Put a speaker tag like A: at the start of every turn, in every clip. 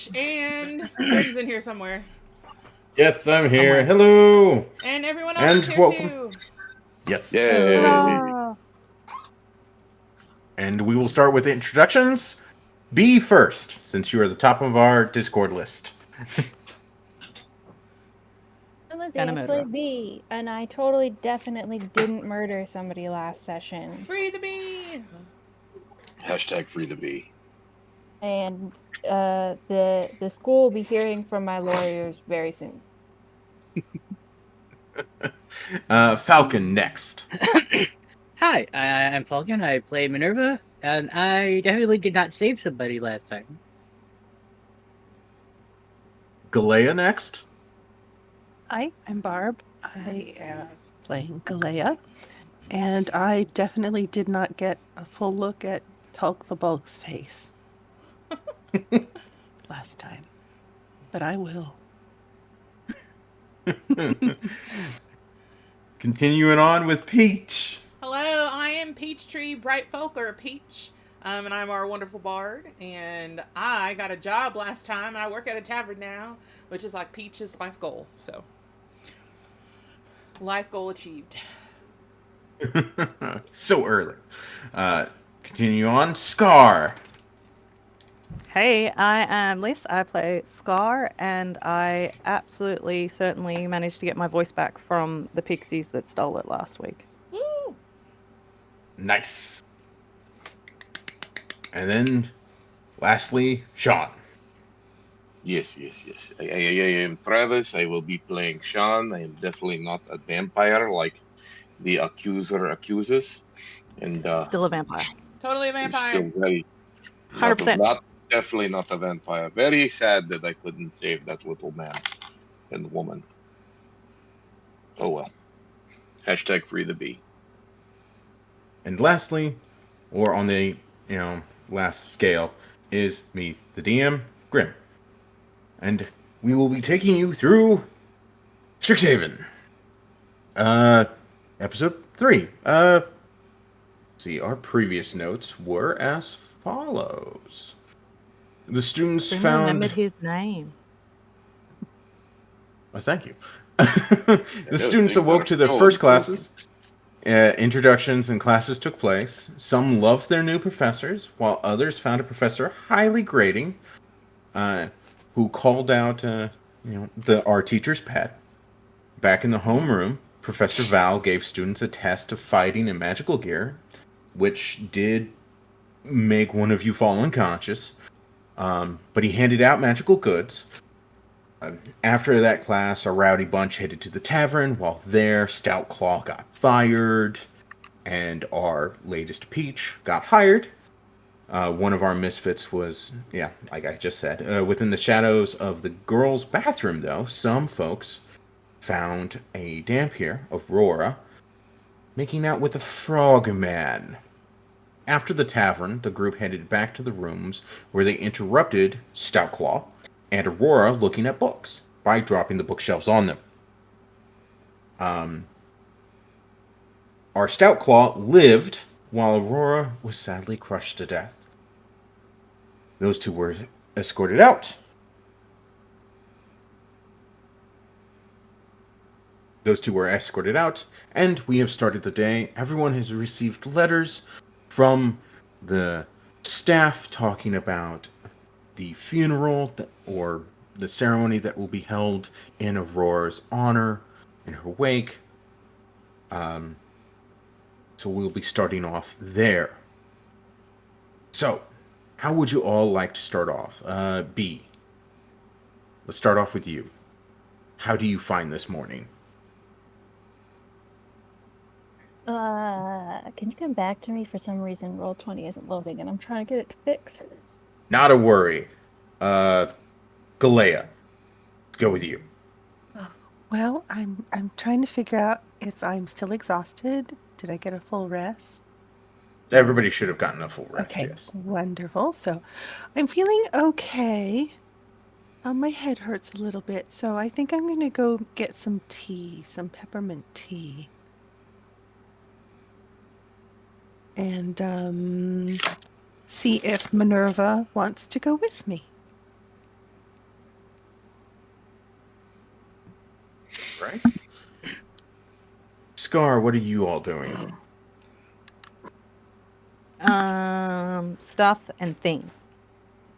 A: Peach, and Grim's in here somewhere.
B: Yes, I'm here.
C: Somewhere.
B: Hello.
A: And everyone else
B: And
A: is here
B: welcome.
A: too.
B: Yes.
D: Yay!
B: And we will start with the introductions. B first, since you are the top of our Discord list.
E: Wednesday,
C: And a
E: I
C: murderer.
E: played B, and I totally definitely didn't murder somebody last session.
A: Free the bee.
D: Hashtag free to be.
E: And the school will be hearing from my lawyers very soon.
B: Falcon next.
F: Hi, I'm Falcon. I play Minerva, and I definitely did not save somebody last time.
B: Galea next.
G: Hi, I'm Barb. I am playing Galea, and I definitely did not get a full look at Tulk the Bulk's face last time, but I will.
B: Continuing on with Peach.
A: Hello, I am Peachtree Brightfolk, or Peach, and I'm our wonderful bard. And I got a job last time, and I work at a tavern now, which is like Peach's life goal. So, life goal achieved.
B: So early. Continue on. Scar.
C: Hey, I am Liz. I play Scar, and I absolutely, certainly managed to get my voice back from the pixies that stole it last week.
A: Woo!
B: Nice. And then, lastly, Sean.
D: Yes. I am Travis. I will be playing Sean. I am definitely not a vampire like the accuser accuses. And
C: Still a vampire.
A: Totally a
D: I'm
A: vampire.
D: still very
C: 100%.
D: definitely not a vampire. Very sad that I couldn't save that little man and woman. Oh well. Hashtag free the bee.
B: And lastly, or on the last scale, is me, the DM, Grim. And we will be taking you through Strixhaven. Episode 3. See, our previous notes were as follows. The students
C: Grim
B: found...
C: remembered his name.
B: Oh, thank you. The students awoke to their first classes. Introductions and classes took place. Some loved their new professors, while others found a professor highly grating, who called out, our teacher's pet. Back in the homeroom, Professor Val gave students a test of fighting and magical gear, which did make one of you fall unconscious. But he handed out magical goods. After that class, a rowdy bunch headed to the tavern. While there, Stout Claw got fired, and our latest Peach got hired. One of our misfits was, like I just said, within the shadows of the girls' bathroom, though, some folks found a Dampier, Aurora, making out with a frogman. After the tavern, the group headed back to the rooms where they interrupted Stout Claw and Aurora looking at books by dropping the bookshelves on them. Our Stout Claw lived while Aurora was sadly crushed to death. Those two were escorted out. And we have started the day. Everyone has received letters from the staff talking about the funeral or the ceremony that will be held in Aurora's honor, in her wake. So we'll be starting off there. So, how would you all like to start off? B, let's start off with you. How do you find this morning?
E: Can you come back to me? For some reason, Roll20 isn't loading, and I'm trying to get it to fix.
B: Not a worry. Galea, let's go with you.
G: Well, I'm trying to figure out if I'm still exhausted. Did I get a full rest?
B: Everybody should have gotten a full rest,
G: Okay,
B: yes.
G: wonderful. So I'm feeling okay. My head hurts a little bit, so I think I'm going to go get some tea, some peppermint tea. And see if Minerva wants to go with me.
B: right. Scar, what are you all doing?
C: Stuff and things.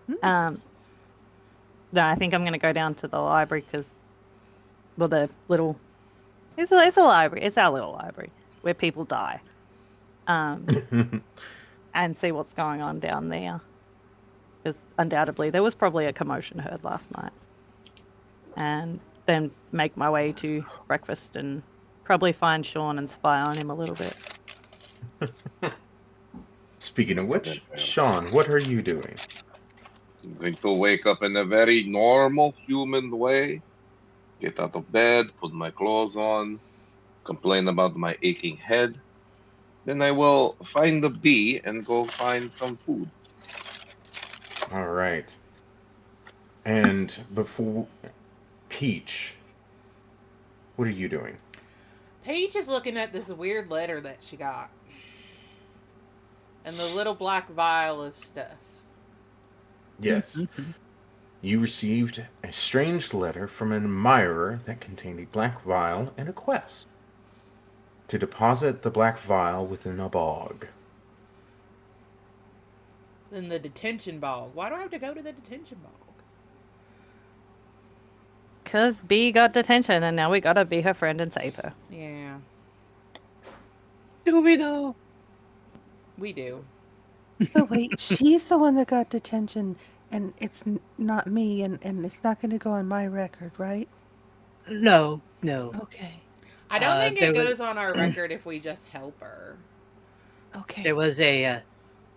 G: Hmm.
C: No, I think I'm going to go down to the library because, well, the little, it's a library. It's our little library where people die. And see what's going on down there. Because undoubtedly there was probably a commotion heard last night. And then make my way to breakfast and probably find Sean and spy on him a little bit.
B: Speaking of which, Sean, what are you doing?
D: I'm going to wake up in a very normal human way, get out of bed, put my clothes on, complain about my aching head. Then I will find the bee and go find some food.
B: All right. And before Peach, what are you doing?
A: Paige is looking at this weird letter that she got. And the little black vial of stuff.
B: Yes. You received a strange letter from an admirer that contained a black vial and a quest to deposit the black vial within a bog.
A: Then the detention bog. Why do I have to go to the detention bog?
C: Because B got detention and now we gotta be her friend and save her.
A: Yeah,
F: Do we though?
A: we do.
G: But wait, she's the one that got detention, and it's not me, and it's not going to go on my record, right?
F: No.
G: Okay.
A: I don't think
F: there
A: it
F: was-
A: goes on our record if we just help her.
G: Okay.
F: There was a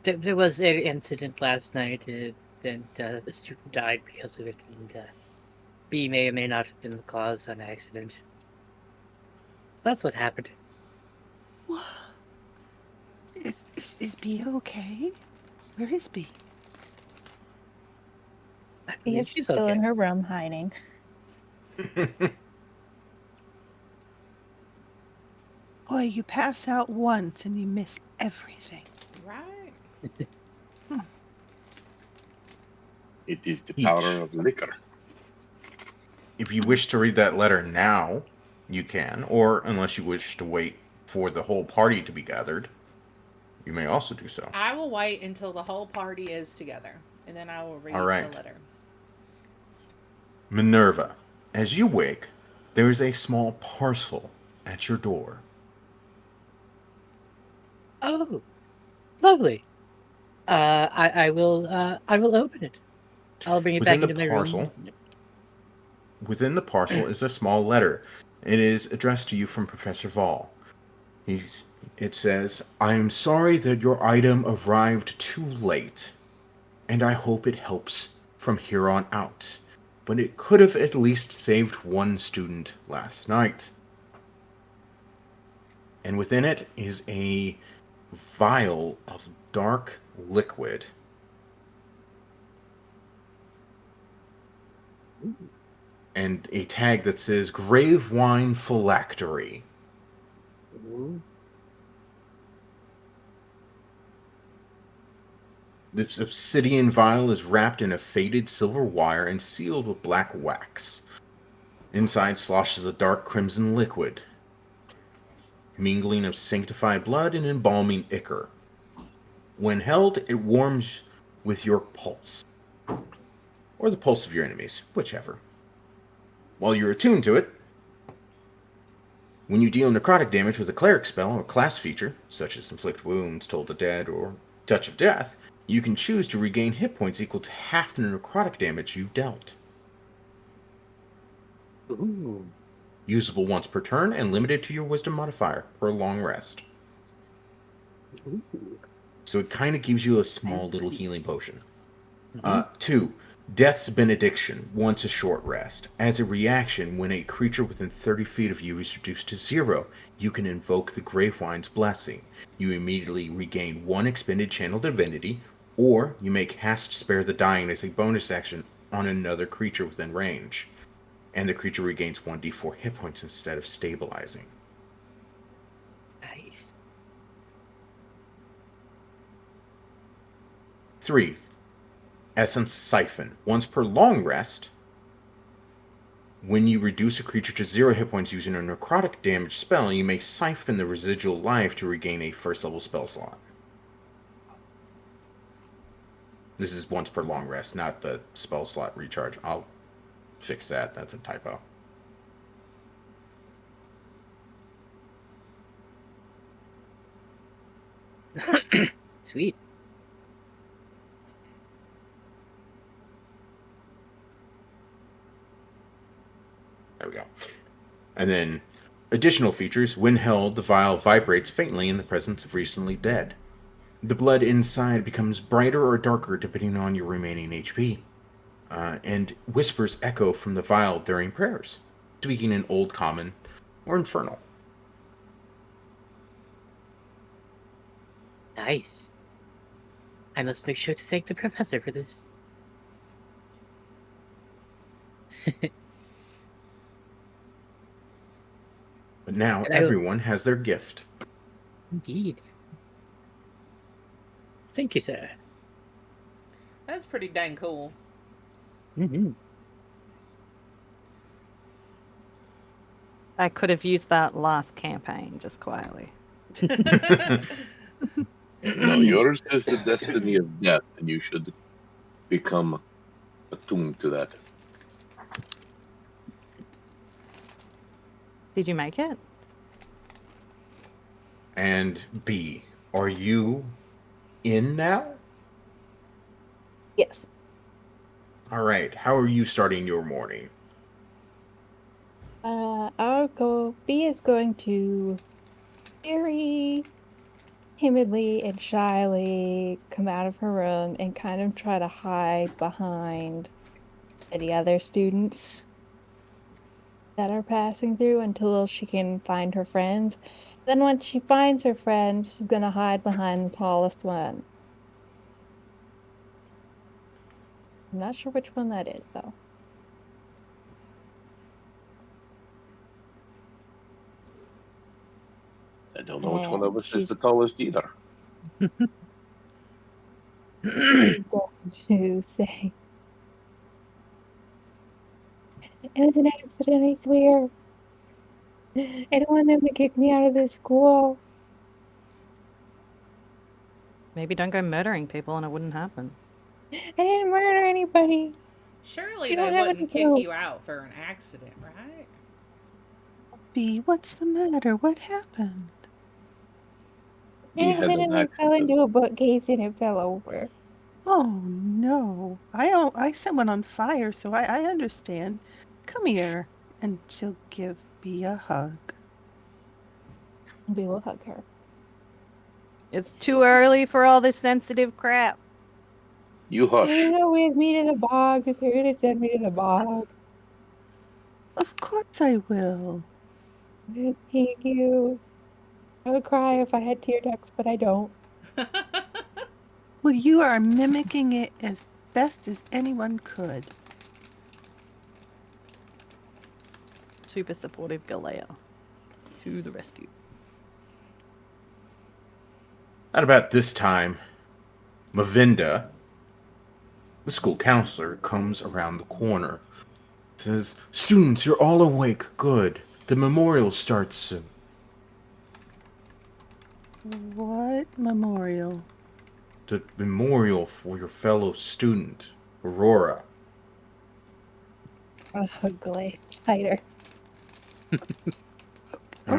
F: there was an incident last night, and a student died because of it, and B may or may not have been the cause on accident. That's what happened.
G: What? Is B okay? Where is B?
F: I
E: She
F: believe
E: is
F: she's
E: still
F: okay.
E: in her room hiding.
G: Boy, you pass out once and you miss everything.
A: Right.
D: It is the
B: Each.
D: power of liquor.
B: If you wish to read that letter now, you can, or unless you wish to wait for the whole party to be gathered, you may also do so.
A: I will wait until the whole party is together, and then I will read
B: All right.
A: the letter.
B: Minerva, as you wake, there is a small parcel at your door.
F: Oh, lovely. I will open it. I'll bring it
B: Within
F: back
B: the
F: into my
B: parcel,
F: room.
B: Within the parcel is a small letter. It is addressed to you from Professor Vall. It says, I am sorry that your item arrived too late, and I hope it helps from here on out. But it could have at least saved one student last night. And within it is a vial of dark liquid. And a tag that says Grave Wine Phylactery.
F: Ooh.
B: This obsidian vial is wrapped in a faded silver wire and sealed with black wax. Inside sloshes a dark crimson liquid, mingling of sanctified blood and embalming ichor. When held, it warms with your pulse, or the pulse of your enemies, whichever. While you're attuned to it, when you deal necrotic damage with a cleric spell or class feature, such as Inflict Wounds, Toll the Dead, or Touch of Death, you can choose to regain hit points equal to half the necrotic damage you've dealt.
F: Ooh.
B: Usable once per turn and limited to your wisdom modifier per long rest.
F: Ooh.
B: So it kind of gives you a small little healing potion.
F: Mhm.
B: 2. Death's Benediction, once a short rest. As a reaction, when a creature within 30 feet of you is reduced to 0, you can invoke the Gravewine's Blessing. You immediately regain 1 expended channel divinity, or you may cast Spare the Dying as a bonus action on another creature within range. And the creature regains 1d4 hit points instead of stabilizing.
F: Nice.
B: 3. Essence Siphon. Once per long rest, When you reduce a creature to 0 hit points using a necrotic damage spell, you may siphon the residual life to regain a first level spell slot. This is once per long rest, not the spell slot recharge. I'll fix that. That's a typo.
F: Sweet.
B: There we go. And then, additional features. When held, the vial vibrates faintly in the presence of recently dead. The blood inside becomes brighter or darker depending on your remaining HP. And whispers echo from the vial during prayers, speaking in Old Common or Infernal.
F: Nice. I must make sure to thank the professor for this.
B: But now
F: And
B: everyone has their gift.
F: Indeed. Thank you, sir.
A: That's pretty dang cool.
F: Mm-hmm.
C: I could have used that last campaign just quietly.
D: No, yours is the destiny of death, and you should become attuned to that.
C: Did you make it?
B: And B, are you in now?
E: Yes.
B: All right. How are you starting your morning?
E: B is going to very timidly and shyly come out of her room and kind of try to hide behind the other students that are passing through until she can find her friends. Then once she finds her friends, she's gonna hide behind the tallest one. I'm not sure which one that is, though.
D: I don't know which one of
E: And
D: us is the tallest either.
E: she's going to say, "It was an accident, I swear. I don't want them to kick me out of this school."
C: Maybe don't go murdering people and it wouldn't happen.
E: I didn't murder anybody.
A: Surely
E: You
A: they
E: don't have
A: wouldn't
E: any
A: kick
E: proof.
A: you out for an accident, right?
G: B, what's the matter? What happened?
D: We had an
E: Accidentally fell
D: accident.
E: into a bookcase and it fell over.
G: Oh no. I set one on fire, so I understand. Come here. And she'll give B a hug.
E: We will hug her.
C: It's too early for all this sensitive crap.
D: You hush.
E: You go with me to the bog if you're gonna send me to the bog.
G: Of course I will.
E: Thank you. I would cry if I had tear ducts, but I don't.
G: Well, you are mimicking it as best as anyone could.
C: Super supportive Galea. To the rescue.
B: At about this time, Mavinda, the school counselor, comes around the corner. Says, "Students, you're all awake. Good. The memorial starts soon."
G: What memorial?
B: The memorial for your fellow student, Aurora.
E: Ugly. Tighter.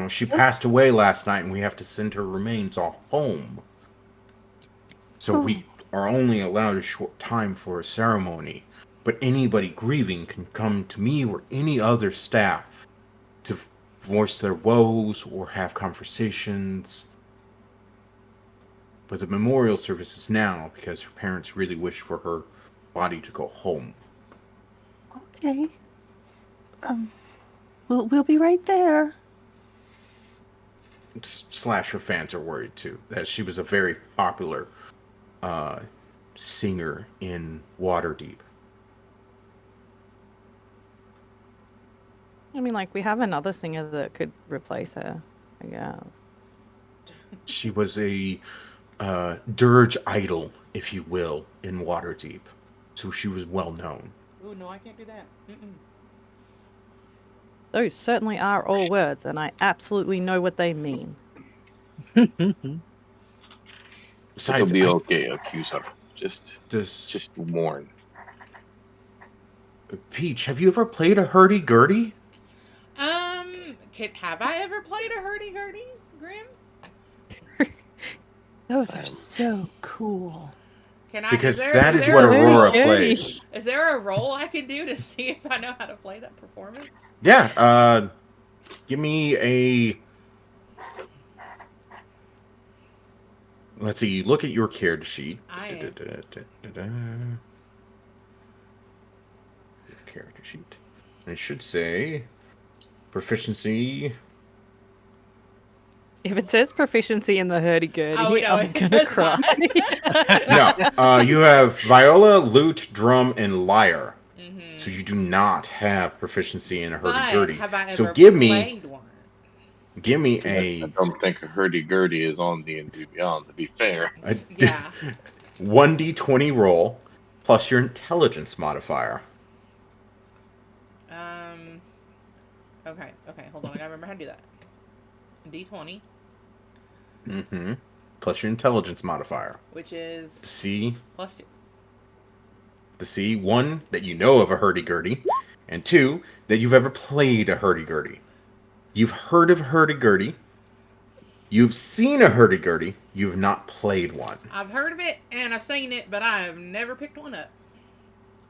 B: She passed away last night, and we have to send her remains off home. So we are only allowed a short time for a ceremony. But anybody grieving can come to me or any other staff to voice their woes or have conversations. But the memorial service is now because her parents really wish for her body to go home.
G: Okay. We'll be right there.
B: Slasher fans are worried too that she was a very popular singer in Waterdeep.
C: I mean, like, we have another singer that could replace her, I guess.
B: She was a dirge idol, if you will, in Waterdeep. So she was well known.
A: Ooh, no, I can't do that. Mm-mm.
C: Those certainly are all words, and I absolutely know what they mean.
D: It'll
B: Besides,
D: be okay, accuser.
B: does
D: Just warn.
B: Peach, have you ever played a hurdy-gurdy?
A: Have I ever played a hurdy-gurdy, Grim?
G: Those are so cool.
A: Can I?
B: Because
A: is
B: that is
A: there
B: what
A: a
B: Aurora
A: role-
B: plays.
A: Is there a role I can do to see if I know how to play that performance?
B: Yeah, give me a... Let's see, you look at your character sheet.
A: I am.
B: Character sheet. And it should say proficiency.
C: If it says proficiency in the hurdy-gurdy,
A: Oh, no,
C: I'm
A: it
C: gonna
A: does
C: cry.
B: No, you have viola, lute, drum, and lyre.
A: Mm-hmm.
B: So you do not have proficiency in a hurdy-gurdy.
A: But have I ever
B: So give
A: played one?
B: me
D: I
B: a
D: don't think a hurdy-gurdy is on D&D Beyond, to be fair.
A: Yeah.
B: 1d20 roll plus your intelligence modifier.
A: Okay, hold on. I gotta remember how to do that. D20,
B: Mm-hmm. Plus your intelligence modifier.
A: which is
B: C.
A: +2.
B: The C, 1, that you know of a hurdy-gurdy, and 2, that you've ever played a hurdy-gurdy. You've heard of hurdy-gurdy. You've seen a hurdy-gurdy. You've not played one.
A: I've heard of it and I've seen it, but I have never picked one up.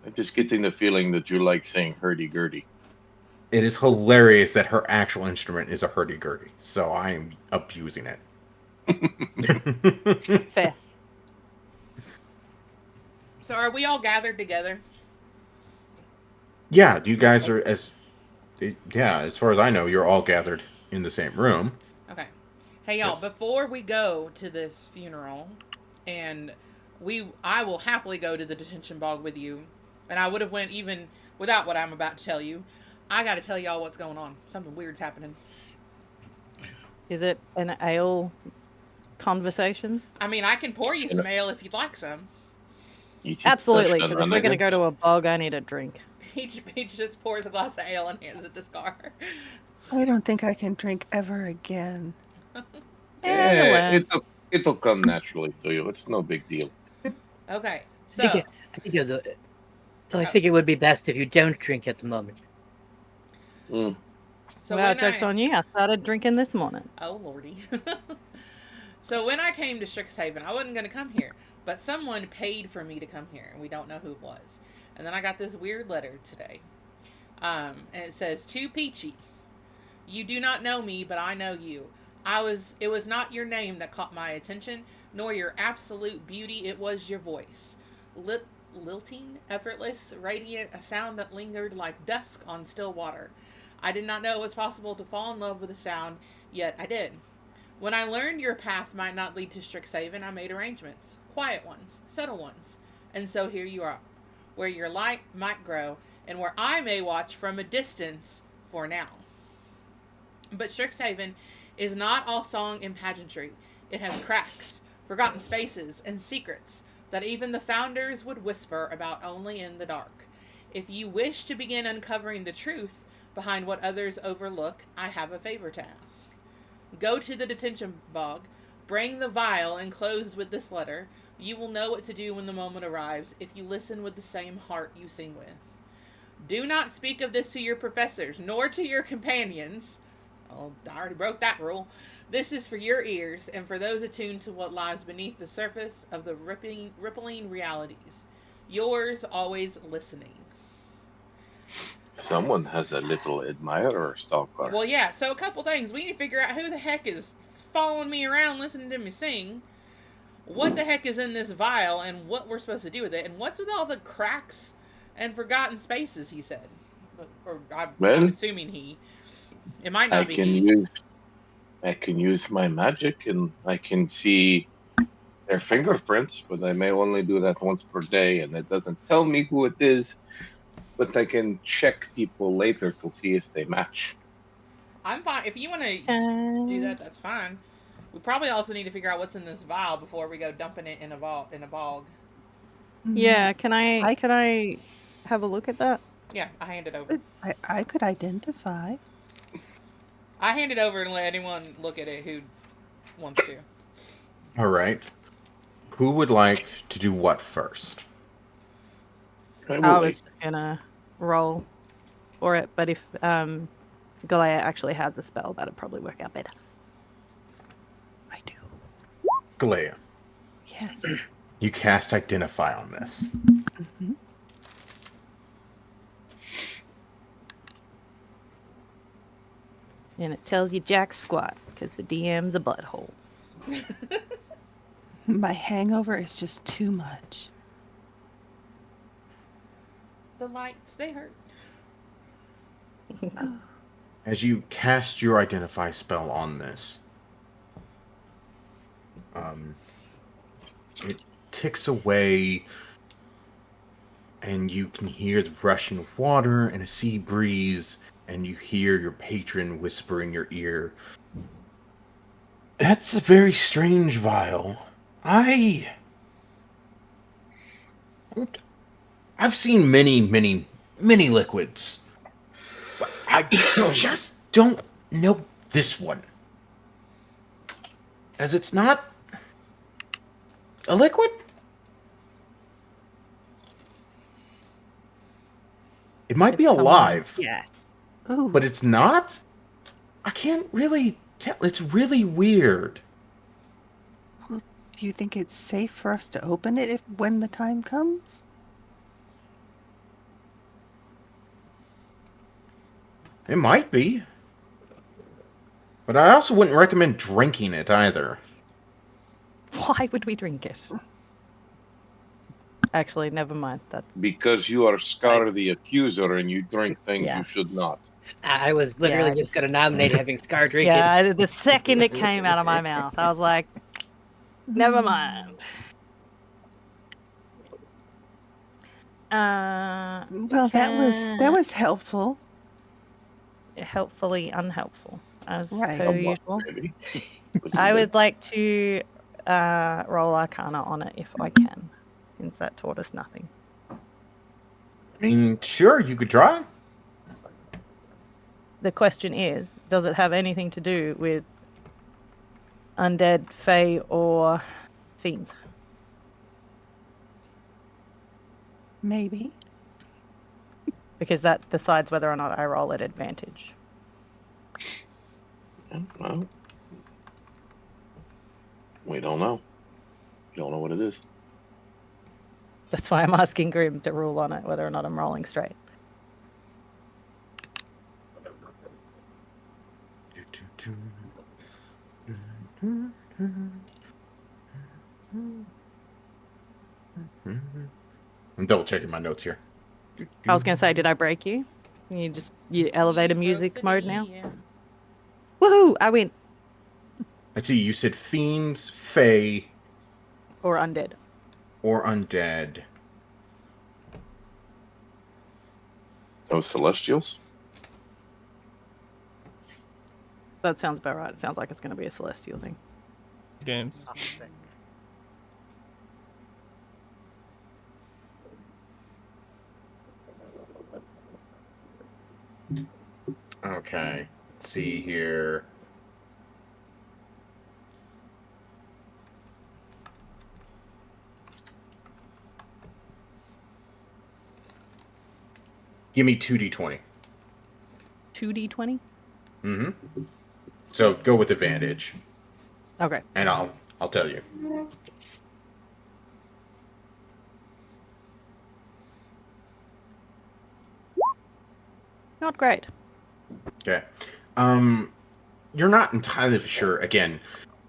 D: I'm just getting the feeling that you like saying hurdy-gurdy.
B: It is hilarious that her actual instrument is a hurdy-gurdy, so I am abusing it.
C: Fair.
A: So are we all gathered together?
B: Yeah, you guys are as far as I know, you're all gathered in the same room.
A: Okay. Hey y'all,
B: Yes.
A: before we go to this funeral, and I will happily go to the Detention Bog with you, and I would have went even without what I'm about to tell you. I gotta tell y'all what's going on. Something weird's happening.
C: Is it an ale conversations?
A: I mean, I can pour you some ale if you'd like some.
C: Absolutely, because if we're going to go to a bog, I need a drink.
A: Peach just pours a glass of ale and hands it to Scar.
G: I don't think I can drink ever again.
D: Yeah, it'll come naturally to you. It's no big deal.
A: Okay, so
F: I think it would be best if you don't drink at the moment.
D: Mm.
A: so
C: Well,
A: when
C: joke's on you. I started drinking this morning.
A: Oh lordy. So when I came to Strixhaven, I wasn't going to come here, but someone paid for me to come here, and we don't know who it was. And then I got this weird letter today, and it says, "To Peachy, you do not know me, but I know you. It was not your name that caught my attention, nor your absolute beauty. It was your voice, lilting, effortless, radiant, a sound that lingered like dusk on still water. I did not know it was possible to fall in love with a sound, yet I did. When I learned your path might not lead to Strixhaven, I made arrangements. Quiet ones, subtle ones. And so here you are, where your light might grow, and where I may watch from a distance for now. But Strixhaven is not all song and pageantry. It has cracks, forgotten spaces, and secrets that even the founders would whisper about only in the dark. If you wish to begin uncovering the truth behind what others overlook, I have a favor to ask. Go to the Detention Bog, bring the vial enclosed with this letter. You will know what to do when the moment arrives if you listen with the same heart you sing with. Do not speak of this to your professors, nor to your companions." Oh, I already broke that rule. "This is for your ears, and for those attuned to what lies beneath the surface of the rippling realities. Yours, always listening."
D: Someone has a little admirer stalker.
A: Well, yeah, so a couple things. We need to figure out who the heck is following me around listening to me sing. What the heck is in this vial, and what we're supposed to do with it, and what's with all the cracks and forgotten spaces, he said. Or I'm assuming he. It might not be he.
D: I can use my magic, and I can see their fingerprints, but I may only do that once per day, and it doesn't tell me who it is. But I can check people later to see if they match.
A: I'm fine. If you want to do that, that's fine. We probably also need to figure out what's in this vial before we go dumping it in a bog.
C: Yeah, can I have a look at that?
A: Yeah, I hand it over.
G: I could identify.
A: I hand it over and let anyone look at it who wants to.
B: All right. Who would like to do what first?
D: I
C: I
D: will
C: was
D: wait.
C: just gonna roll for it, but if Galea actually has a spell, that'd probably work out better.
G: I do.
B: Galea,
G: Yes.
B: you cast Identify on this.
G: Mhm.
C: And it tells you jack squat, because the DM's a butthole.
G: My hangover is just too much.
A: The lights, they hurt.
B: As you cast your Identify spell on this, it ticks away, and you can hear the rushing of water and a sea breeze, and you hear your patron whisper in your ear, "That's a very strange vial. I've seen many, many, many liquids. But I just don't know this one. As it's not a liquid? It might be alive,
C: Yes.
G: Ooh.
B: but it's not? I can't really tell. It's really weird.
G: Do you think it's safe for us to open it when the time comes?
B: It might be. But I also wouldn't recommend drinking it either.
C: Why would we drink it? Actually, never mind. That's
D: Because you are Scar the Accuser and you drink things
C: Yeah.
D: you should not.
F: I was literally
C: I
F: just going to nominate having Scar drink it.
C: yeah. The second it came out of my mouth, I was like, never mind.
G: Well, that was helpful.
C: Helpfully unhelpful, as
G: Right.
C: per
D: Somewhat,
C: usual.
D: maybe. But
C: I
D: you
C: would like to roll Arcana on it if I can, since that taught us nothing.
B: I mean, sure, you could try.
C: The question is, does it have anything to do with undead, fae, or fiends?
G: Maybe.
C: Because that decides whether or not I roll at advantage.
D: Yeah, well, we don't know. We don't know what it is.
C: That's why I'm asking Grim to rule on it, whether or not I'm rolling straight.
B: I'm double checking my notes here.
C: I was going to say, did I break you? You elevator
A: You
C: music
A: broke the
C: mode
A: knee,
C: now?
A: yeah.
C: Woohoo! I win.
B: Let's see, you said fiends, fae,
C: Or undead.
B: or undead.
D: Those Celestials?
C: That sounds about right. It sounds like it's going to be a celestial thing.
H: Games.
B: Okay, let's see here. Give me 2d20.
C: 2d20?
B: Mm-hmm. So go with advantage,
C: Okay.
B: and I'll tell you.
C: Not great.
B: Okay. You're not entirely sure. Again,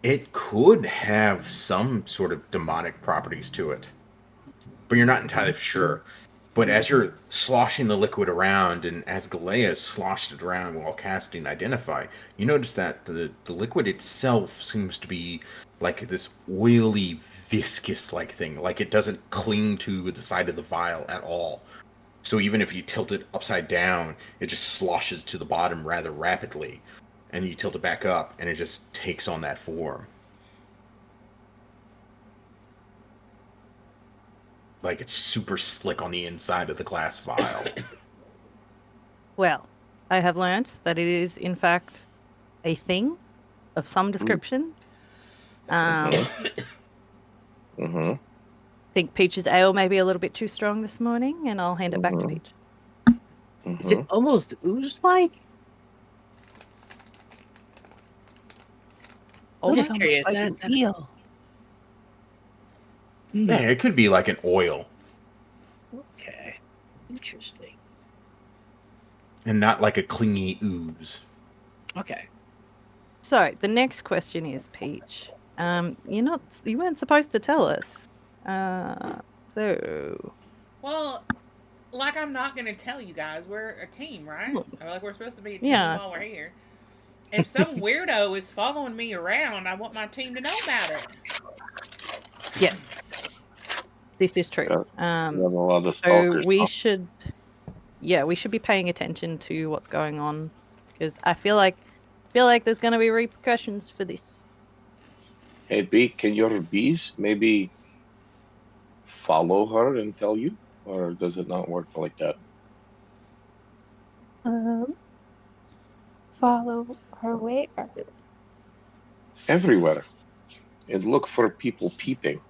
B: it could have some sort of demonic properties to it, but you're not entirely sure. But as you're sloshing the liquid around, and as Galea sloshed it around while casting Identify, you notice that the liquid itself seems to be like this oily, viscous-like thing. Like it doesn't cling to the side of the vial at all. So even if you tilt it upside down, it just sloshes to the bottom rather rapidly. And you tilt it back up, and it just takes on that form. Like it's super slick on the inside of the glass vial.
C: Well, I have learnt that it is, in fact, a thing of some description. I
D: Mm-hmm.
C: think Peach's ale may be a little bit too strong this morning, and I'll hand it back to
D: Mhm.
C: Peach.
F: Is it almost ooze-like?
G: Looks
F: Just
G: almost
F: curious.
G: like an eel.
B: Yeah, it could be like an oil
F: Okay. Interesting.
B: and not like a clingy ooze.
F: Okay.
C: So the next question is, Peach. You weren't supposed to tell us. So
A: Well, like I'm not gonna tell you guys. We're a team, right? I mean, like we're supposed to be a team
C: Yeah.
A: while we're here. If some weirdo is following me around, I want my team to know about it.
C: yes, this is true.
D: Yeah. You have a lot of
C: So
D: stalkers.
C: we
D: huh?
C: should be paying attention to what's going on because I feel like there's going to be repercussions for this.
D: Hey, bee, can your bees maybe follow her and tell you? Or does it not work like that?
E: Follow her where?
D: Everywhere. And look for people peeping.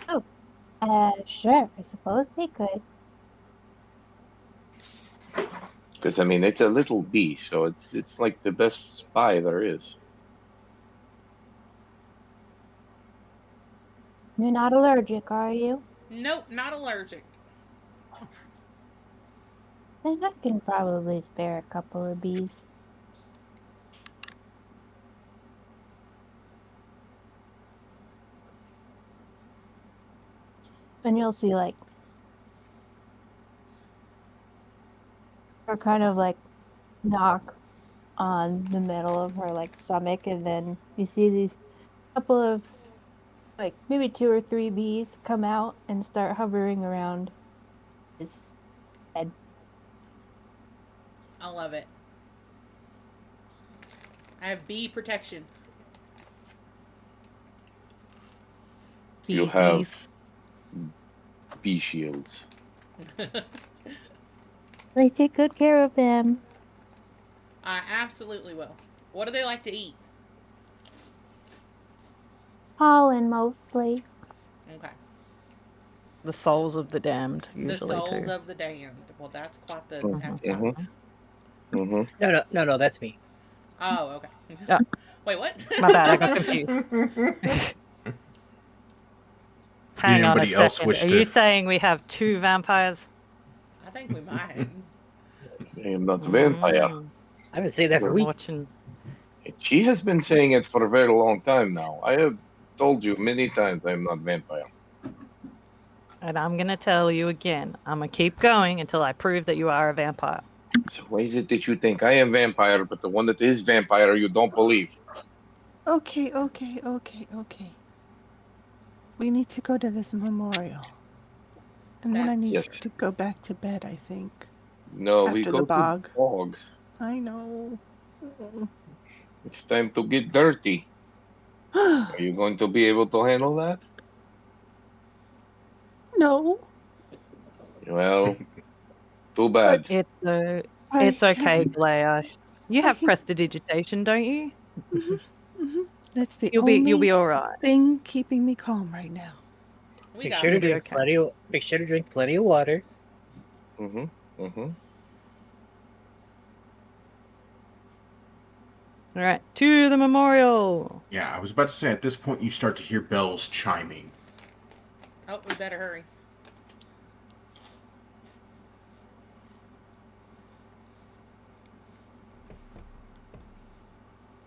E: Oh, sure. I suppose they could.
D: Because I mean it's a little bee, so it's like the best spy there is.
E: You're not allergic, are you?
A: Nope, not allergic.
E: Then I can probably spare a couple of bees. And you'll see, like, her kind of like knock on the middle of her like stomach, and then you see these couple of like maybe 2 or 3 bees come out and start hovering around his head.
A: I love it. I have bee protection.
D: You have bee shields.
E: Please take good care of them.
A: I absolutely will. What do they like to eat?
E: Pollen mostly.
A: Okay.
C: The souls of the damned,
A: The
C: usually
A: souls
C: too.
A: of the damned. Well, that's quite the
D: Mhm,
A: appetizer.
F: No, that's me.
A: Oh, okay.
C: Ah.
A: Wait, what?
C: My bad, I got confused. Hang on a
B: anybody else
C: second.
B: wish
C: Are you
B: to-
C: saying we have 2 vampires?
A: I think we might.
D: I am not vampire.
F: I've been saying that for
C: I'm
F: weeks.
C: watching.
D: She has been saying it for a very long time now. I have told you many times I am not vampire.
C: And I'm going to tell you again. I'm going to keep going until I prove that you are a vampire.
D: So why is it that you think I am vampire, but the one that is vampire you don't believe?
G: Okay. We need to go to this memorial. And then I need
D: Yes.
G: to go back to bed, I think.
D: No, we
G: After
D: go
G: the bog.
D: to bog.
G: I know.
D: It's time to get dirty. Are you going to be able to handle that?
G: No,
D: Well, too
G: but
D: bad.
C: It's okay,
G: can.
C: Blair. You
G: I
C: have
G: can.
C: prestidigitation, don't you?
G: That's the
C: You'll
G: only
C: be all right.
G: thing keeping me calm right now.
A: We
F: Make
A: got
F: sure to
A: it.
C: You'll be
F: drink
C: okay.
F: plenty. Make sure to drink plenty of water.
C: All right, to the memorial.
B: Yeah, I was about to say, at this point, you start to hear bells chiming.
A: Oh, we better hurry.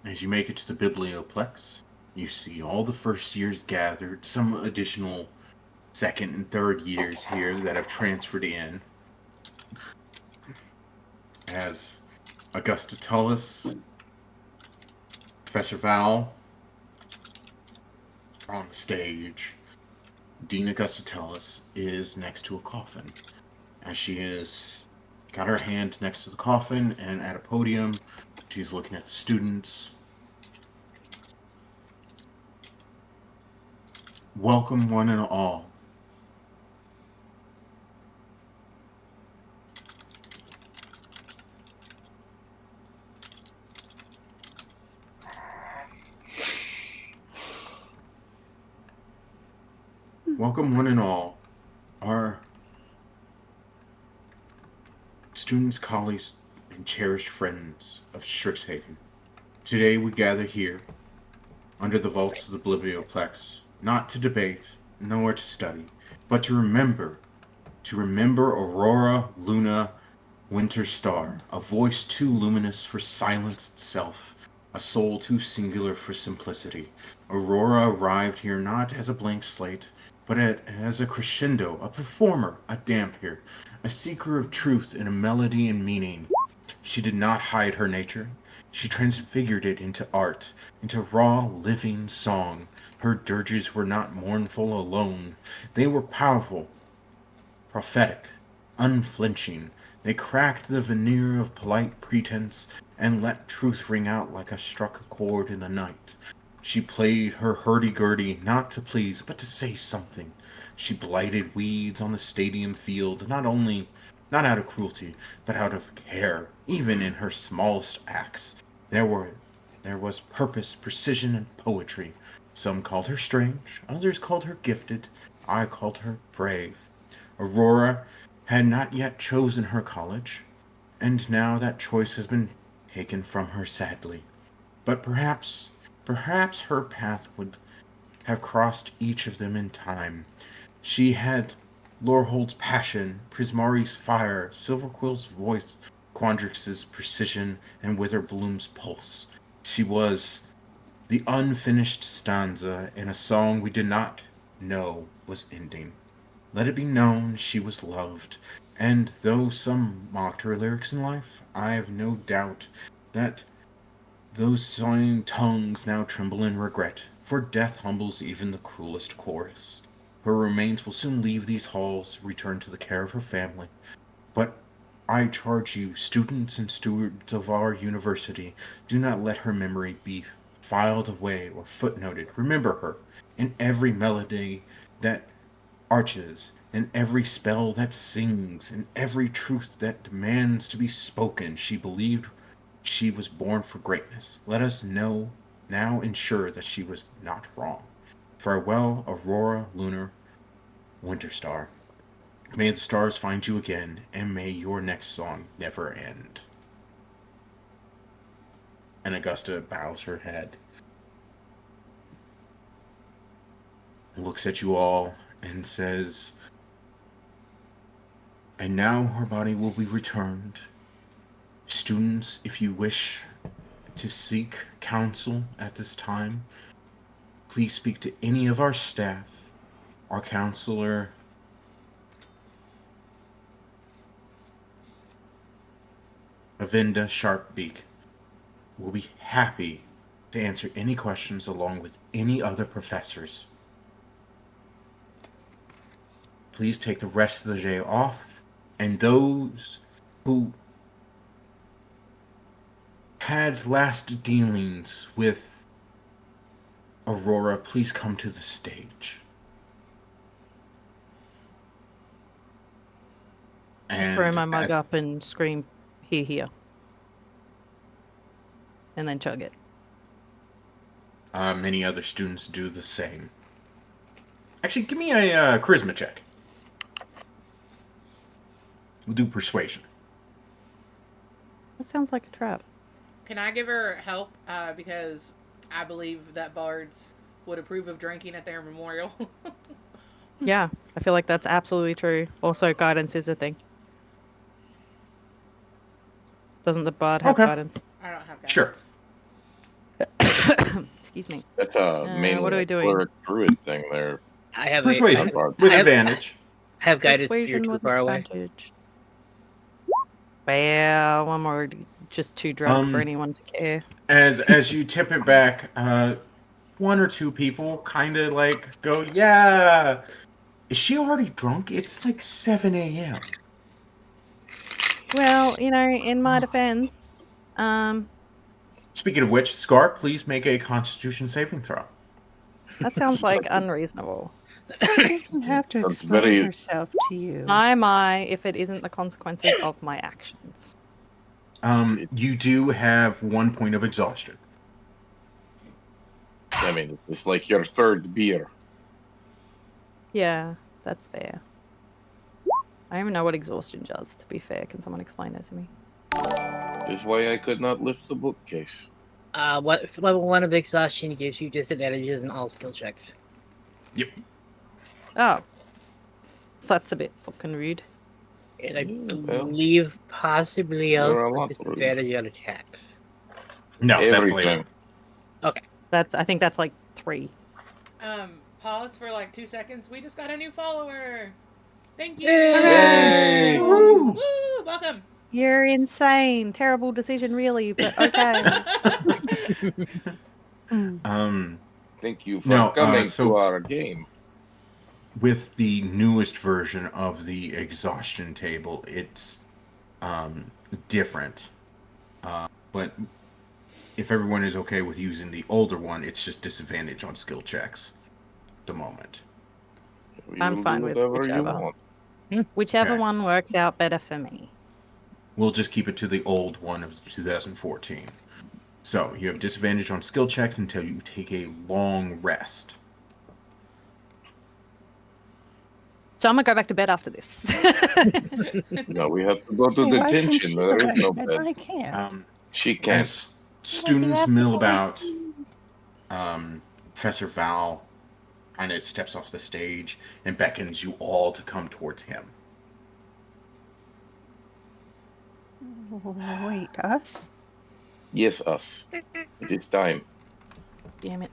B: As you make it to the biblioplex, you see all the first years gathered, some additional second and third years here that have transferred in. As Augusta Tullis, Professor Val are on the stage. Dean Augusta Tullis is next to a coffin. As she is got her hand next to the coffin and at a podium, she's looking at the students. Welcome one and all. Welcome one and all. Our students, colleagues, and cherished friends of Strixhaven. Today we gather here, under the vaults of the Biblioplex, not to debate, nor to study, but to remember Aurora Luna Winter Star, a voice too luminous for silence itself, a soul too singular for simplicity. Aurora arrived here not as a blank slate, but as a crescendo, a performer, a dampier, a seeker of truth in a melody and meaning. She did not hide her nature. She transfigured it into art, into raw, living song. Her dirges were not mournful alone. They were powerful, prophetic, unflinching. They cracked the veneer of polite pretense and let truth ring out like a struck chord in the night. She played her hurdy-gurdy not to please, but to say something. She blighted weeds on the stadium field, not out of cruelty, but out of care, even in her smallest acts. There was purpose, precision, and poetry. Some called her strange, others called her gifted. I called her brave. Aurora had not yet chosen her college, and now that choice has been taken from her sadly. But perhaps her path would have crossed each of them in time. She had Lorehold's passion, Prismari's fire, Silverquill's voice, Quandrix's precision, and Witherbloom's pulse. She was the unfinished stanza in a song we did not know was ending. Let it be known she was loved, and though some mocked her lyrics in life, I have no doubt that those sawing tongues now tremble in regret, for death humbles even the cruelest chorus. Her remains will soon leave these halls, return to the care of her family. But I charge you, students and stewards of our university, do not let her memory be filed away or footnoted. Remember her in every melody that arches, in every spell that sings, in every truth that demands to be spoken. She believed she was born for greatness. Let us now ensure that she was not wrong. Farewell, Aurora Lunar Winterstar. May the stars find you again, and may your next song never end. And Augusta bows her head, looks at you all, and says, and now her body will be returned. Students, if you wish to seek counsel at this time, please speak to any of our staff. Our counselor, Avinda Sharpbeak, will be happy to answer any questions along with any other professors. Please take the rest of the day off, and those who had last dealings with Aurora, please come to the stage. And
C: Throw my mug up and scream, "Here, here," and then chug it.
B: Many other students do the same. Actually, give me a charisma check. We'll do persuasion.
C: That sounds like a trap.
A: Can I give her help? Because I believe that bards would approve of drinking at their memorial.
C: Yeah, I feel like that's absolutely true. Also, guidance is a thing. Doesn't the bard have guidance?
A: I don't have guidance.
B: Sure.
C: Excuse me.
D: That's mainly
C: what are we
D: a
C: doing?
D: cleric druid thing there.
F: I have
B: Persuasion
F: A,
B: with
F: I have-
B: advantage.
F: I have guidance if you're
C: Persuasion
F: too
C: with
F: far away.
C: advantage. Well, I'm already just too drunk for anyone to care.
B: As you tip it back, one or two people kind of like go, "Yeah, is she already drunk? It's like 7 a.m."
C: Well, in my defense,
B: Speaking of which, Scar, please make a Constitution saving throw.
C: that sounds like unreasonable.
G: She doesn't have to
D: That's
G: explain
D: very-
G: herself to you.
C: Am I if it isn't the consequences of my actions?
B: You do have 1 point of exhaustion.
D: I mean, it's like your third beer.
C: Yeah, that's fair. I don't even know what exhaustion does, to be fair. Can someone explain that to me?
D: This is why I could not lift the bookcase.
F: What level 1 of exhaustion gives you disadvantages in all skill checks.
B: Yep.
C: Oh. That's a bit fucking rude.
F: And I
D: Well,
F: believe possibly
D: you're
F: also
D: a lot
F: disadvantage on attacks.
B: No, that's
D: Every
B: later.
D: time.
C: I think that's like 3.
A: Pause for like 2 seconds. We just got a new follower. Thank you.
B: Yay! Woo!
A: Woo! Welcome.
C: You're insane. Terrible decision, really, but okay.
D: Thank you for
B: No,
D: coming
B: so-
D: to our game.
B: With the newest version of the exhaustion table, it's different. But if everyone is okay with using the older one, it's just disadvantage on skill checks at the moment.
C: I'm
D: You'll
C: fine
D: do
C: with
D: whatever you
C: whichever.
D: want.
C: Whichever
B: Okay.
C: one works out better for me.
B: We'll just keep it to the old one of 2014. So you have disadvantage on skill checks until you take a long rest.
C: So I'm gonna go back to bed after this.
D: No, we have to go to
G: Hey, why can
D: detention.
G: she
D: There
G: go
D: is
G: back
D: no
G: to bed?
D: bed.
G: I can't.
D: She can't.
B: As students mill about, Professor Val kind of steps off the stage and beckons you all to come towards him.
G: Wait, us?
D: Yes, us. It is time.
C: Damn it.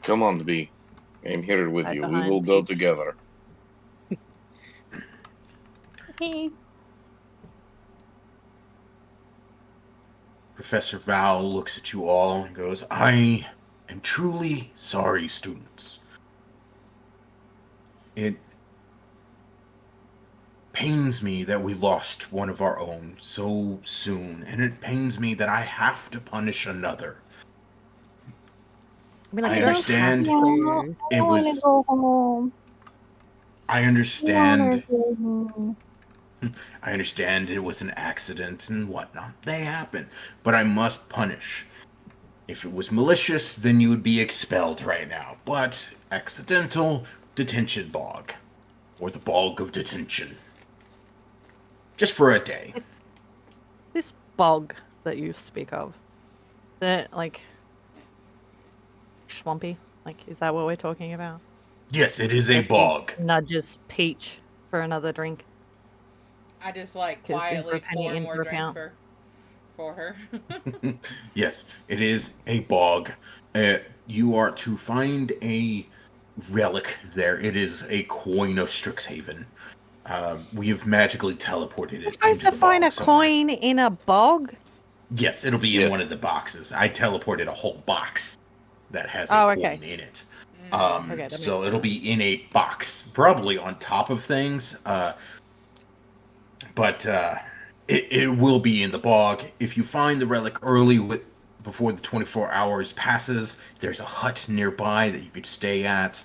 D: Come on, B. I'm here with
C: Right
D: you. We
C: behind
D: will go
C: Peach.
D: together.
E: Hey.
B: Professor Val looks at you all and goes, I am truly sorry, students. It pains me that we lost one of our own so soon, and it pains me that I have to punish another.
C: I mean, like,
B: I
C: you don't
B: understand.
C: have to.
E: I
B: It
E: want to
B: was.
E: go home.
B: I
E: I
B: understand.
E: want to go home.
B: I understand it was an accident and whatnot. They happen. But I must punish. If it was malicious, then you would be expelled right now. But accidental, Detention Bog. Or the Bog of Detention. Just for a day.
C: This bog that you speak of, that, like, Swampy? Like, is that what we're talking about?
B: Yes, it is a
C: As she
B: bog.
C: Nudges Peach for another drink.
A: I just like
C: 'Cause in for a
A: quietly
C: penny,
A: pour
C: in
A: more
C: for a
A: drink
C: pound.
A: for her.
B: Yes, it is a bog. You are to find a relic there. It is a coin of Strixhaven. We have magically teleported
C: You're
B: it
C: supposed
B: into
C: to
B: the
C: find a
B: bog somewhere.
C: coin in a bog?
B: Yes, it'll be in
D: Yes.
B: one of the boxes. I teleported a whole box that has a
C: Oh,
B: coin
C: okay.
B: in it.
C: Okay, that
B: So
C: makes
B: it'll
C: sense.
B: be in a box, probably on top of things. But it will be in the bog. If you find the relic early, before the 24 hours passes, there's a hut nearby that you could stay at.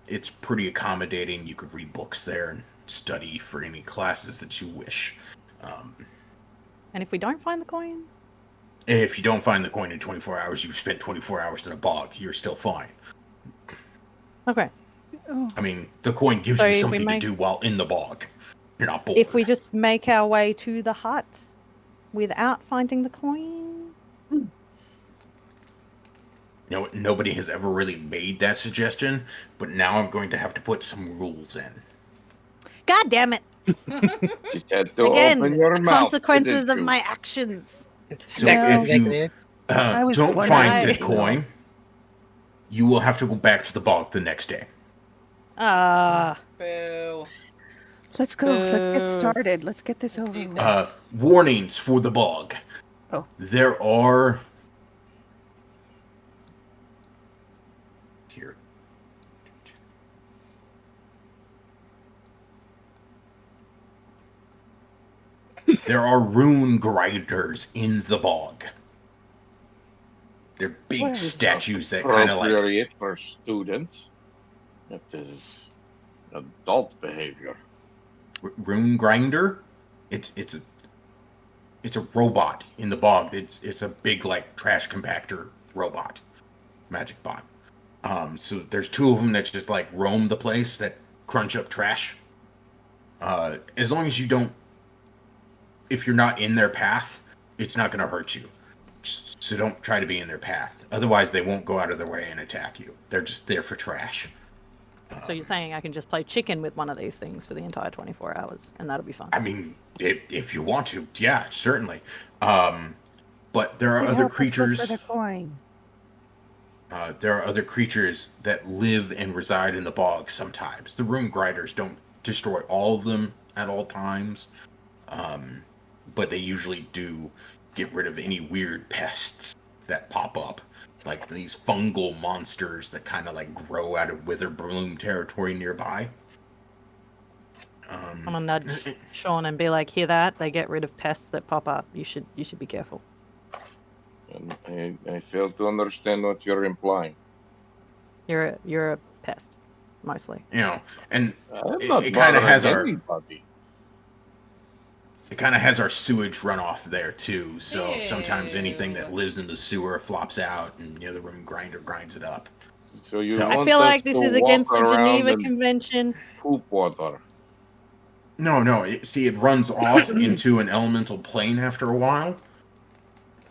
B: It's pretty accommodating. You could read books there and study for any classes that you wish.
C: And if we don't find the coin?
B: If you don't find the coin in 24 hours, you've spent 24 hours in a bog. You're still fine.
C: Okay.
G: Oh,
B: I mean, the coin gives
C: So
B: you
C: if we
B: something to
C: make-
B: do while in the bog. You're not bored.
C: If we just make our way to the hut without finding the coin?
B: Nobody has ever really made that suggestion, but now I'm going to have to put some rules in.
C: God damn it!
D: Just had to
C: Again,
D: open your
C: the
D: mouth.
C: consequences
D: didn't
C: of
D: you?
C: my actions.
B: So
G: Well,
B: if you
G: I was
B: don't
G: wondering
B: find
C: if
B: said
G: you will.
B: coin, you will have to go back to the bog the next day.
A: Boo.
G: let's go. Let's get
C: Boo.
G: started. Let's get this over with.
A: Yes.
B: Warnings for the bog.
G: Oh.
B: There are... Here. There are rune grinders in the bog. They're big
G: Well,
B: statues that kind of like...
D: Appropriate for students. That is adult behavior.
B: Rune grinder? It's a robot in the bog. It's a big like trash compactor robot, magic bot. So there's 2 of them that just like roam the place that crunch up trash. As long as you don't, if you're not in their path, it's not going to hurt you. So don't try to be in their path. Otherwise, they won't go out of their way and attack you. They're just there for trash.
C: So you're saying I can just play chicken with one of these things for the entire 24 hours, and that'll be fun.
B: I mean, if you want to, yeah, certainly. But there are
G: They
B: other
G: help us look
B: creatures.
G: for the coin.
B: There are other creatures that live and reside in the bog sometimes. The room grinders don't destroy all of them at all times, but they usually do get rid of any weird pests that pop up, like these fungal monsters that kind of like grow out of Witherbloom territory nearby.
C: I'm gonna nudge Sean and be like, "Hear that? They get rid of pests that pop up. You should be careful."
D: I fail to understand what you're implying.
C: You're a pest, mostly.
B: And
D: I'm not
B: it kind of has
D: bothering
B: our
D: anybody.
B: it kind of has our sewage runoff there too. So sometimes
A: Ew.
B: anything that lives in the sewer flops out, and the room grinder grinds it up.
D: So you
B: So-
C: I
D: want
C: feel
D: us
C: like this
D: to
C: is
D: walk
C: against the
D: around
C: Geneva
D: and
C: Convention.
D: poop water.
B: No. It runs off into an elemental plane after a while.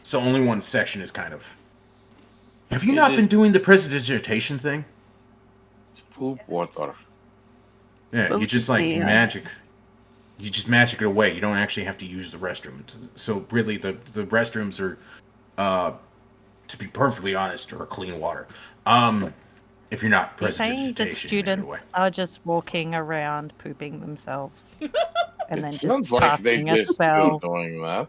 B: So only one section is kind of. Have you
D: It
B: not
D: is-
B: been doing the prestidigitation thing?
D: It's poop water.
B: Yeah, you
G: Believe
B: just like
G: me,
B: magic. You just magic it away. You don't actually have to use the restroom. So really, the restrooms are, to be perfectly honest, are clean water. If you're not
C: You're saying that
B: prestidigitation in any
C: students
B: way.
C: are just walking around pooping themselves, and then
D: It sounds
C: just
D: like they
C: casting a
D: just
C: spell.
D: doing that.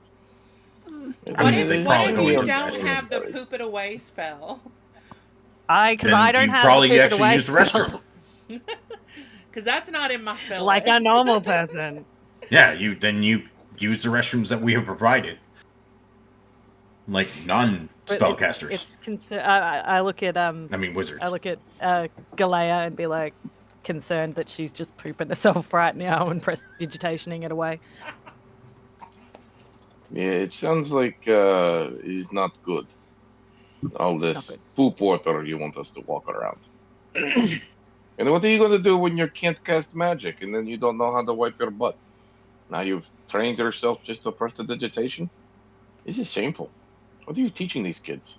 B: I mean, they
A: What
B: probably
A: if
B: go
A: you
B: into
A: don't
B: the
A: have the
D: restroom.
A: poop it away spell?
C: Because
B: Then
C: I don't
B: you
C: have
B: probably
C: the poop it
B: actually
C: away
B: use the
C: spell.
B: restroom.
A: Because that's not in my spell
C: Like a
A: list.
C: normal person.
B: Yeah, you use the restrooms that we have provided. Like
C: But
B: non-spellcasters.
C: I look at
B: I mean, wizards.
C: I look at Galea and be like, concerned that she's just pooping herself right now and prestidigitationing it away.
D: Yeah, it sounds like it's not good. All this
C: good.
D: poop water you want us to walk around. And what are you going to do when you can't cast magic and then you don't know how to wipe your butt? Now you've trained yourself just to prestidigitation? This is shameful. What are you teaching these kids?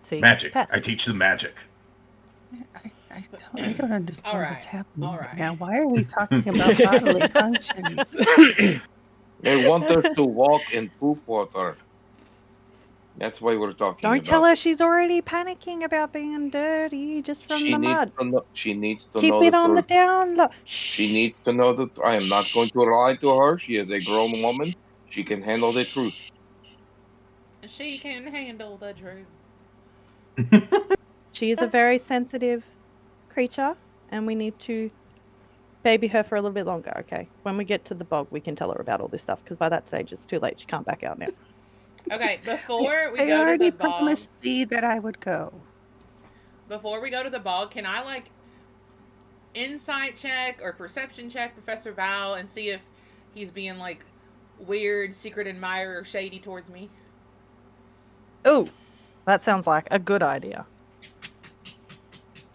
C: See,
B: Magic.
C: pest.
B: I teach them magic.
G: I don't understand
A: All
G: what's
A: right,
G: happening
A: all
G: right
A: right.
G: now. Why are we talking about bodily functions?
D: They want us to walk in poop water. That's why we're talking
C: Don't
D: about
C: tell her
D: it.
C: she's already panicking about being dirty just from the mud.
D: She needs to
C: Keep
D: know
C: it
D: the
C: on the
D: truth.
C: down low.
D: She needs to know that I am not going to lie to her. She is a grown woman. She can handle the truth.
A: She can handle the truth.
C: She is a very sensitive creature, and we need to baby her for a little bit longer, okay? When we get to the bog, we can tell her about all this stuff, because by that stage, it's too late. She can't back out now.
A: Okay, before we
G: I
A: go to
G: already
A: the bog,
G: promised Thee that I would go.
A: can I like insight check or perception check Professor Val and see if he's being like weird, secret admirer or shady towards me?
C: Oh, that sounds like a good idea.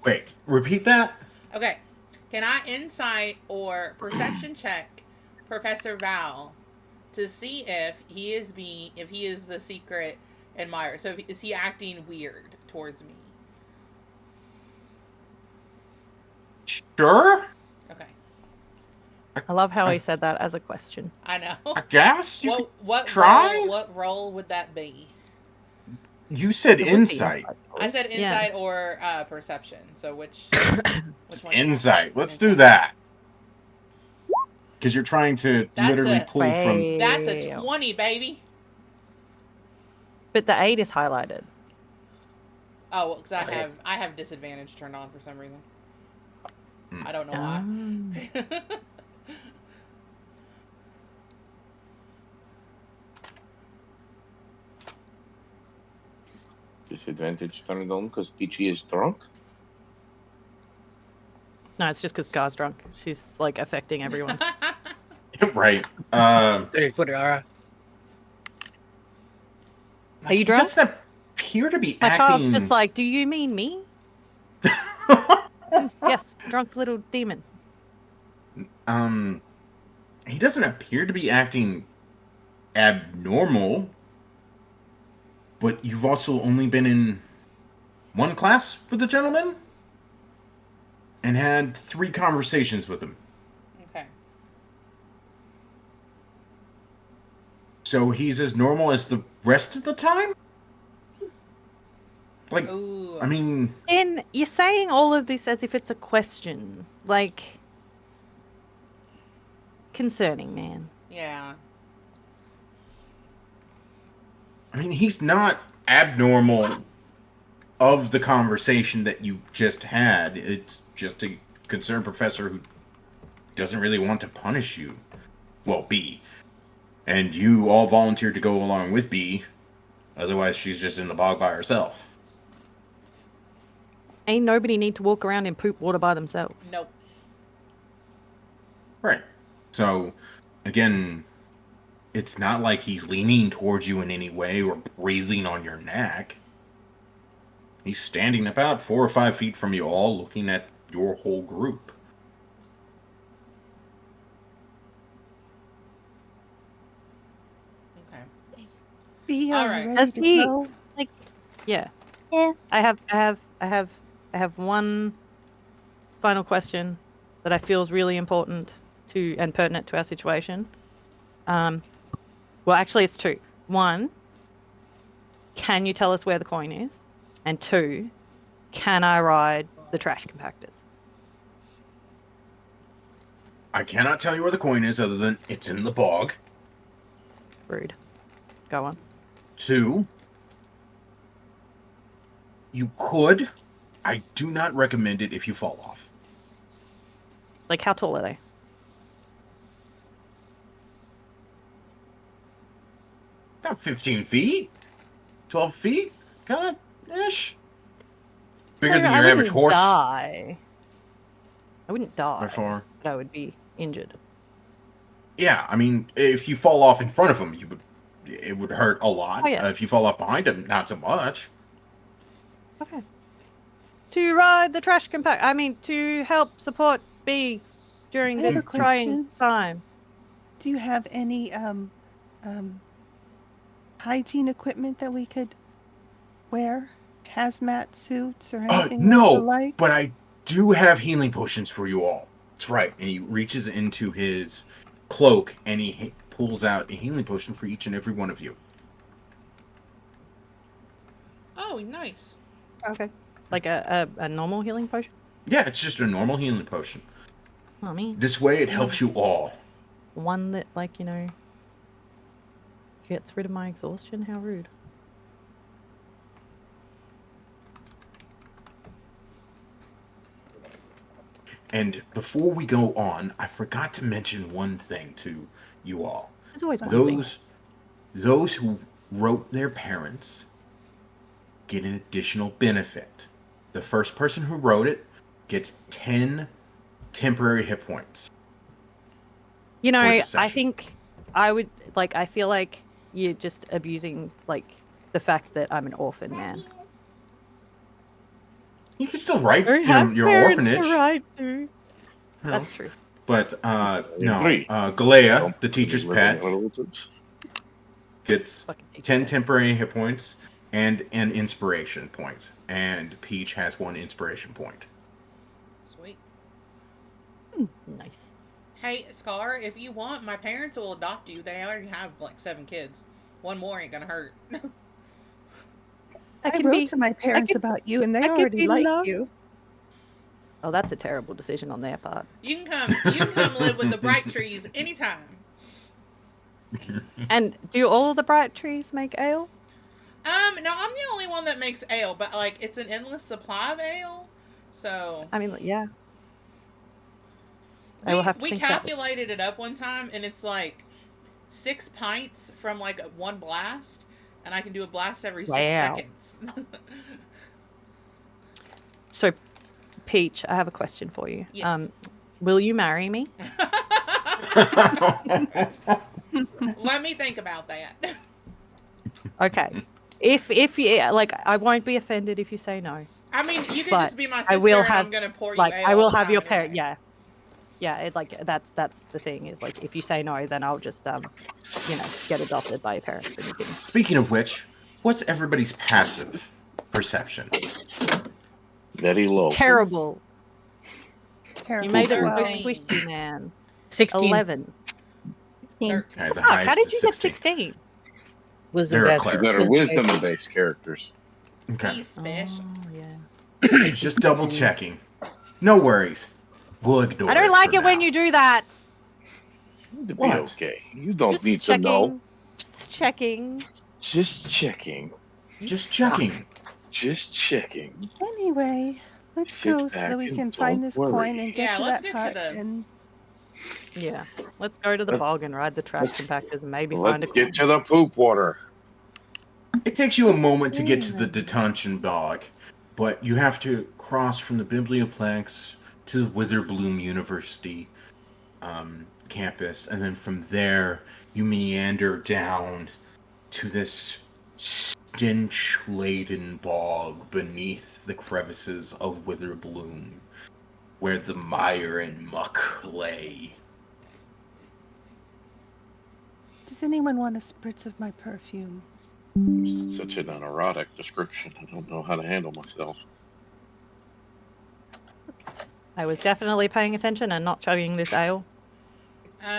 B: Wait, repeat that?
A: Okay, can I insight or perception check Professor Val to see if he is the secret admirer? So is he acting weird towards me?
B: Sure.
A: Okay,
C: I love how he said that as a question.
A: I know.
B: I guess. You,
A: What
B: try?
A: what role would that be?
B: you said
C: It would be
B: insight.
A: I said
C: Yeah.
A: insight or perception. So which one?
B: Insight. Let's do that. Because you're trying to
A: That's
B: literally
A: it.
B: pull from.
A: That's a 20, baby.
C: But the 8 is highlighted.
A: Oh, because I have disadvantage turned on for some reason. I don't know why.
D: Disadvantage turned on because Peachy is drunk.
C: No, it's just because Scar's drunk. She's like affecting everyone.
B: Right.
F: Twitter aura.
C: Are you
B: He
C: drunk?
B: doesn't appear to be
C: My child's
B: acting.
C: just like, do you mean me? Yes, drunk little demon.
B: He doesn't appear to be acting abnormal, but you've also only been in one class with the gentleman and had 3 conversations with him.
A: Okay.
B: So he's as normal as the rest of the time? Like,
A: Ooh.
B: I mean...
C: And you're saying all of this as if it's a question. Like, concerning, man.
A: Yeah.
B: I mean, he's not abnormal of the conversation that you just had. It's just a concerned professor who doesn't really want to punish you. Well, B. And you all volunteered to go along with B. Otherwise, she's just in the bog by herself.
C: Ain't nobody need to walk around in poop water by themselves.
A: Nope.
B: Right. So, again, it's not like he's leaning towards you in any way or breathing on your neck. He's standing about 4 or 5 feet from you all, looking at your whole group.
A: Okay.
G: B,
A: All
G: are
A: right.
G: you ready
C: Does
G: to
C: he-
G: go?
C: Yeah.
E: Yeah.
C: I have one final question that I feel is really important to and pertinent to our situation. Well, actually, it's 2. 1, can you tell us where the coin is? And 2, can I ride the trash compactors?
B: I cannot tell you where the coin is other than it's in the bog.
C: Rude. Go on.
B: 2, you could. I do not recommend it if you fall off.
C: Like, how tall are they?
B: About 15 feet? 12 feet? Kind of ish. Bigger
C: So
B: than
C: I
B: your average
C: wouldn't
B: horse.
C: Die. I wouldn't die.
B: Therefore,
C: But I would be injured.
B: yeah, I mean, if you fall off in front of him, it would hurt a lot.
C: Oh, yeah.
B: If you fall off behind him, not so much.
C: Okay. To ride the trash compact. I mean, to help support B during
G: I have
C: this
G: a
C: trying
G: question.
C: time.
G: Do you have any hygiene equipment that we could wear? Hazmat suits or anything of the
B: No,
G: like?
B: but I do have healing potions for you all. That's right. And he reaches into his cloak and he pulls out a healing potion for each and every one of you.
A: Oh, nice.
C: Okay. Like a normal healing potion?
B: Yeah, it's just a normal healing potion.
C: Oh, me.
B: This way, it helps you all.
C: One that, like, gets rid of my exhaustion? How rude.
B: And before we go on, I forgot to mention one thing to you all.
C: There's always one thing.
B: Those who wrote their parents get an additional benefit. The first person who wrote it gets 10 temporary hit points.
C: You know,
B: for the
C: I
B: session.
C: think I would, like, I feel like you're just abusing, like, the fact that I'm an orphan, man.
B: You can still write
C: I have
B: your
C: parents
B: orphanage.
C: to write to.
B: you know.
C: That's true.
B: But no,
D: agree.
B: Galea, the teacher's pet,
D: Relatives.
B: gets
C: Fucking teacher
B: 10
C: pet.
B: temporary hit points and an inspiration point. And Peach has 1 inspiration point.
A: Sweet.
C: Nice.
A: Hey, Scar, if you want, my parents will adopt you. They already have like 7 kids. One more ain't gonna hurt.
G: I wrote to my parents about you, and they
C: I could
G: already
C: be
G: like
C: loved.
G: you.
C: Oh, that's a terrible decision on their part.
A: You can come live with the Bright Trees anytime.
C: And do all the bright trees make ale?
A: No, I'm the only one that makes ale, but like it's an endless supply of ale. So
C: I mean, like, yeah. I will have to
A: we
C: think about it.
A: calculated it up one time, and it's like 6 pints from like 1 blast, and I can do a blast every 6
C: Wow.
A: seconds.
C: So, Peach, I have a question for you.
A: Yes.
C: Will you marry me?
A: Let me think about that.
C: Okay. If you like, I won't be offended if you say no.
A: I mean, you could
C: But
A: just be my sister,
C: I will
A: and
C: have
A: I'm gonna pour you
C: like
A: ale
C: I will
A: all the
C: have
A: time
C: your
A: anyway.
C: parent. Yeah. It's like that's the thing is like if you say no, then I'll just get adopted by your parents and you can.
B: Speaking of which, what's everybody's passive perception?
D: Very low.
C: Terrible.
G: Terrible.
C: You made it so
A: 12.
C: squishy, man.
F: 16
C: 11.
E: 16.
B: Okay, the
C: Fuck, how
B: highest
C: did
B: is
C: you get
B: 16.
C: 16?
F: wisdom
B: They're a
F: based.
B: cleric.
D: Better wisdom-based characters.
B: Okay.
A: He's special.
C: Oh, yeah.
B: I was just double checking. No worries. We'll ignore
C: I don't like
B: for
C: it when
B: now.
C: you do that.
D: To be
B: What?
D: okay. You don't
C: Just
D: need
C: checking.
D: to know.
C: Just checking.
D: Just checking.
C: You
B: Just
C: suck.
B: checking.
D: Just checking.
G: Anyway, let's
D: Sit
G: go so
D: back
G: that we
D: and
G: can find
D: don't
G: this
D: worry.
G: coin and get
A: Yeah,
G: to
A: let's
G: that
A: get to
G: hut.
A: the-
G: And
C: Yeah. Let's go to the
D: Let-
C: bog and ride the trash
D: let's-
C: compactors and maybe find a
D: Let's
C: coin.
D: get to the poop water.
B: It takes you a moment to get to the
G: Really?
B: Detention Bog, but you have to cross from the Biblioplex to the Witherbloom University campus, and then from there you meander down to this stench-laden bog beneath the crevices of Witherbloom, where the mire and muck lay.
G: does anyone want a spritz of my perfume?
D: Such an erotic description. I don't know how to handle myself.
C: I was definitely paying attention and not chugging this ale.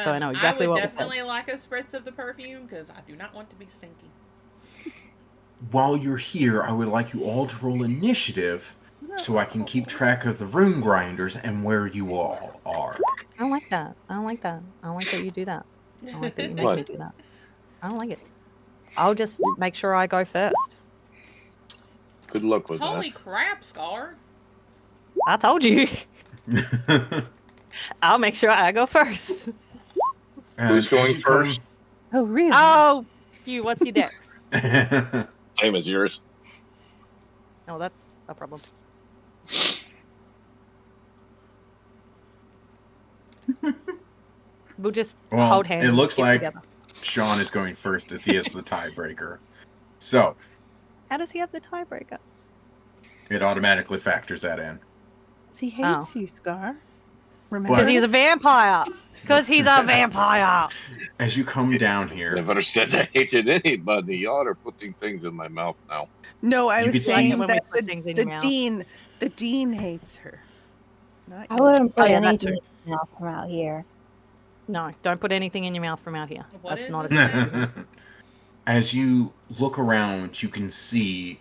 C: So I know exactly
A: I would
C: what was said.
A: definitely like a spritz of the perfume because I do not want to be stinky.
B: While you're here, I would like you all to roll initiative so I can keep track of the rune grinders and where you all are.
C: I don't like that. I don't like that. I don't like that you do that. I don't like that you make
D: What?
C: me do that. I don't like it. I'll just make sure I go first.
D: Good luck with
A: Holy
D: that.
A: crap, Scar!
C: I told you. I'll make sure I go first.
D: Who's going
B: as you come-
D: first?
G: Oh, really?
C: Oh, you. What's your dex?
D: Same as yours.
C: Oh, that's a problem. We'll just
B: Well,
C: hold hands.
B: it
C: and
B: looks
C: skip
B: like
C: together.
B: Sean is going first as he is the tiebreaker. So,
C: How does he have the tiebreaker?
B: it automatically factors that in.
G: He hates you, Scar. Remember?
C: Because he's a vampire. Because he's a vampire.
B: As you come down here,
D: Never said I hated anybody. Y'all are putting things in my mouth now.
G: No, I
B: You
G: was
B: could see-
C: Like it
G: saying
C: when we
G: that
C: put things in your mouth.
G: the dean hates her. Not
E: I
G: you.
E: wouldn't put
C: Oh, yeah, that
E: anything
C: too.
E: in my mouth from out here.
C: No, don't put anything in your mouth from out here.
A: What
C: That's
A: is
C: not a
A: this
C: thing.
A: thing?
B: as you look around, you can see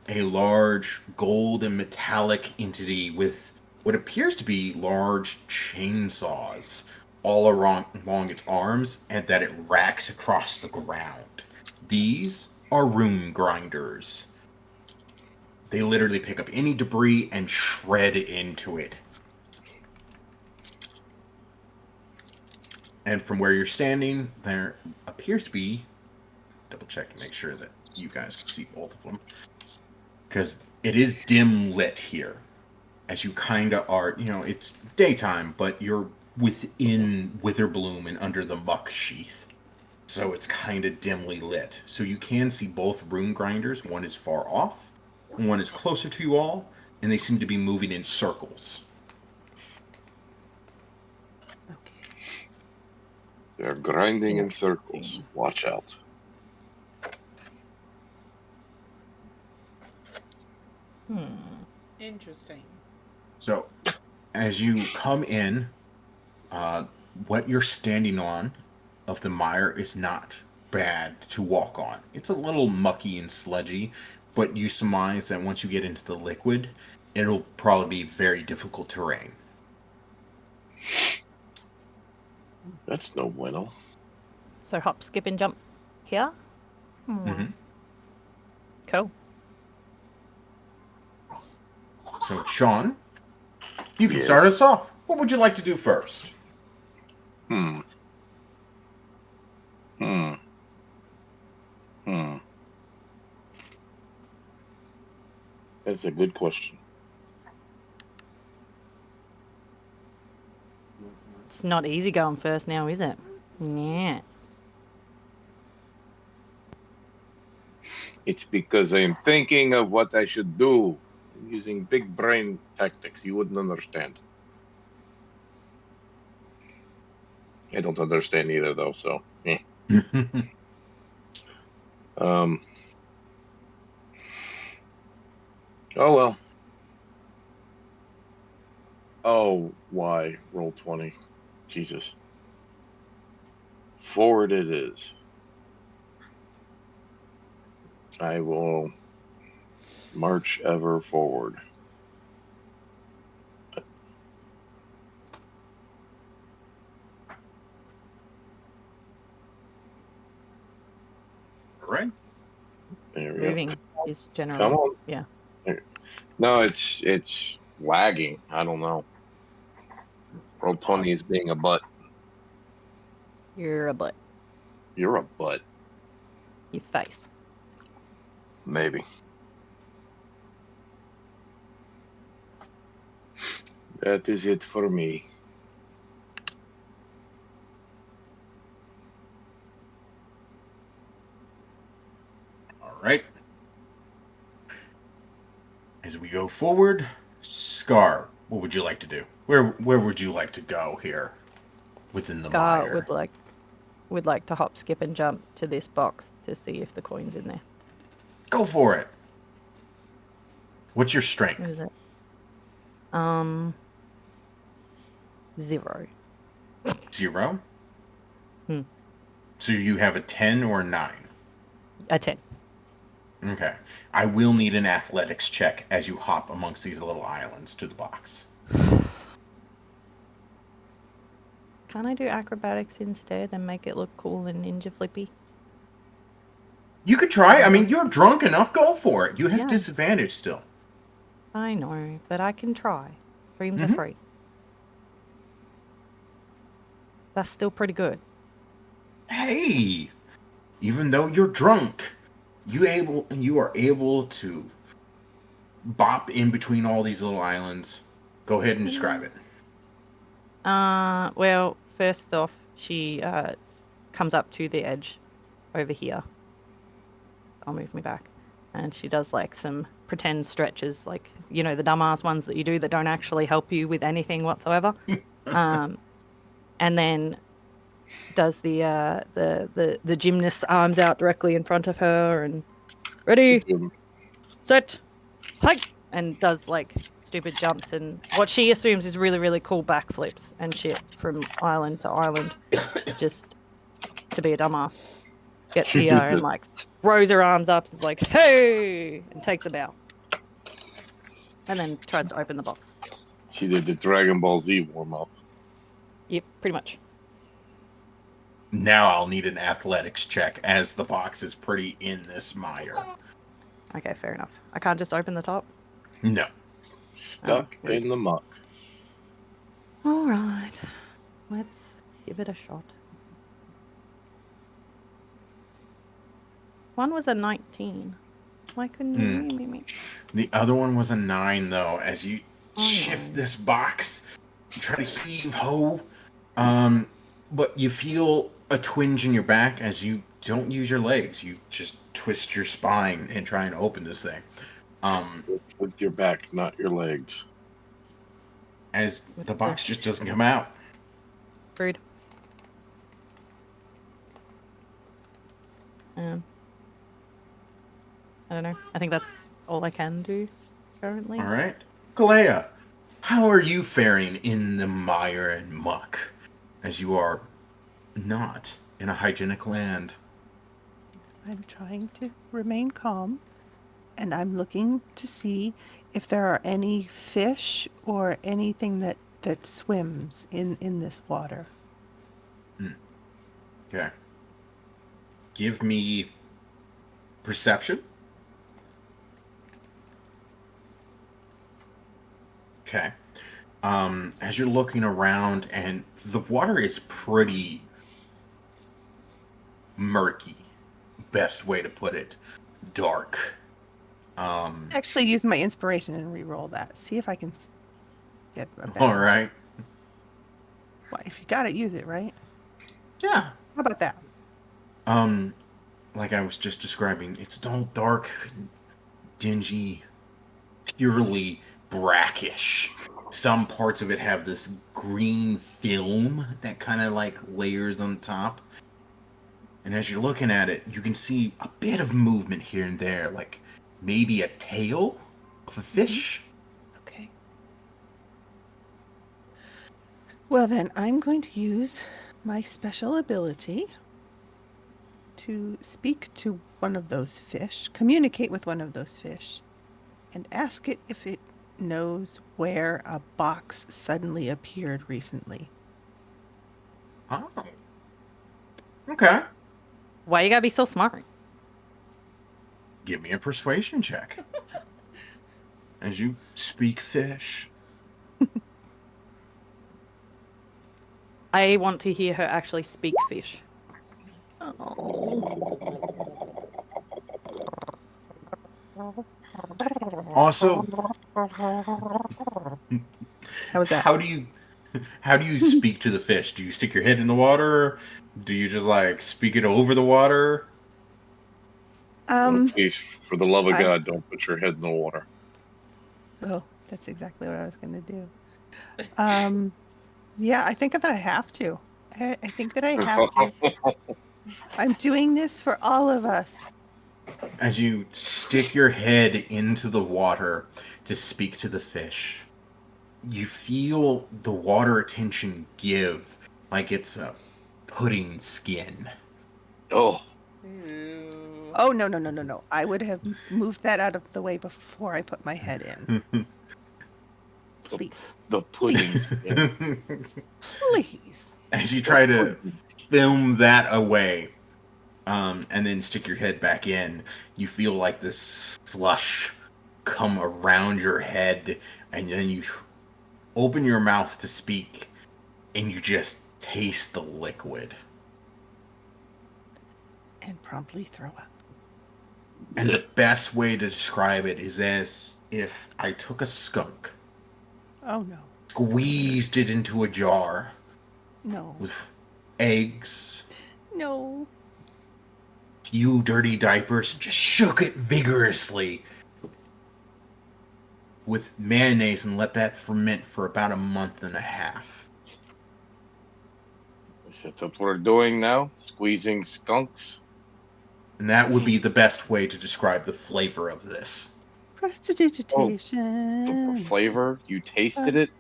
B: a large gold and metallic entity with what appears to be large chainsaws all along its arms, and that it racks across the ground. These are rune grinders. They literally pick up any debris and shred into it. And from where you're standing, there appears to be... Double check to make sure that you guys can see both of them. Because it is dim lit here. As you kind of are, it's daytime, but you're within Witherbloom and under the muck sheath. So it's kind of dimly lit. So you can see both rune grinders. One is far off, and one is closer to you all, and they seem to be moving in circles.
G: Okay.
D: They're grinding in circles. Watch out.
A: Interesting.
B: So, as you come in, what you're standing on of the mire is not bad to walk on. It's a little mucky and sludgy, but you surmise that once you get into the liquid, it'll probably be very difficult terrain.
D: That's no bueno.
C: So hop, skip, and jump here.
B: Mhm.
C: Cool.
B: So, Sean, you can
D: Yes.
B: start us off. What would you like to do first?
D: That's a good question.
C: It's not easy going first now, is it? Yeah.
D: It's because I am thinking of what I should do. I'm using big brain tactics. You wouldn't understand. I don't understand either, though. So, um. Oh well. Oh, why? Roll 20. Jesus. Forward it is. I will march ever forward.
B: All right.
D: There we go.
C: Moving is
D: Come
C: generally.
D: on.
C: Yeah.
D: No, it's lagging. I don't know. Roll 20 is being a butt.
C: You're a butt.
D: You're a butt.
C: Your face.
D: Maybe. That is it for me.
B: All right. As we go forward, Scar, what would you like to do? Where would you like to go here within the
C: Scar
B: mire?
C: would like to hop, skip, and jump to this box to see if the coin's in there.
B: Go for it. What's your
C: What
B: strength?
C: is it? 0.
B: 0?
C: Hmm.
B: So you have a 10 or a 9?
C: A 10.
B: Okay. I will need an athletics check as you hop amongst these little islands to the box.
C: Can I do acrobatics instead and make it look cool and ninja flippy?
B: You could try. I mean, you're drunk enough. Go for it. You have
C: Yeah.
B: disadvantage still.
C: I know, but I can try. Dreams are
B: Mhm.
C: free. That's still pretty good.
B: Hey, even though you're drunk, you are able to bop in between all these little islands. Go ahead and describe it.
C: Well, first off, she comes up to the edge over here. I'll move me back. And she does like some pretend stretches, like, you know, the dumbass ones that you do that don't actually help you with anything whatsoever. And then does the gymnast's arms out directly in front of her and ready, set, take, and does like stupid jumps and what she assumes is really, really cool backflips and shit from island to island just to be a dumbass. Gets here and like throws her arms up, is like, hey, and takes a bow. And then tries to open the box.
D: She did the Dragon Ball Z warm up.
C: Yep, pretty much.
B: Now I'll need an athletics check as the box is pretty in this mire.
C: Okay, fair enough. I can't just open the top.
B: No.
D: Stuck
C: weird.
D: in the muck.
C: All right, let's give it a shot. One was a 19. Why couldn't you?
B: The other one was a 9, though. As you
C: Oh,
B: shift
C: no.
B: this box, you try to heave ho, but you feel a twinge in your back as you don't use your legs. You just twist your spine and try and open this thing.
D: With your back, not your legs.
B: As the box just doesn't come out.
C: Rude. I don't know. I think that's all I can do currently.
B: All right. Galea, how are you faring in the mire and muck as you are not in a hygienic land?
G: I'm trying to remain calm, and I'm looking to see if there are any fish or anything that swims in this water.
B: Okay. Give me perception. Okay. As you're looking around, and the water is pretty murky, best way to put it. Dark.
G: Actually, use my inspiration and re-roll that. See if I can get a better.
B: All right.
G: Well, if you got it, use it, right?
B: Yeah.
G: How about that?
B: like I was just describing, it's all dark, dingy, purely brackish. Some parts of it have this green film that kind of like layers on top. And as you're looking at it, you can see a bit of movement here and there, like maybe a tail of a fish.
G: Okay. Well, then, I'm going to use my special ability to speak to one of those fish, communicate with one of those fish, and ask it if it knows where a box suddenly appeared recently.
B: Oh. Okay.
C: Why you gotta be so smart?
B: Give me a persuasion check. As you speak fish.
C: I want to hear her actually speak fish.
B: Also,
G: How was that?
B: how do you speak to the fish? Do you stick your head in the water? Do you just like speak it over the water?
D: Please, for the love of
G: I-
D: God, don't put your head in the water.
G: Oh, that's exactly what I was going to do. Yeah, I think that I have to. I think that I have to. I'm doing this for all of us.
B: As you stick your head into the water to speak to the fish, you feel the water tension give like it's a pudding skin.
D: Oh,
A: Ew.
G: Oh, no. I would have moved that out of the way before I put my head in. Please.
D: the pudding skin.
G: Please.
B: As you try to film that away, and then stick your head back in, you feel like this slush come around your head, and then you open your mouth to speak, and you just taste the liquid.
G: And promptly throw up.
B: And the best way to describe it is as if I took a skunk,
G: Oh, no.
B: squeezed it into a jar
G: No.
B: with eggs,
G: No.
B: few dirty diapers, and just shook it vigorously with mayonnaise and let that ferment for about a month and a half.
D: Is that what we're doing now? Squeezing skunks?
B: And that would be the best way to describe the flavor of this.
G: Prestidigitation.
D: The flavor? You tasted it?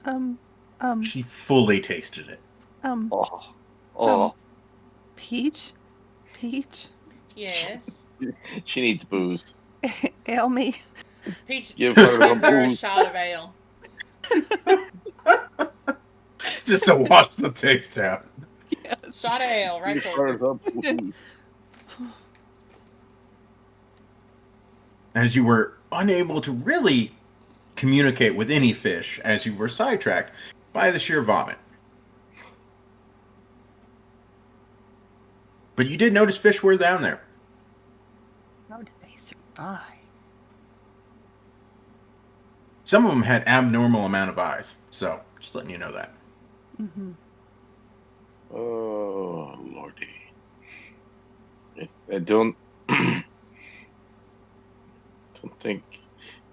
G: Um,
B: She fully tasted it.
D: Oh,
G: Peach?
A: Yes.
D: she needs booze.
G: Ale me.
A: Peach,
D: Give her the
A: give her a
D: booze.
A: shot of ale.
B: Just to wash the taste out.
G: Yes.
A: Shot of ale, right
D: Give
A: towards
D: her
A: her.
D: the booze.
B: As you were unable to really communicate with any fish, as you were sidetracked by the sheer vomit. But you did notice fish were down there.
G: How did they survive?
B: Some of them had abnormal amount of eyes, so just letting you know that.
G: Mm-hmm.
D: Oh, lordy. I don't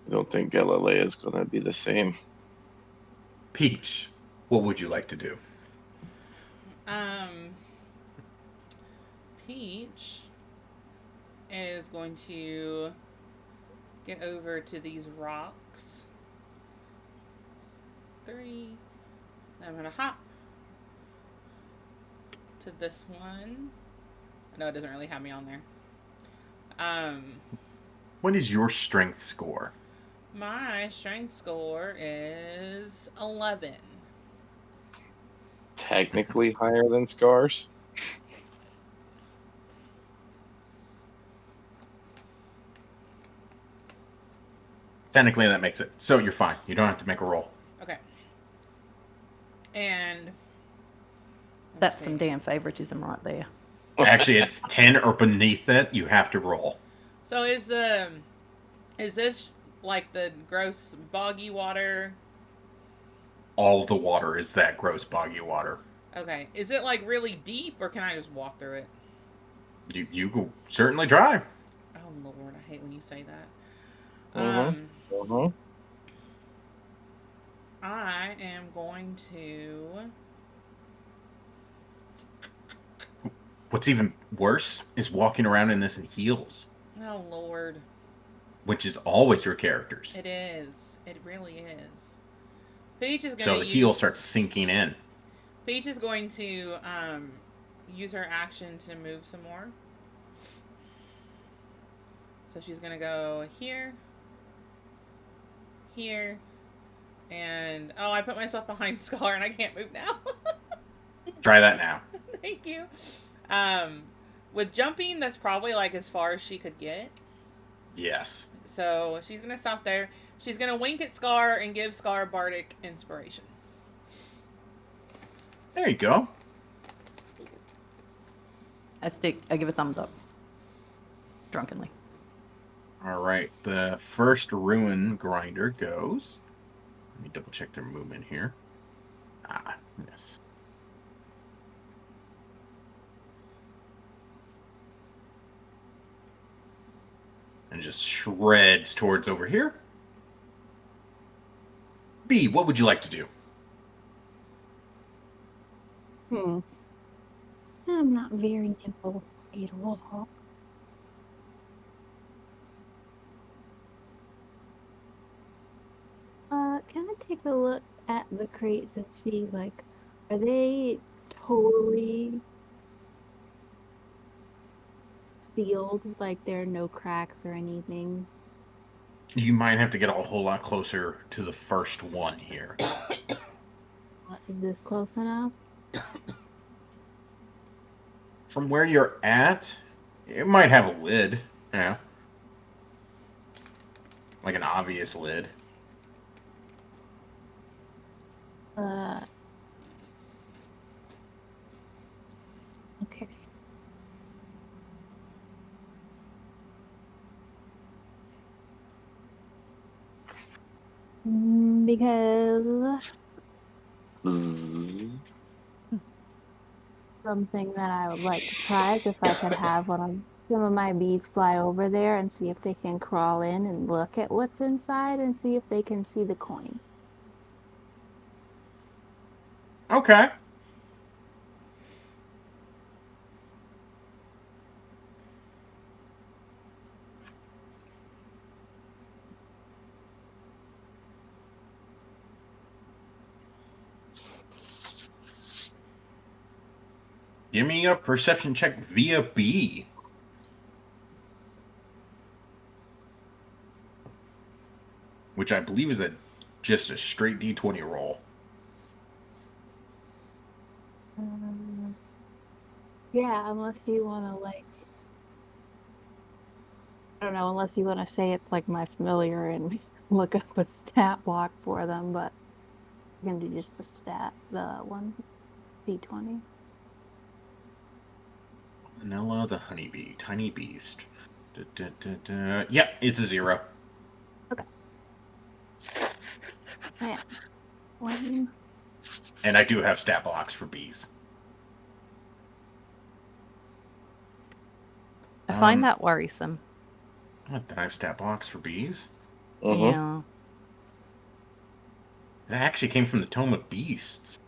D: don't think Galileo is gonna be the same.
B: Peach, what would you like to do?
A: Peach is going to get over to these rocks. 3. I'm gonna hop to this one. I know it doesn't really have me on there.
B: What is your strength score?
A: My strength score is 11.
D: Technically higher than Scars.
B: Technically, that makes it. So you're fine. You don't have to make a roll.
A: Okay. And
C: That's
A: let's
C: some
A: see.
C: damn favoritism right there.
B: Actually, it's 10 or beneath that. You have to roll.
A: So is this like the gross boggy water?
B: All of the water is that gross, boggy water.
A: Okay. Is it like really deep, or can I just walk through it?
B: You could certainly try.
A: Oh Lord, I hate when you say that.
D: Uh-huh. Uh-huh.
A: I am going to.
B: What's even worse is walking around in this in heels,
A: Oh Lord,
B: which is always your characters.
A: it is. It really is. Peach is going
B: So
A: to
B: the heel
A: use.
B: starts sinking in.
A: Peach is going to use her action to move some more. So she's going to go here, here, and oh, I put myself behind Scar and I can't move now.
B: Try that now.
A: Thank you. Um, with jumping, that's probably like as far as she could get.
B: Yes.
A: So she's gonna stop there. She's gonna wink at Scar and give Scar bardic inspiration.
B: There you go.
C: I give a thumbs up. Drunkenly.
B: All right. The first ruin grinder goes. Let me double check their movement here. Ah, yes. And just shreds towards over here. B, what would you like to do?
E: I'm not very nimble at all. Can I take a look at the crates and see, like, are they totally sealed? Like, there are no cracks or anything?
B: You might have to get a whole lot closer to the first one here.
E: Is this close enough?
B: From where you're at, it might have a lid. Yeah. Like an obvious lid.
E: Okay. Because
D: Bzzz.
E: something that I would like to try is if I could have some of my bees fly over there and see if they can crawl in and look at what's inside and see if they can see the coin.
B: Okay. Give me a perception check via B. Which I believe is just a straight D20 roll.
E: Yeah, unless you want to I don't know, unless you want to say it's like my familiar and look up a stat block for them, but I'm gonna do just the one D20.
B: Vanilla the honeybee, tiny beast. Yep, it's a 0.
E: Okay. Yeah. One.
B: And I do have stat blocks for bees.
C: I find that worrisome.
B: What, did I have stat blocks for bees?
D: Uh-huh.
C: Yeah.
B: That actually came from the Tome of Beasts.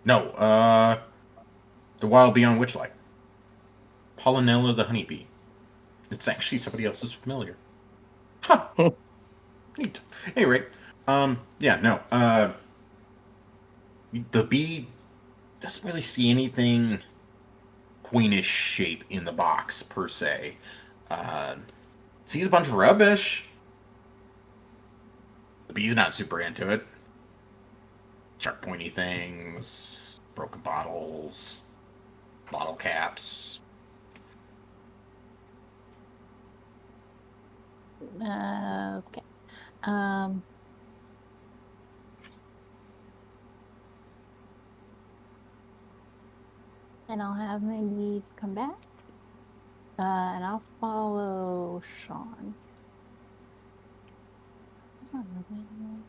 B: No, the Wild Beyond Witchlight. Pollinella the honeybee. It's actually somebody else's familiar. Huh. Neat. Anyway, yeah, no. The bee doesn't really see anything queenish shape in the box, per se. Sees a bunch of rubbish. The bee's not super into it. Sharp pointy things, broken bottles, bottle caps.
E: Okay. Um. And I'll have my bees come back. And I'll follow Sean. He's not moving.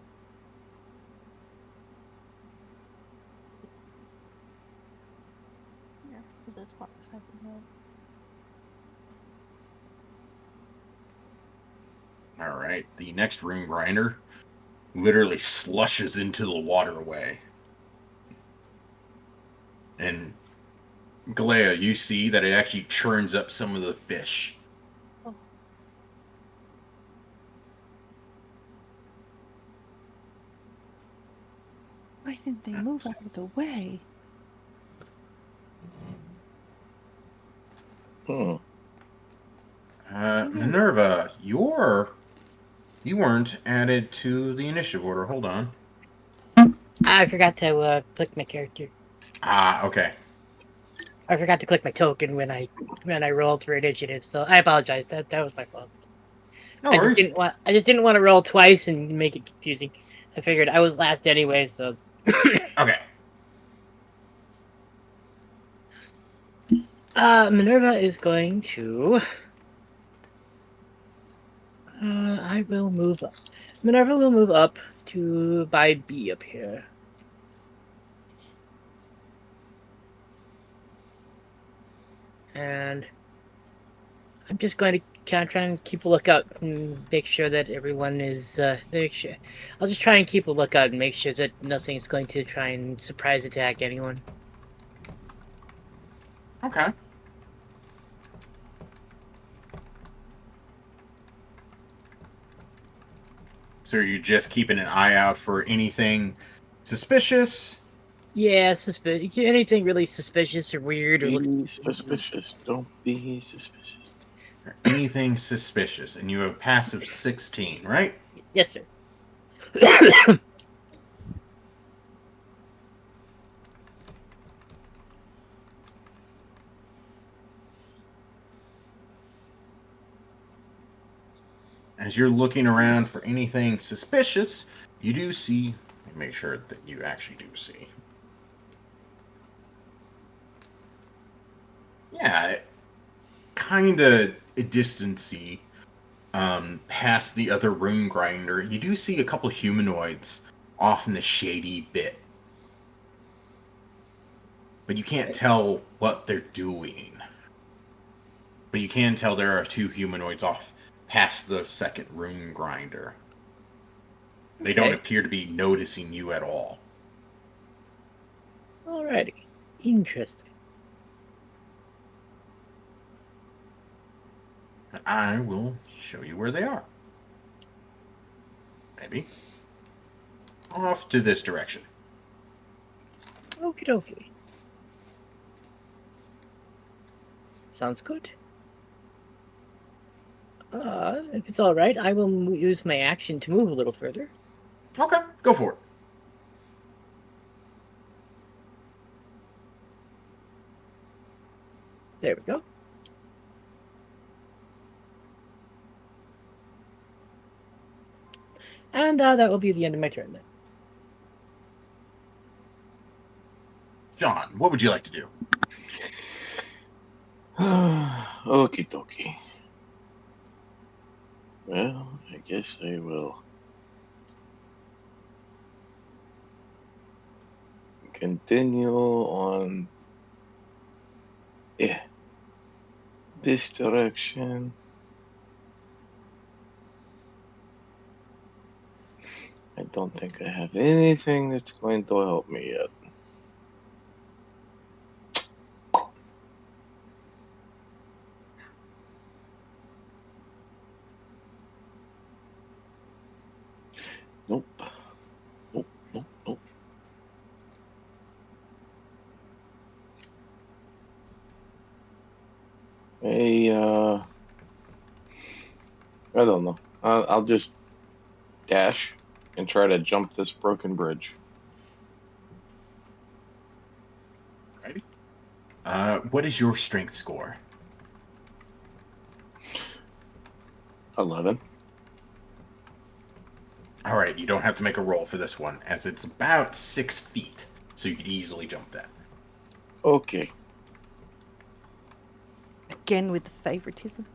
E: Here.
C: This one second.
B: All right. The next room grinder literally slushes into the waterway. And Galea, you see that it actually churns up some of the fish.
G: Oh. Why didn't they move out of the way?
B: Minerva, you weren't added to the initiative order. Hold on.
F: I forgot to click my character.
B: Ah, okay.
F: I forgot to click my token when I rolled for initiative, so I apologize. That was my fault.
B: No
F: I just
B: worries.
F: didn't want to roll twice and make it confusing. I figured I was last anyway, so
B: Okay.
F: Minerva is going to. I will move up. Minerva will move up to by B up here. And I'm just going to kind of try and keep a lookout and make sure that everyone is. I'll just try and keep a lookout and make sure that nothing's going to try and surprise attack anyone.
B: Okay. So are you just keeping an eye out for anything suspicious?
F: Yeah, anything really suspicious or weird or looks.
D: Be suspicious. Don't be suspicious.
B: Or anything suspicious? And you have passive 16, right?
F: Yes, sir.
B: As you're looking around for anything suspicious, you do see. Make sure that you actually do see. Yeah, kind of a distancy past the other room grinder. You do see a couple humanoids off in the shady bit, but you can't tell what they're doing. But you can tell there are two humanoids off past the second room grinder. They don't appear to be noticing you at all.
F: Alrighty. Interesting.
B: But I will show you where they are. Maybe. Off to this direction.
F: Okie dokie. Sounds good. If it's alright, I will use my action to move a little further.
B: Okay, go for it.
F: There we go. And that will be the end of my turn then.
B: John, what would you like to do?
D: Okie dokie. Well, I guess I will continue on. Yeah. This direction. I don't think I have anything that's going to help me yet. Nope. Nope, nope, nope. I don't know. I'll just dash and try to jump this broken bridge.
B: Ready? What is your strength score?
D: 11.
B: All right, you don't have to make a roll for this one, as it's about 6 feet, so you could easily jump that.
D: Okay.
C: Again with the favoritism.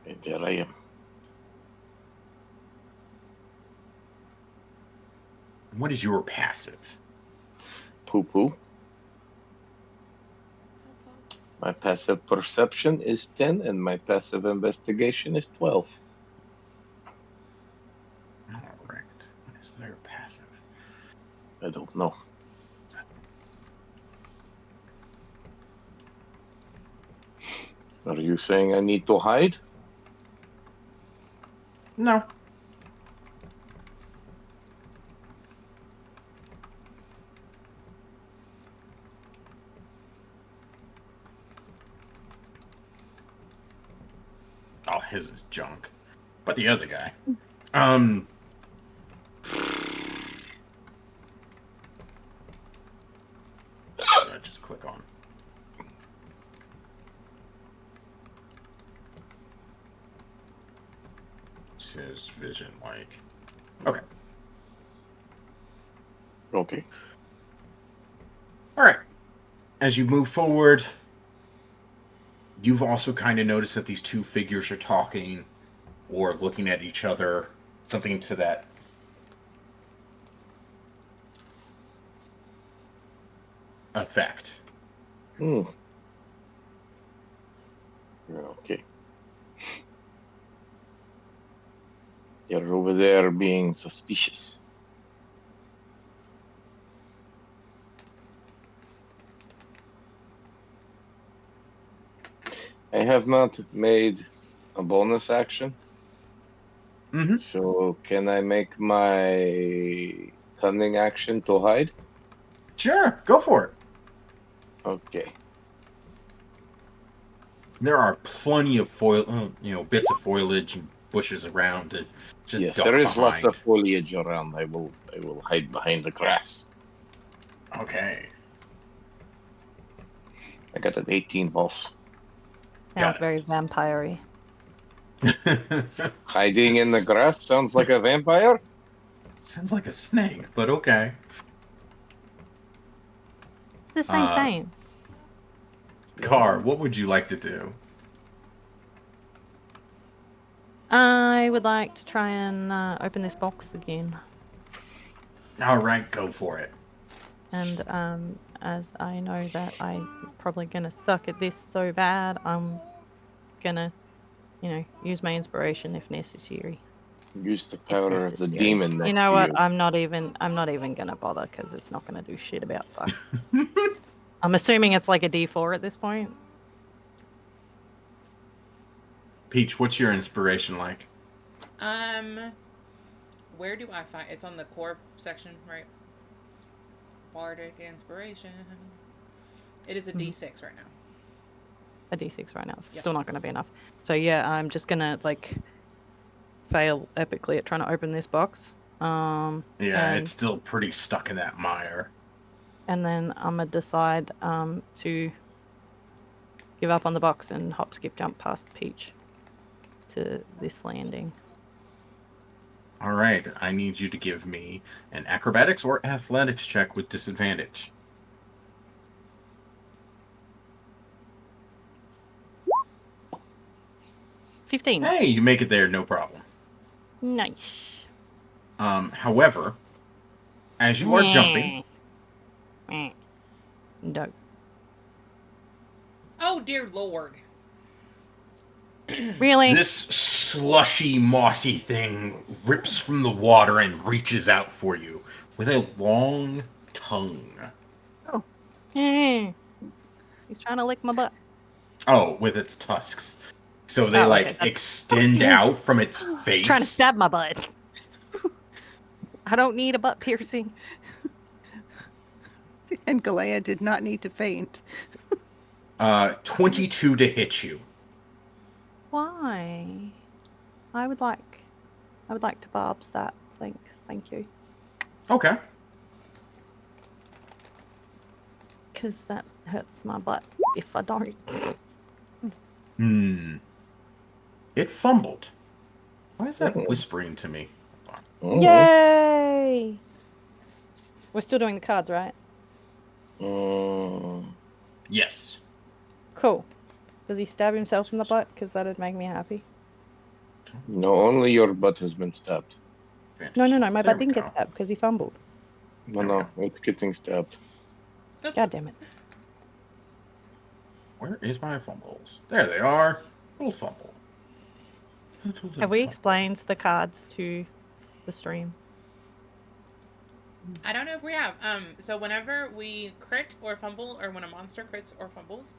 D: And there I am.
B: What is your passive?
D: Poo-poo. My passive perception is 10, and my passive investigation is 12.
B: All right. What is their passive?
D: I don't know. Are you saying I need to hide?
B: No. Oh, his is junk. But the other guy. Just click on. What's his vision like? Okay.
D: Okay.
B: All right. As you move forward, you've also kind of noticed that these two figures are talking or looking at each other. Something to that effect.
D: Okay. You're over there being suspicious. I have not made a bonus action.
B: Mm-hmm.
D: So can I make my cunning action to hide?
B: Sure, go for it.
D: Okay.
B: There are plenty of bits of foliage and bushes around to just
D: Yes,
B: duck
D: there is
B: behind.
D: lots of foliage around. I will hide behind the grass.
B: Okay.
D: I got an 18 pulse.
C: Sounds
B: it.
C: very vampire-y.
D: Hiding in the grass sounds like a vampire?
B: Sounds like a snake, but okay.
C: It's the same.
B: Car, what would you like to do?
C: I would like to try and open this box again.
B: All right, go for it.
C: And as I know that I'm probably gonna suck at this so bad, I'm gonna, use my inspiration if necessary.
D: Use the power of the
C: necessary.
D: demon next
C: You know
D: to
C: what?
D: you.
C: I'm not even gonna bother because it's not gonna do shit about fuck. I'm assuming it's like a D4 at this point.
B: Peach, what's your inspiration like?
A: Where do I find it's on the core section, right? Bardic inspiration. It is a D6 right now.
C: A D6 right now. It's
A: Yep.
C: still not gonna be enough. So yeah, I'm just gonna fail epically at trying to open this box.
B: Yeah,
C: and,
B: it's still pretty stuck in that mire.
C: And then I'm gonna decide to give up on the box and hop, skip, jump past Peach to this landing.
B: All right, I need you to give me an acrobatics or athletics check with disadvantage.
C: $15.
B: Hey, you make it there, no problem.
C: Nice.
B: However, as you are jumping...
C: Doug.
A: Oh, dear Lord.
C: Really?
B: This slushy, mossy thing rips from the water and reaches out for you with a long tongue.
G: Oh.
C: He's trying to lick my butt.
B: Oh, with its tusks. So they, extend out from its face.
C: He's trying to stab my butt. I don't need a butt piercing.
G: And Galea did not need to faint.
B: 22 to hit you.
C: Why? I would like to barbs that. Thanks. Thank you.
B: Okay.
C: Because that hurts my butt if I don't.
B: It fumbled. Why is that whispering to me?
C: Yay! We're still doing the cards, right?
B: Yes.
C: Cool. Does he stab himself in the butt? Because that'd make me happy.
D: No, only your butt has been stabbed.
C: No. My butt didn't get stabbed because he fumbled.
D: No, it's getting stabbed.
C: God damn it.
B: Where is my fumbles? There they are. Little fumble.
C: Have we explained the cards to the stream?
A: I don't know if we have. So whenever we crit or fumble, or when a monster crits or fumbles,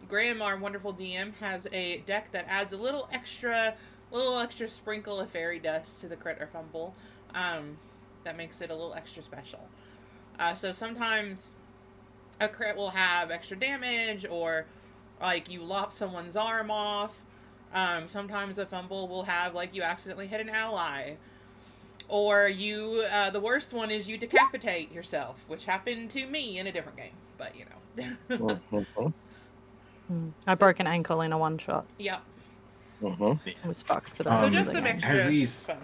A: Graham, our wonderful DM, has a deck that adds a little extra sprinkle of fairy dust to the crit or fumble. That makes it a little extra special. So sometimes a crit will have extra damage, or like you lop someone's arm off. Sometimes a fumble will have like you accidentally hit an ally. Or you, the worst one is you decapitate yourself, which happened to me in a different game, but you know.
C: I broke an ankle in a one shot.
A: Yep.
C: I was fucked for the
A: So
C: rest
A: just
C: of the
A: some
C: game.
A: extra fun.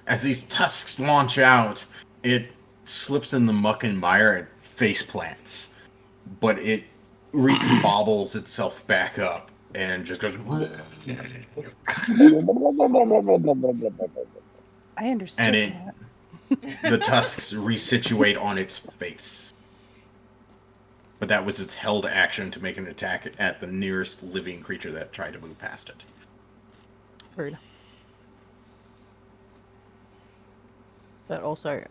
B: As these tusks launch out, it slips in the muck and mire and face plants. But it recombobbles itself back up and just goes.
G: I understood
B: And
G: that.
B: the tusks resituate on its face. But that was its held action to make an attack at the nearest living creature that tried to move past it.
C: Rude. But also,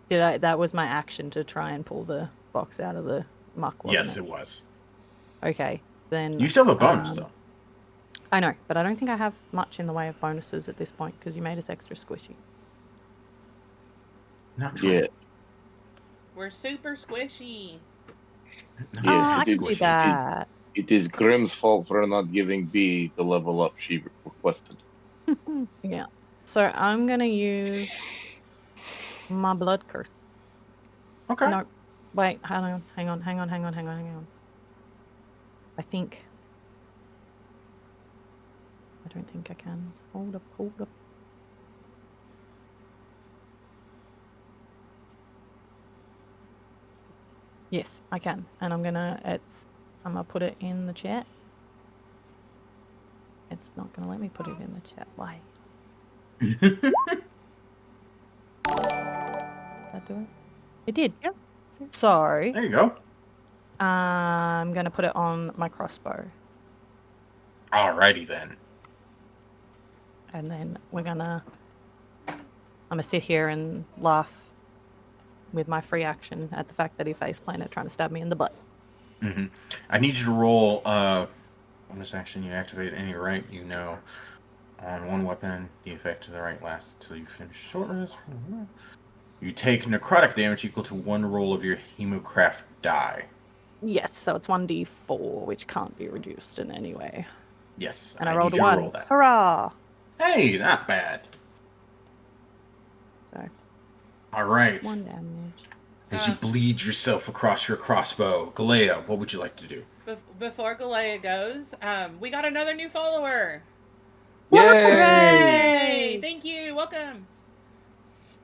C: that was my action to try and pull the box out of the muck, wasn't
B: Yes,
C: it?
B: it was.
C: Okay, then...
B: You still have a bonus, though.
C: I know, but I don't think I have much in the way of bonuses at this point, because you made us extra squishy.
B: Not true.
D: Yeah.
A: We're super squishy.
D: Yes,
C: I
D: it
C: can
D: is.
C: do that.
D: It is Grim's fault for not giving B the level up she requested.
C: Yeah. So I'm going to use my blood curse.
B: Okay.
C: No, wait, hang on. I think... I don't think I can. Hold up. Yes, I can. And I'm gonna put it in the chat. It's not gonna let me put it in the chat. Why? Did that do it? It did.
G: Yep.
C: So
B: There you go.
C: I'm gonna put it on my crossbow.
B: Alrighty then.
C: And then I'm gonna sit here and laugh with my free action at the fact that he face planted trying to stab me in the butt.
B: Mm-hmm. I need you to roll bonus action. You activate any right you know on one weapon. The effect to the right lasts until you finish short rest. You take necrotic damage equal to one roll of your Hemocraft die.
C: Yes, so it's 1d4, which can't be reduced in any way.
B: Yes,
C: And I rolled
B: need
C: a
B: you to
C: 1.
B: roll that.
C: Hurrah!
B: Hey, not bad.
C: So,
B: All right.
C: 1 damage.
B: As you bleed yourself across your crossbow, Galea, what would you like to do?
A: Before Galea goes, we got another new follower.
D: Yay!
A: Hey, thank you. Welcome.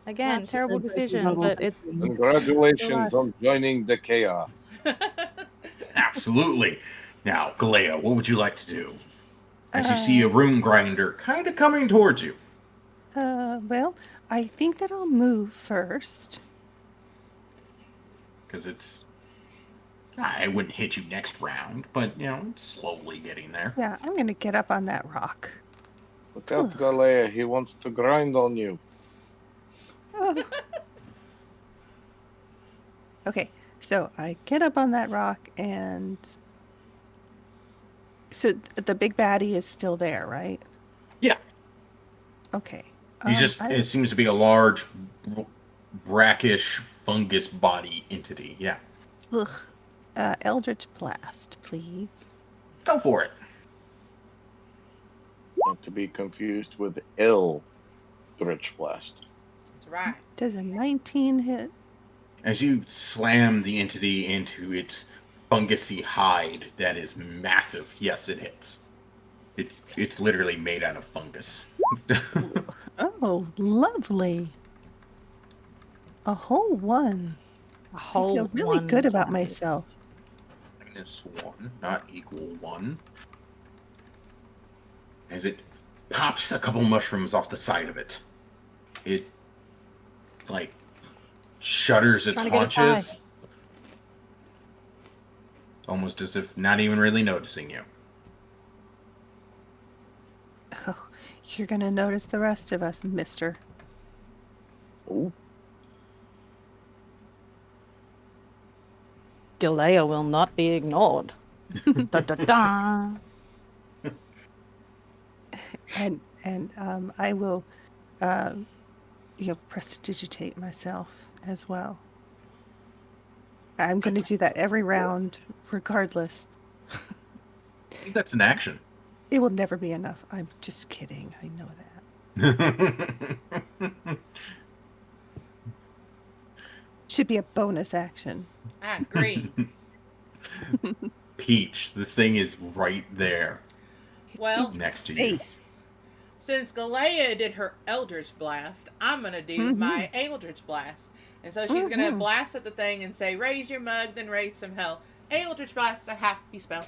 C: Again,
F: That's
C: terrible
F: impressive
C: decision,
F: level
C: but it's...
F: 15.
D: Congratulations on joining the chaos.
B: Absolutely. Now, Galea, what would you like to do? As you see a rune grinder kind of coming towards you.
G: Well, I think that I'll move first.
B: Because it's... I wouldn't hit you next round, but, it's slowly getting there.
G: Yeah, I'm going to get up on that rock.
D: Look out, Galea. He wants to grind on you.
G: Oh. Okay, so I get up on that rock and... So the big baddie is still there, right?
B: Yeah.
G: Okay.
B: It seems to be a large, brackish fungus body entity. Yeah.
G: Ugh. Eldritch Blast, please.
B: Go for it.
D: Not to be confused with Eldritch Blast.
A: That's right.
G: Does a 19 hit?
B: As you slam the entity into its fungusy hide that is massive, yes, it hits. It's literally made out of fungus.
G: Oh, lovely. A whole 1.
C: A whole
G: I feel really
C: 1
G: good about
C: damage.
G: myself.
B: -1, not equal 1. As it pops a couple mushrooms off the side of it. It, like, shudders its
C: Trying to get us
B: haunches,
C: high.
B: almost as if not even really noticing you.
G: Oh, you're gonna notice the rest of us, mister.
D: Ooh.
C: Galea will not be ignored. Da, da, da.
G: And I will, prestidigitate myself as well. I'm going to do that every round, regardless.
B: I think that's an action.
G: It will never be enough. I'm just kidding. I know that. Should be a bonus action.
A: I agree.
B: Peach, this thing is right there
G: It's
A: Well,
G: in
B: next to you.
G: face.
A: Since Galea did her Eldritch Blast, I'm going to do my Eldritch Blast. And so she's going to blast at the thing and say, raise your mug, then raise some hell. Eldritch Blast, a happy spell.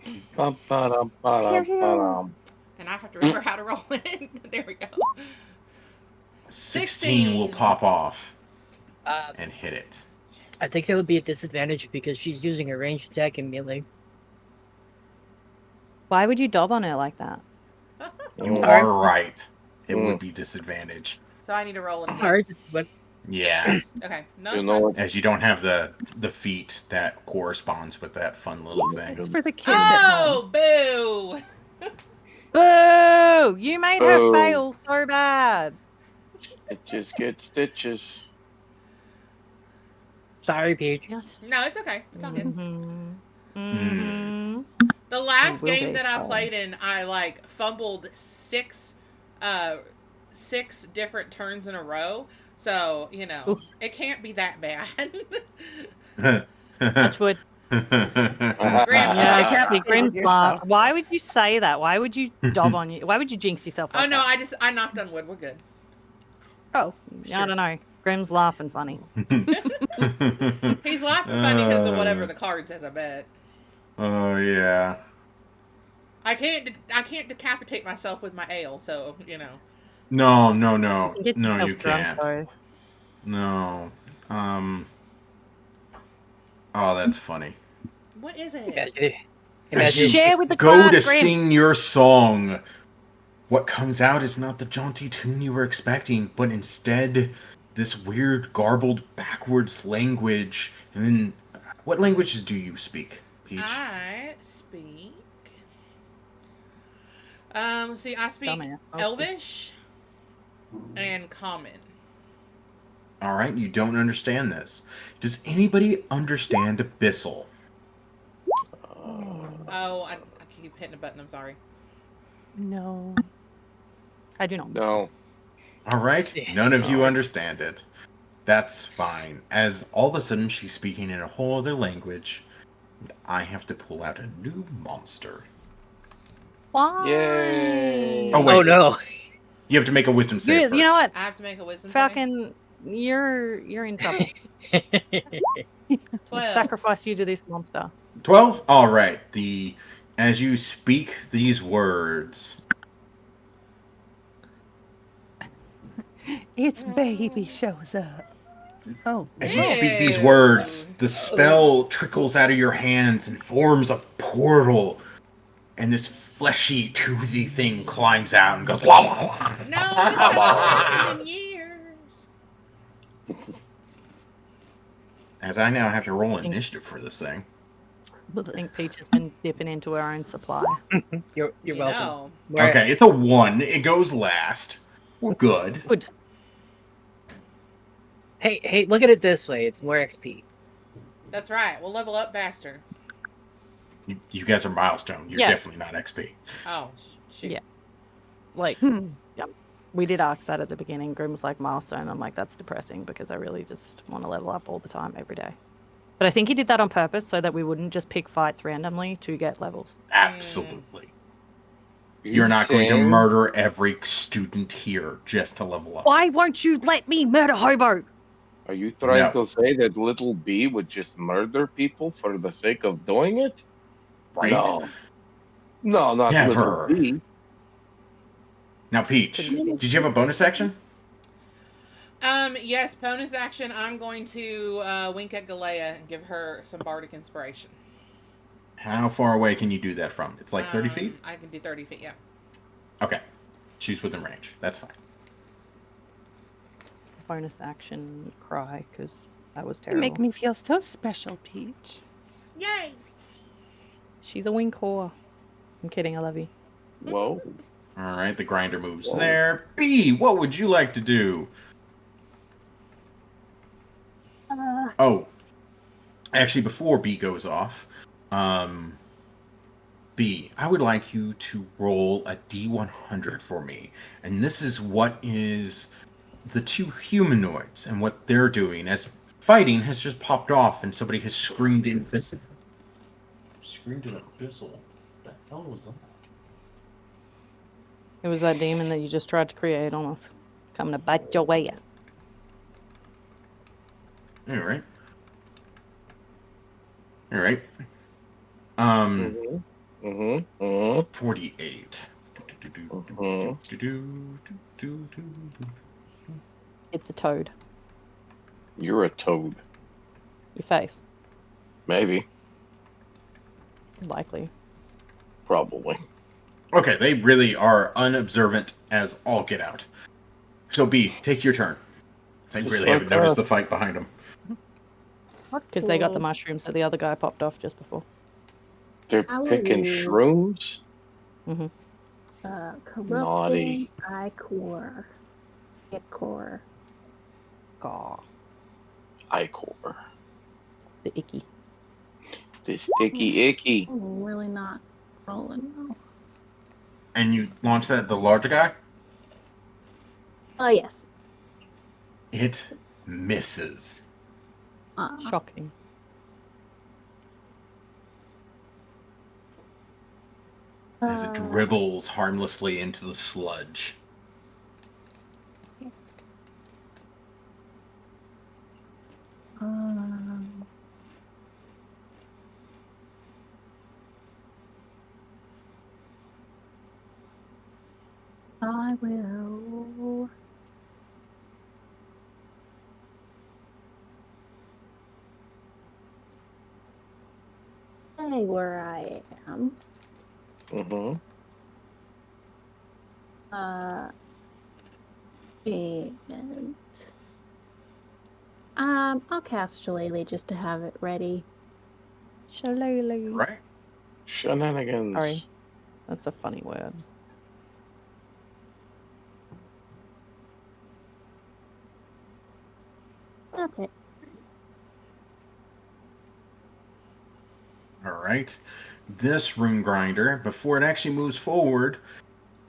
G: Hear, hear.
A: And I have to remember how to roll it. There we go.
B: 16 will pop off
F: Uh,
B: and hit it.
F: I think it would be a disadvantage because she's using a ranged attack and melee.
C: Why would you dob on her like that?
B: You
F: Alright.
B: are right. It would be disadvantage.
A: So I need to roll it again.
F: Hard, but
B: Yeah,
A: Okay. No,
D: You
A: it's
D: know
A: fine.
D: what?
B: as you don't have the feat that corresponds with that fun little thing.
G: It's for the kids at home.
A: Oh, boo!
C: Boo! You made her
D: Boo.
C: fail so bad.
D: Stitches get stitches.
F: sorry, Peach.
C: Yes.
A: No, it's okay. It's all good.
C: Mm-hmm.
A: The last
C: Will
A: game
C: be
A: that I
C: fun.
A: played in, I like fumbled six different turns in a row. So, you know,
C: Oof.
A: it can't be that bad.
C: Touch wood.
A: Grim,
C: Yeah,
A: stick
C: exactly.
G: up.
C: Grim's
G: Yeah.
C: glass. Why would you say that? Why would you dob on you? Why would you jinx yourself?
A: Oh
C: Like
A: no,
C: that?
A: I knocked on wood. We're good.
G: Oh,
C: I don't know. Grim's laughing funny.
A: He's laughing funny because of whatever the card says. I bet.
B: Oh yeah.
A: I can't decapitate myself with my ale. So you know.
B: No,
C: You can get
B: no,
C: yourself
B: you
C: drunk,
B: can't.
C: though.
B: No. Oh, that's funny.
A: What is it?
F: Imagine,
B: As
F: imagine
B: you
C: Share with the
B: go
C: class,
B: to
C: Grim.
B: sing your song, what comes out is not the jaunty tune you were expecting, but instead this weird, garbled, backwards language. And then, what languages do you speak, Peach?
A: I speak. See, I speak
C: Dumbass. Okay.
A: Elvish and Common.
B: All right, you don't understand this. Does anybody understand Abyssal?
A: Oh, I keep hitting a button. I'm sorry.
G: no.
C: I do not.
D: No.
B: All right,
F: Yeah.
B: none of you understand it. That's fine. As all of a sudden she's speaking in a whole other language, and I have to pull out a new monster.
C: Why?
D: Yay.
B: Oh, wait.
F: oh no.
B: You have to make a wisdom save first.
C: You know what?
A: I have to make a wisdom save.
C: Falcon, you're in trouble.
A: 12.
C: Sacrifice you to this monster.
B: 12? All right. As you speak these words,
G: Its baby shows up. Oh,
B: as you speak these words, the spell trickles out of your hands and forms a portal. And this fleshy, toothy thing climbs out and goes, wah, wah, wah.
A: No, this hasn't happened in years.
B: As I now have to roll initiative for this thing.
C: I think Peach has been dipping into her own supply.
F: You're
A: You
F: welcome.
A: know.
F: We're-
B: Okay, it's a 1. It goes last. We're good.
C: Good.
F: Hey, look at it this way. It's more XP.
A: That's right. We'll level up faster.
B: You guys are milestone. You're
C: Yeah.
B: definitely not XP.
A: Oh, shoot.
C: Yeah. Like, yeah, we did ask that at the beginning. Grim was like, milestone. I'm like, that's depressing because I really just want to level up all the time, every day. But I think he did that on purpose so that we wouldn't just pick fights randomly to get levels.
B: Absolutely. You're not going to murder every student here just to level up.
C: Why won't you let me murder Hobo?
D: Are you trying
B: No.
D: to say that little B would just murder people for the sake of doing it?
B: Right?
D: No. No, not
B: Never.
D: little B.
B: Now, Peach,
C: Couldn't
B: did you have a bonus action?
A: Yes, bonus action. I'm going to wink at Galea and give her some bardic inspiration.
B: How far away can you do that from? It's like 30 feet?
A: I can do 30 feet, yeah.
B: Okay. She's within range. That's fine.
C: Bonus action cry, because that was
G: You
C: terrible.
G: make me feel so special, Peach.
A: Yay!
C: She's a wink whore. I'm kidding, I love you.
D: Whoa.
B: All right, the grinder moves
D: Whoa.
B: there. B, what would you like to do? Oh, actually, before B goes off, B, I would like you to roll a D100 for me. And this is what is the two humanoids and what they're doing as fighting has just popped off and somebody has screamed invisible. Screamed in abyssal. What the hell was that?
C: It was that demon that you just tried to create on us. Coming to bite your way out.
B: All right. All right. 48.
C: It's a toad.
D: You're a toad.
C: Your face.
D: Maybe.
C: Likely.
D: Probably.
B: Okay, they really are unobservant as all get out. So B, take your turn. I
D: Just
B: really
D: like
B: haven't noticed
D: that.
B: the fight behind them.
C: Because they got the mushrooms that the other guy popped off just before.
D: They're
H: I will
D: picking
H: use-
D: shrooms?
H: Corrupting
D: Naughty.
H: Ichor. Ichor.
C: Gaw.
D: Ichor.
C: The icky.
D: The sticky icky.
H: I'm really not rolling well.
B: And you launch that at the larger guy?
H: Oh, yes.
B: It misses.
C: Shocking.
B: As it dribbles harmlessly into the sludge.
H: I will. Stay where I am.
D: Mm-hmm.
H: And I'll cast Shillelagh just to have it ready.
C: Shillelagh.
B: Right?
D: Shenanigans.
C: Sorry. That's a funny word.
H: That's it.
B: Alright. This rune grinder, before it actually moves forward,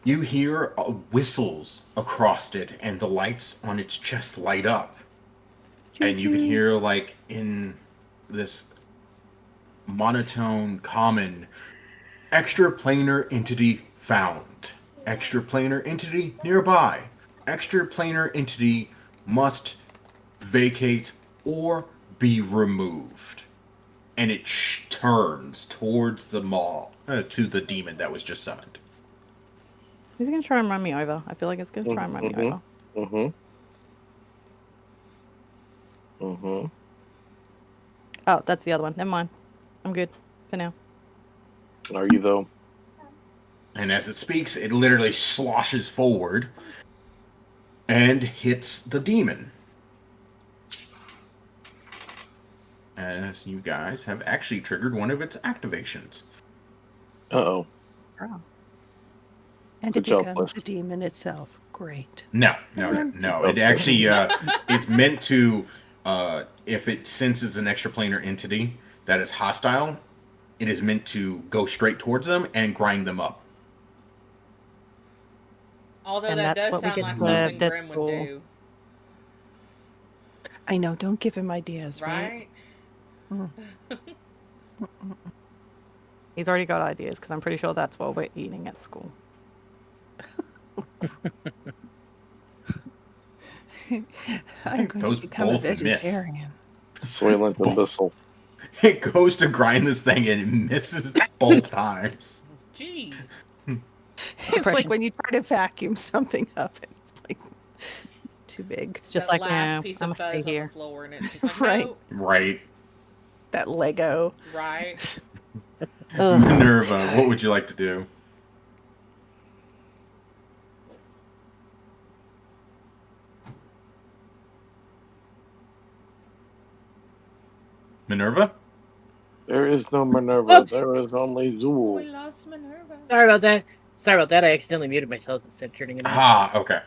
B: you hear whistles across it, and the lights on its chest light up. And you can hear, like, in this monotone, common, extraplanar entity found. Extraplanar entity nearby. Extraplanar entity must vacate or be removed. And it turns towards the to the demon that was just summoned.
C: Who's going to try and run me over? I feel like it's going to try and run me over. Oh, that's the other one. Never mind. I'm good for now.
D: Are you, though?
B: And as it speaks, it literally sloshes forward and hits the demon. As you guys have actually triggered one of its activations.
D: Uh-oh.
C: Oh.
G: And
D: Good
G: it
D: job,
G: becomes
D: Bliss.
G: a demon itself. Great.
B: No. It actually, it's meant to, if it senses an extraplanar entity that is hostile, it is meant to go straight towards them and grind them up.
A: Although
C: And
A: that
C: that's
A: does
C: what we
A: sound
C: get
A: like
C: served
A: something
C: at
A: Grim
C: school.
A: would do,
G: I know. Don't give him ideas, right?
A: right?
C: He's already got ideas because I'm pretty sure that's what we're eating at school.
G: I'm going
B: those
G: to become a
B: both miss.
G: vegetarian.
D: Soylent and Bissell.
B: It goes to grind this thing and it misses both times.
A: Jeez.
G: It's
C: Depression.
G: like when you try to vacuum something up, it's like too big.
C: It's just
A: that
C: like,
A: last
C: no,
A: piece
C: I'm
A: of
C: gonna stay
A: fuzz on the
C: here.
A: floor, and it's just like,
G: Right.
A: nope.
B: Right.
G: That Lego.
A: Right.
C: Ugh.
B: Minerva, what would you like to do? Minerva?
I: There is no Minerva.
F: Oops.
I: There is only
A: We
I: Zool.
A: lost Minerva.
F: Sorry about that. Sorry about that. I accidentally muted myself instead of turning it on.
B: Ah, okay.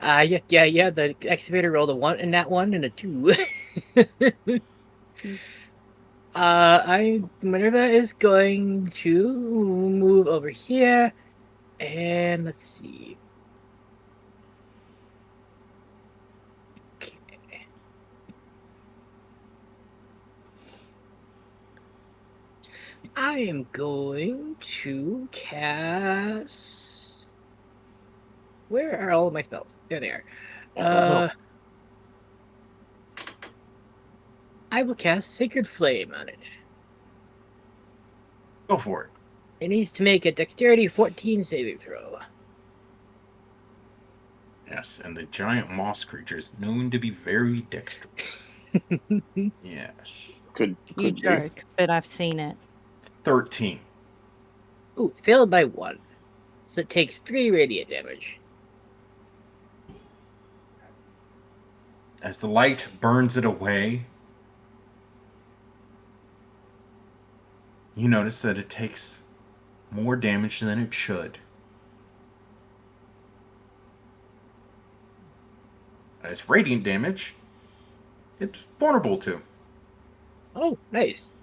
F: Yeah. The excavator rolled a 1 and that 1 and a 2. Minerva is going to move over here, and let's see. Okay. I am going to cast. Where are all of my spells? There they are. I will cast Sacred Flame on it.
B: Go for it.
F: It needs to make a Dexterity 14 saving throw.
B: Yes, and the giant moss creature is known to be very dexterous. Yes.
I: Could
C: You
I: be.
C: joke, but I've seen it.
B: 13.
F: Ooh, failed by 1. So it takes 3 radiant damage.
B: As the light burns it away, you notice that it takes more damage than it should. As radiant damage, it's vulnerable to,
F: Oh, nice.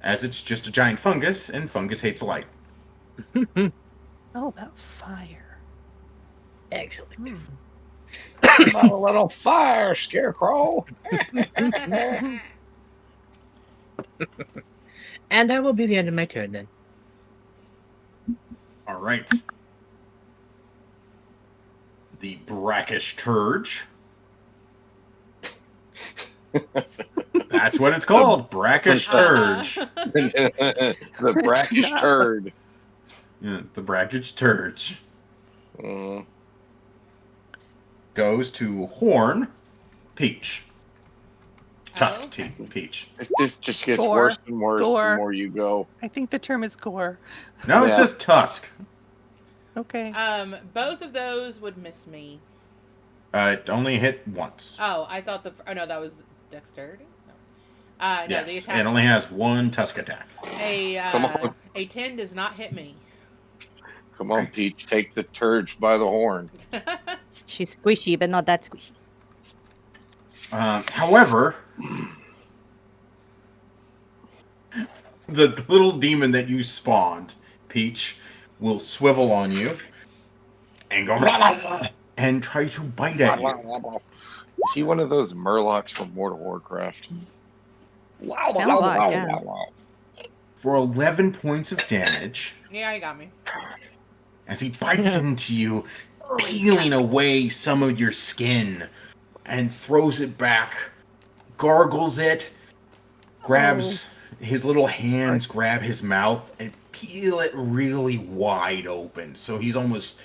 B: as it's just a giant fungus, and fungus hates light.
G: Oh, about fire.
F: Excellent.
I: About a little fire, Scarecrow.
F: And that will be the end of my turn then.
B: All right. The brackish turge. That's what it's called, brackish turge.
I: The brackish
G: not-
I: turd.
B: Yeah, the brackish turge goes to Horn, Peach. Tusk
A: Oh, okay.
B: Peach.
I: This just gets
G: Gore.
I: worse and worse
G: Gore.
I: the more you go.
G: I think the term is gore.
B: No, it
I: Yeah.
B: says Tusk.
G: Okay.
A: Both of those would miss me.
B: It only hit once.
A: Oh, I thought no, that was dexterity. No, the
B: Yes,
A: attack.
B: it only has one Tusk attack.
I: Come on.
A: A 10 does not hit me.
I: Come on,
B: Right.
I: Peach. Take the turge by the horn.
C: She's squishy, but not that squishy.
B: However, the little demon that you spawned, Peach, will swivel on you and go blah, blah, blah, and try to bite at you.
I: Is he one of those Murlocs from World of Warcraft?
C: Sounds like, yeah.
B: For 11 points of damage,
A: Yeah, you got me.
B: as he bites into you, peeling away some of your skin, and throws it back, gargles it, grabs his little hands, grab his mouth, and peel it really wide open. So he's almost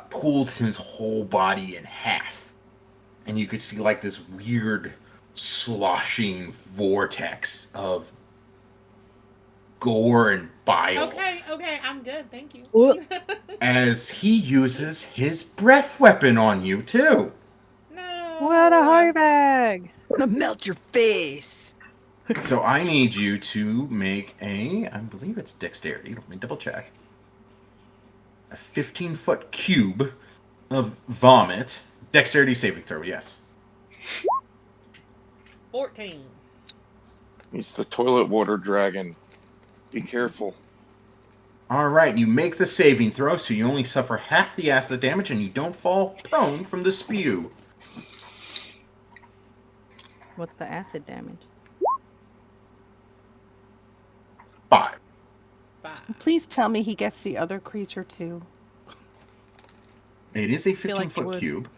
B: pulled his whole body in half. And you could see like this weird sloshing vortex of gore and bile.
A: Okay, I'm good, thank you.
B: As he uses his breath weapon on you, too.
A: No.
C: What a hard bag!
G: I'm gonna melt your face.
B: So I need you to make I believe it's dexterity. Let me double check. A 15-foot cube of vomit. Dexterity saving throw, yes.
A: 14.
I: He's the toilet water dragon. Be careful.
B: Alright, you make the saving throw, so you only suffer half the acid damage and you don't fall prone from the spew.
C: What's the acid damage?
B: 5.
A: 5.
G: Please tell me he gets the other creature too.
B: It is a
C: feel like you
B: 15-foot
C: would.
B: cube.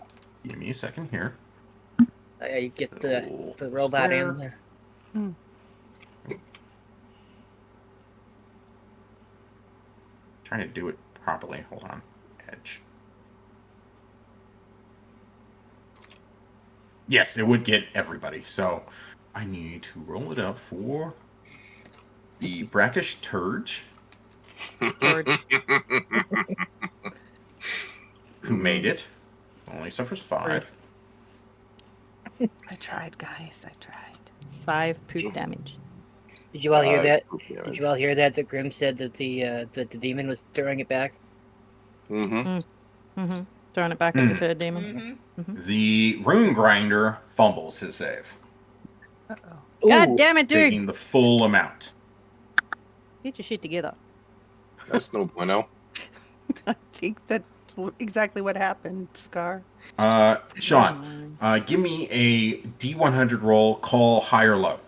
B: Give me a second here.
F: You get the robot in there.
B: Trying to do it properly. Hold on. Edge. Yes, it would get everybody. So I need to roll it up for the brackish turge who made it. Only suffers 5.
G: I tried, guys. I tried.
C: 5 poop damage.
F: Did you all hear that?
D: Poop
F: Did
D: damage.
F: you all hear that? That Grim said that the demon was throwing it back.
C: Mm-hmm. Throwing it back at the turd demon.
A: Mm-hmm.
B: The rune grinder fumbles his save,
G: Uh-oh.
C: God damn it, dude!
B: taking the full amount.
C: Get your shit together.
D: That's no bueno.
G: I think that's exactly what happened, Scar.
B: Sean, give me a D100 roll, call high or low.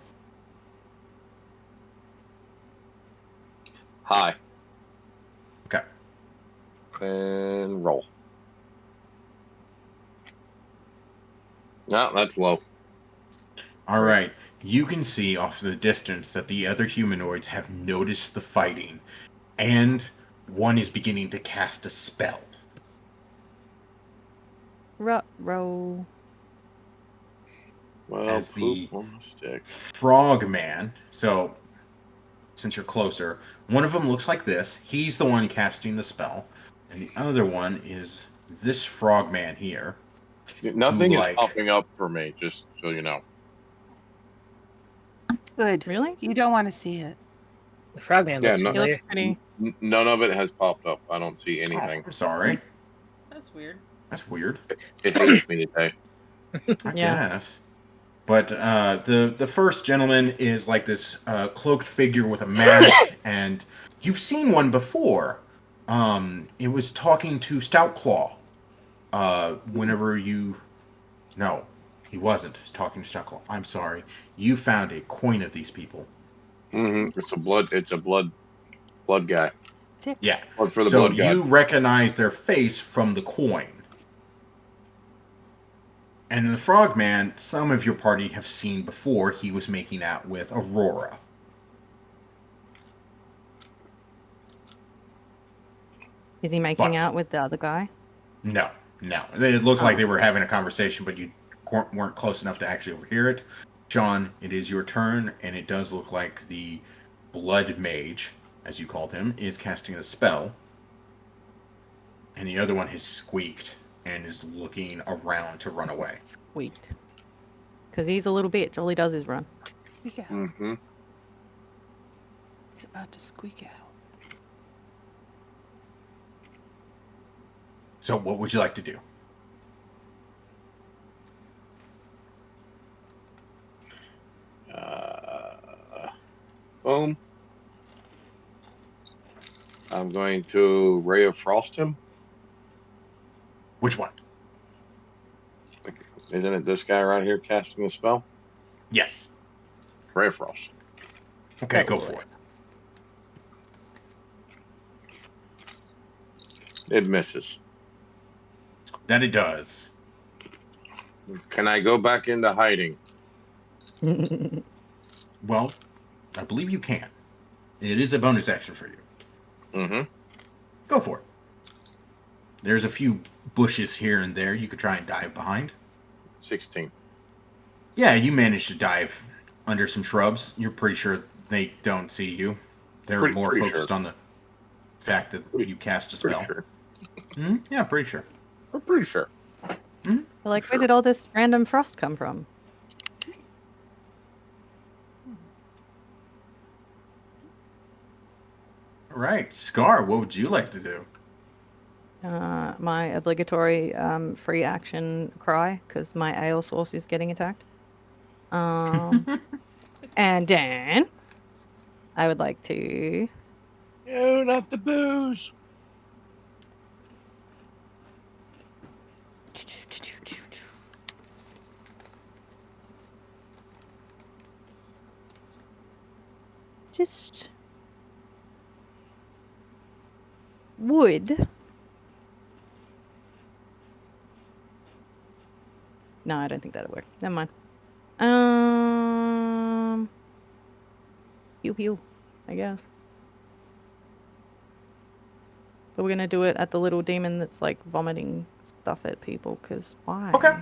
D: High.
B: Okay.
D: And roll. No, that's low.
B: All right. You can see off in the distance that the other humanoids have noticed the fighting, and one is beginning to cast a spell.
C: Roll.
D: Well,
B: As the
D: poop on a stick.
B: frogman, so since you're closer, one of them looks like this. He's the one casting the spell, and the other one is this frogman here.
D: Nothing
B: who,
D: is
B: like-
D: popping up for me, just so you know.
G: Good.
C: Really?
G: You don't want to see it.
F: The frogman
D: Yeah,
F: looks
D: no-
C: He
F: familiar.
C: looks pretty.
D: None of it has popped up. I don't see
B: Oh,
D: anything.
B: I'm sorry.
A: That's weird.
B: That's weird.
D: It hates me today.
B: I
C: Yeah.
B: guess. But the first gentleman is like this cloaked figure with a mask, and you've seen one before. It was talking to Stout Claw. Whenever you... No, he wasn't talking to Stout Claw. I'm sorry. You found a coin of these people.
D: It's a blood guy.
G: Tick.
B: Yeah.
D: Blood for the
B: So
D: blood god.
B: you recognize their face from the coin. And the Frogman, some of your party have seen before. He was making out with Aurora.
C: Is he making
B: But-
C: out with the other guy?
B: No. It looked like they were having a conversation, but you weren't close enough to actually overhear it. John, it is your turn, and it does look like the Blood Mage, as you called him, is casting a spell. And the other one has squeaked and is looking around to run away.
C: Squeaked. Because he's a little bitch. All he does is run.
G: Squeak out.
D: Mm-hmm.
G: He's about to squeak out.
B: So what would you like to do?
D: Boom. I'm going to Ray of Frost him.
B: Which one?
D: Isn't it this guy right here casting the spell?
B: Yes.
D: Ray of Frost.
B: Okay, go for it.
D: It misses.
B: That it does.
D: Can I go back into hiding?
B: Well, I believe you can. It is a bonus action for you.
D: Mm-hmm.
B: Go for it. There's a few bushes here and there you could try and dive behind.
D: 16.
B: Yeah, you managed to dive under some shrubs. You're pretty sure they don't see you. They're
D: Pretty
B: focused
D: sure.
B: on the fact that you cast a
D: Pretty
B: spell.
D: sure.
B: Yeah, pretty sure.
D: I'm pretty sure.
C: Like, where did all this random frost come from?
B: All right, Scar, what would you like to do?
C: My obligatory free action cry, because my ale source is getting attacked. And Dan, I would like to...
D: No, not the booze.
C: Just... would... No, I don't think that'll work. Never mind. Pew pew, I guess. But we're gonna do it at the little demon that's like vomiting stuff at people, because why?
B: Okay.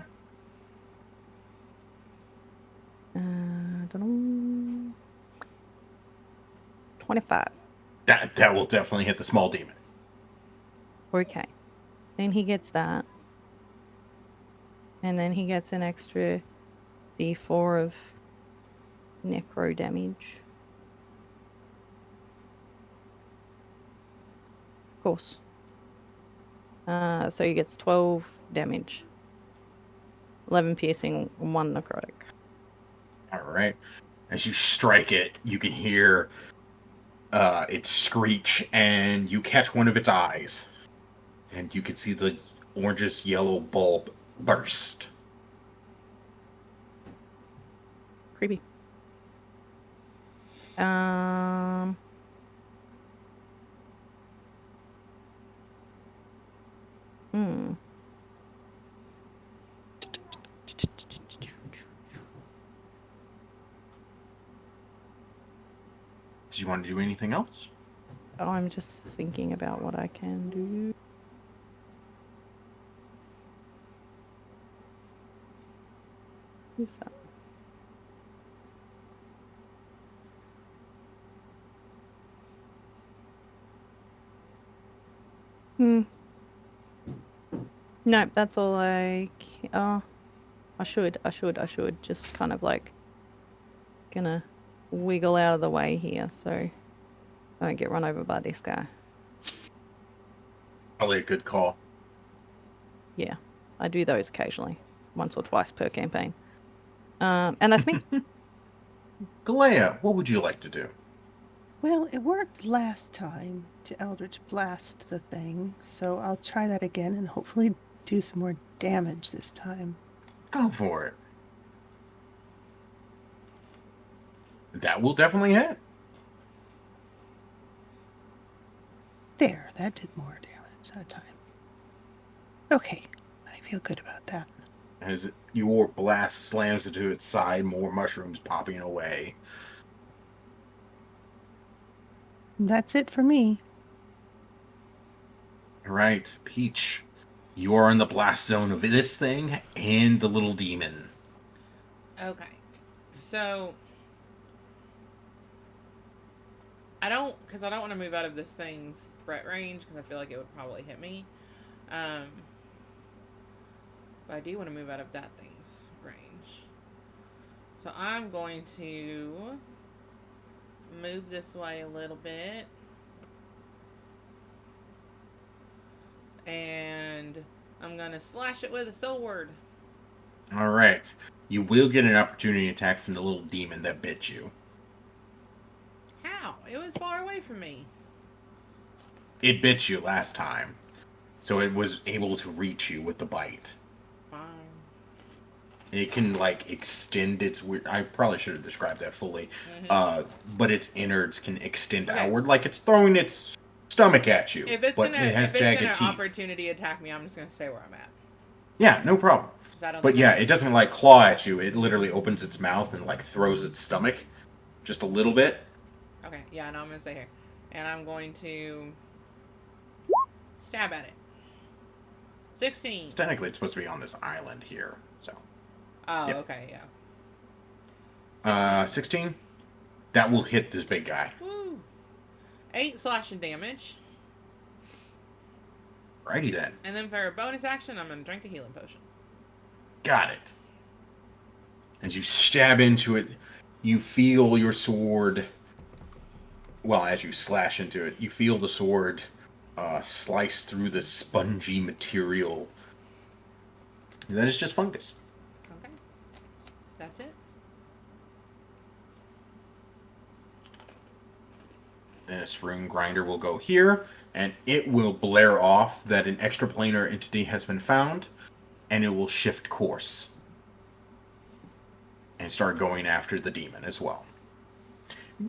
C: Dun-dun. 25.
B: That will definitely hit the small demon.
C: Okay. Then he gets that. And then he gets an extra d4 of necro damage. Of course. So he gets 12 damage. 11 piercing, 1 necrotic.
B: All right. As you strike it, you can hear it screech, and you catch one of its eyes. And you can see the orangish yellow bulb burst.
C: Creepy. Hmm.
B: Do you want to do anything else?
C: Oh, I'm just thinking about what I can do. Who's that? No, that's all I. I should just kind of like gonna wiggle out of the way here so I don't get run over by this guy.
B: Probably a good call.
C: Yeah, I do those occasionally, once or twice per campaign. And that's me.
B: Galea, what would you like to do?
G: Well, it worked last time to Eldritch Blast the thing, so I'll try that again and hopefully do some more damage this time.
B: Go for it. That will definitely hit.
G: There, that did more damage that time. Okay, I feel good about that.
B: As your blast slams into its side, more mushrooms popping away.
G: And that's it for me.
B: All right, Peach. You are in the blast zone of this thing and the little demon.
A: Okay. So I don't want to move out of this thing's threat range because I feel like it would probably hit me. But I do want to move out of that thing's range. So I'm going to move this way a little bit. And I'm going to slash it with a sword.
B: All right. You will get an opportunity attack from the little demon that bit you.
A: How? It was far away from me.
B: It bit you last time, so it was able to reach you with the bite.
A: Fine.
B: It can, like, extend its weird... I probably should have described that fully.
A: Mm-hmm.
B: But its innards can extend
A: Okay.
B: outward, like it's throwing its stomach at you.
A: If it's
B: but
A: gonna,
B: it has
A: if it's
B: jagged
A: gonna
B: teeth.
A: opportunity attack me, I'm just gonna stay where I'm at.
B: Yeah, no problem. But yeah, it doesn't, like, claw at you. It literally opens its mouth and, like, throws its stomach just a little bit.
A: Okay, yeah, no, I'm gonna stay here. And I'm going to stab at it. 16.
B: Technically, it's supposed to be on this island here, so...
A: Oh,
B: Yep.
A: okay, yeah.
B: 16. That will hit this big guy.
A: Woo! 8 slashing damage.
B: Righty then.
A: And then for a bonus action, I'm gonna drink a healing potion.
B: Got it. As you stab into it, you feel your sword... Well, as you slash into it, you feel the sword slice through the spongy material. And that is just fungus.
A: Okay. That's it.
B: This rune grinder will go here, and it will blare off that an extraplanar entity has been found, and it will shift course and start going after the demon as well.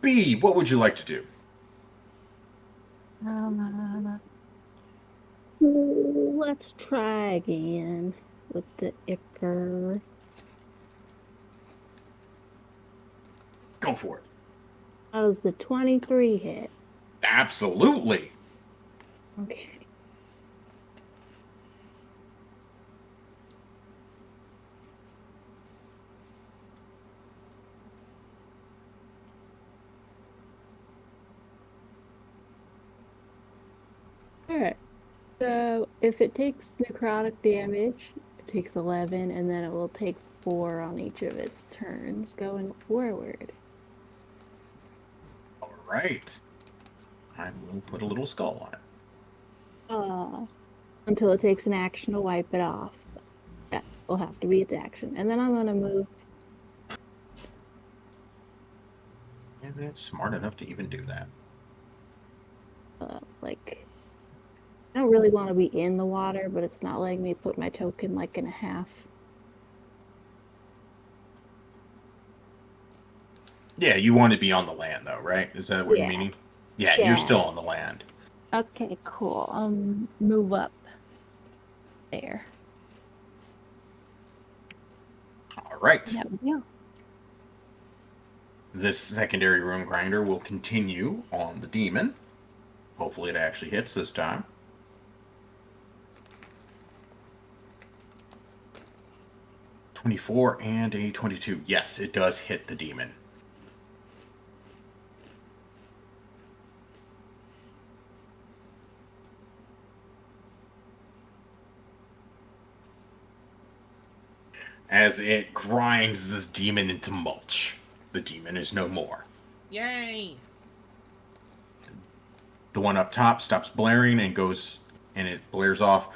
B: B, what would you like to do?
H: Let's try again with the Icker.
B: Go for it.
H: That was the 23 hit.
B: Absolutely.
H: Okay. Alright. So if it takes necrotic damage, it takes 11, and then it will take 4 on each of its turns going forward.
B: All right. I will put a little skull on it.
H: Until it takes an action to wipe it off. That will have to be its action. And then I'm going to move.
B: And it's smart enough to even do that.
H: Like, I don't really want to be in the water, but it's not letting me put my token like in a half.
B: Yeah, you want to be on the land, though, right? Is that what you're
H: Yeah.
B: meaning? Yeah,
H: Yeah.
B: you're still on the land.
H: Okay, cool. Move up there.
B: All right.
H: There we go.
B: This secondary room grinder will continue on the demon. Hopefully it actually hits this time. (24) and a 22. Yes, it does hit the demon. As it grinds this demon into mulch. The demon is no more.
A: Yay!
B: The one up top stops blaring and goes, and it blares off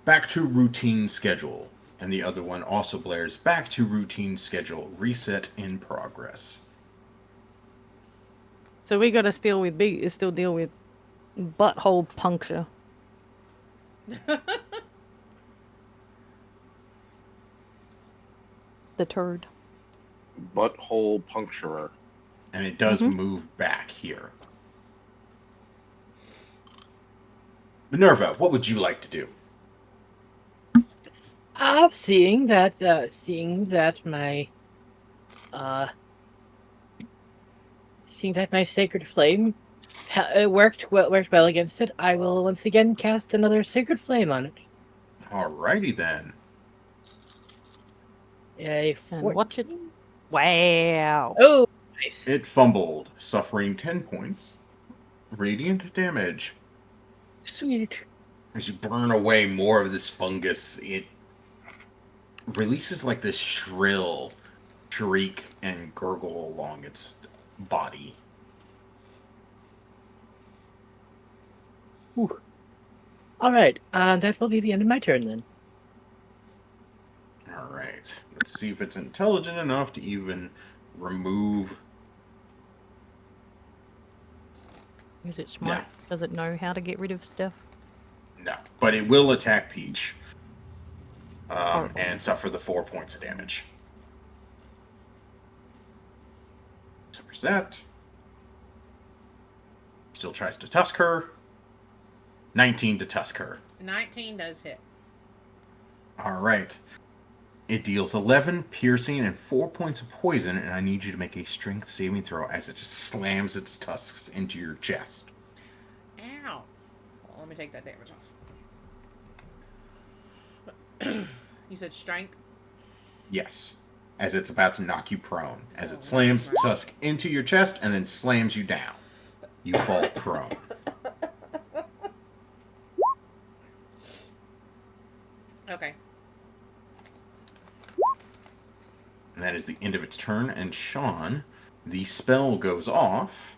B: back to routine schedule. And the other one also blares back to routine schedule. Reset in progress.
C: So we got to still deal with butthole puncture. The turd.
I: Butthole puncturer.
B: And it does move back here. Minerva, what would you like to do?
F: Seeing that my sacred flame worked well against it, I will once again cast another sacred flame on it.
B: Alrighty then.
F: A
C: And
F: 14.
C: watch it. Wow.
F: Oh, nice.
B: It fumbled, suffering 10 points. Radiant damage.
F: Sweet.
B: As you burn away more of this fungus, it releases like this shrill shriek and gurgle along its body.
F: Ooh. All right, that will be the end of my turn then.
B: Alright, let's see if it's intelligent enough to even remove...
C: Is it smart?
B: No.
C: Does it know how to get rid of stuff?
B: No, but it will attack Peach. And suffer the 4 points of damage. Suffers that. Still tries to tusk her. 19 to tusk her.
A: 19 does hit.
B: Alright. It deals 11 piercing and 4 points of poison, and I need you to make a strength saving throw as it just slams its tusks into your chest.
A: Ow. Well, let me take that damage off. You said strength?
B: Yes. As it's about to knock you prone. As it slams its tusk into your chest and then slams you down. You fall prone.
A: Okay.
B: And that is the end of its turn. And Sean, the spell goes off.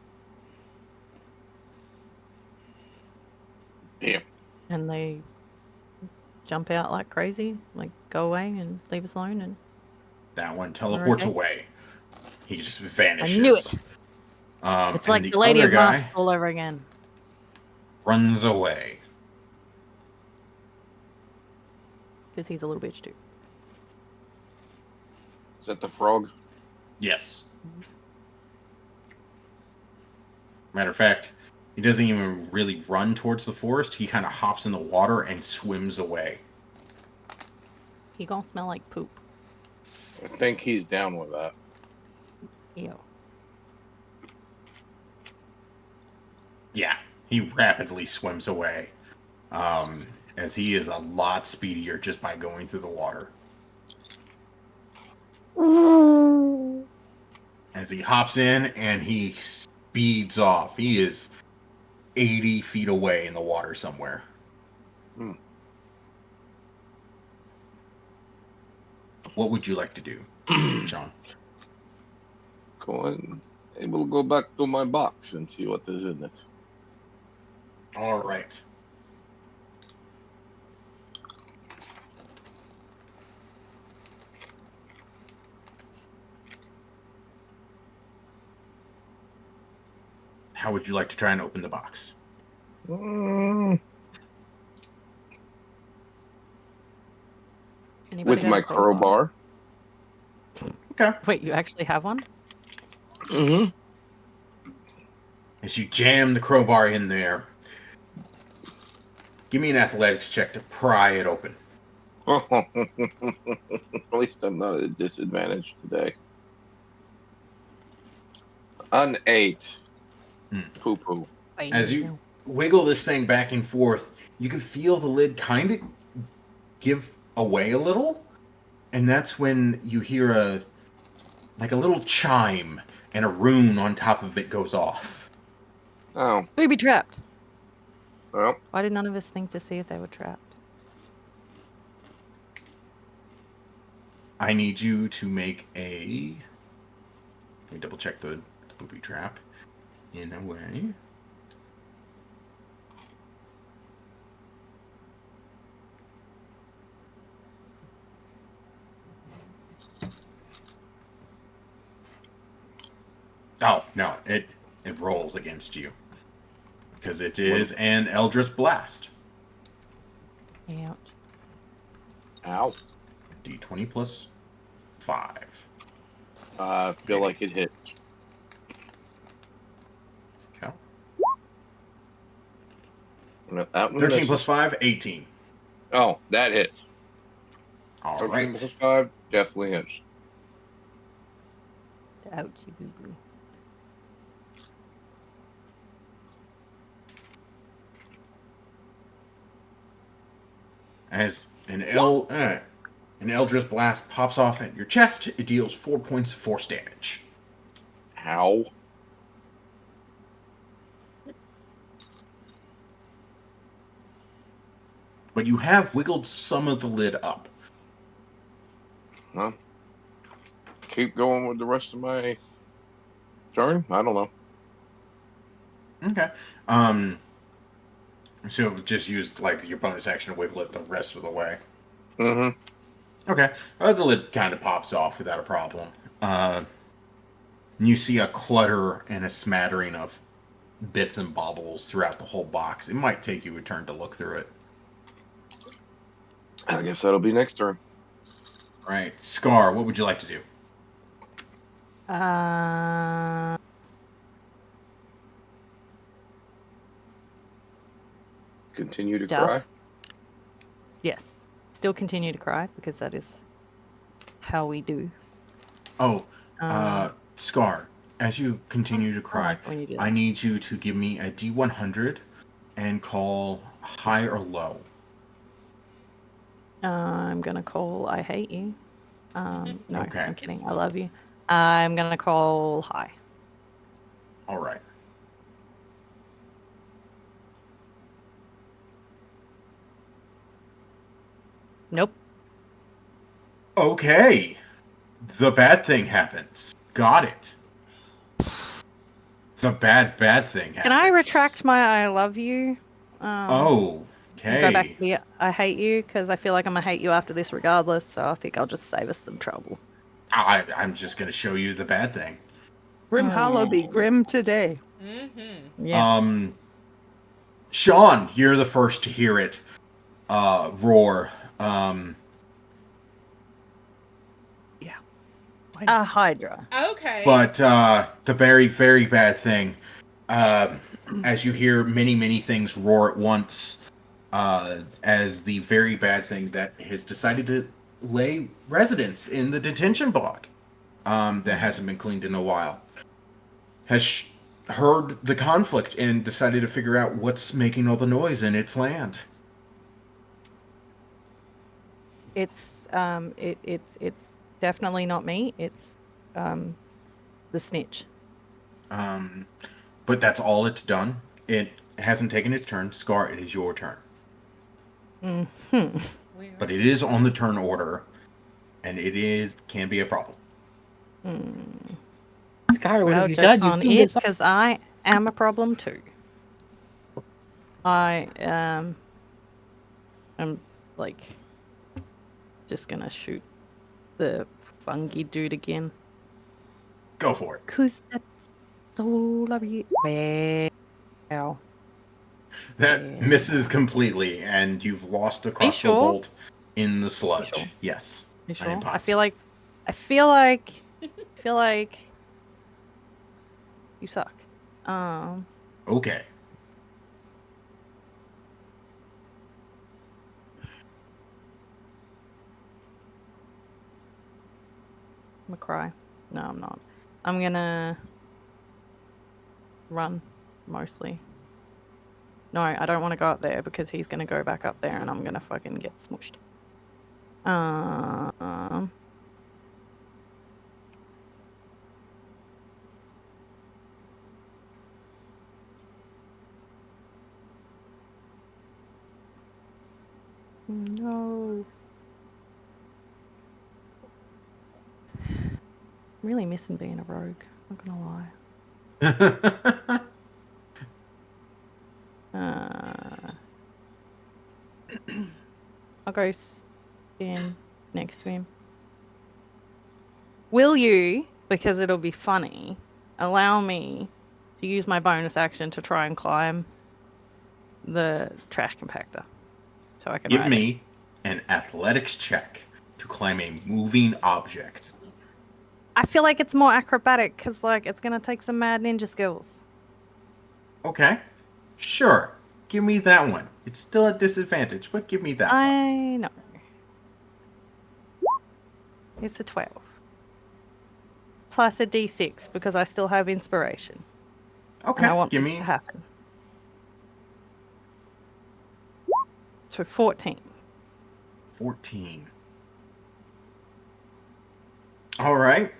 I: Damn.
C: And they jump out like crazy, like go away and leave us alone. And
B: That one teleports
C: Okay.
B: away. He just vanishes.
C: I knew it. It's like
B: and
C: the Lady
B: other
C: of
B: guy
C: Masks all over again.
B: runs away.
C: Because he's a little bitch too.
I: Is that the frog?
B: Yes. Matter of fact, he doesn't even really run towards the forest. He kind of hops in the water and swims away.
C: He gonna smell like poop.
I: I think he's down with that.
C: Ew.
B: Yeah, he rapidly swims away. as he is a lot speedier just by going through the water. As he hops in and he speeds off. He is 80 feet away in the water somewhere.
D: Hmm.
B: What would you like to do, John?
D: I will go back to my box and see what is in it.
B: All right. How would you like to try and open the box?
D: Mm,
C: Anybody
D: with
C: got a
D: my crowbar.
B: Okay.
C: Wait, you actually have one?
D: Mm-hmm.
B: As you jam the crowbar in there, give me an athletics check to pry it open.
D: At least I'm not at a disadvantage today. An 8.
B: Hmm.
D: Poo-poo.
B: As you wiggle this thing back and forth, you can feel the lid kind of give away a little, and that's when you hear a little chime, and a rune on top of it goes off.
D: Oh,
C: Booby trapped.
D: well,
C: Why did none of us think to see if they were trapped?
B: I need you to make a... Let me double check the booby trap. In a way. Oh, no, it rolls against you. Because it is an Eldritch Blast.
C: Ouch.
D: ow.
B: D20 plus 5.
D: I feel like it hit.
B: Okay.
D: That one
B: 13
D: misses.
B: plus 5, 18.
D: Oh, that hits.
B: All
D: 13
B: right.
D: plus 5 definitely hits.
C: Ouchie boo boo.
B: As an Eldritch Blast pops off at your chest, it deals 4 points of force damage.
D: Ow.
B: But you have wiggled some of the lid up.
D: Well, keep going with the rest of my turn? I don't know.
B: Okay. So just use your bonus action to wiggle it the rest of the way.
D: Mm-hmm.
B: Okay. The lid kind of pops off without a problem. You see a clutter and a smattering of bits and baubles throughout the whole box. It might take you a turn to look through it.
D: I guess that'll be next turn.
B: All right. Scar, what would you like to do?
D: Continue to
C: Duff?
D: cry.
C: Yes. Still continue to cry because that is how we do.
B: Oh, Scar, as you continue to cry,
C: when you do
B: I
C: that.
B: need you to give me a D100 and call high or low.
C: I'm gonna call I hate you. No,
B: Okay.
C: I'm kidding. I love you. I'm gonna call high.
B: All right.
C: Nope.
B: Okay. The bad thing happens. Got it. The bad thing happens.
C: Can I retract my I love you?
B: Oh, okay.
C: Go back to the I hate you because I feel like I'm gonna hate you after this regardless. So I think I'll just save us some trouble.
B: I'm just going to show you the bad thing.
G: Grim Hollow be grim today.
A: Mm-hmm.
C: Yeah.
B: Sean, you're the first to hear it roar.
G: Yeah.
C: A Hydra.
A: Okay.
B: But the very, very bad thing, as you hear many things roar at once, as the very bad thing that has decided to lay residence in the Detention Bog, that hasn't been cleaned in a while, has heard the conflict and decided to figure out what's making all the noise in its land.
C: It's it's definitely not me. It's the snitch.
B: But that's all it's done. It hasn't taken its turn. Scar, it is your turn.
C: Mm-hmm.
B: But it is on the turn order, and can be a problem.
F: Scar, what
C: Well,
F: have you
C: joke's
F: done?
C: on
F: You
C: it, because I am a problem too. I am like just gonna shoot the fungi dude again.
B: Go for it.
C: 'Cause that's so lovely. Wow.
B: That
C: Yeah.
B: misses completely, and you've lost a crossbow
C: sure?
B: bolt in the sludge.
C: sure?
B: Yes.
C: You
B: I am
C: sure? I
B: positive.
C: feel like you suck.
B: Okay.
C: I'm gonna cry. No, I'm not. I'm gonna run, mostly. No, I don't want to go up there because he's gonna go back up there and I'm gonna fucking get smushed. No. I'm really missing being a rogue, not gonna lie. I'll go stand next to him. Will you, because it'll be funny, allow me to use my bonus action to try and climb the trash compactor so I can
B: Give
C: ride
B: me an athletics check to climb a moving object.
C: I feel like it's more acrobatic because, like, it's gonna take some mad ninja skills.
B: Okay. Sure. Give me that one. It's still a disadvantage, but give me that one.
C: I know. It's a 12. Plus a d6 because I still have inspiration.
B: Okay.
C: And I want
B: give
C: this
B: me
C: to happen. So 14.
B: 14. All right.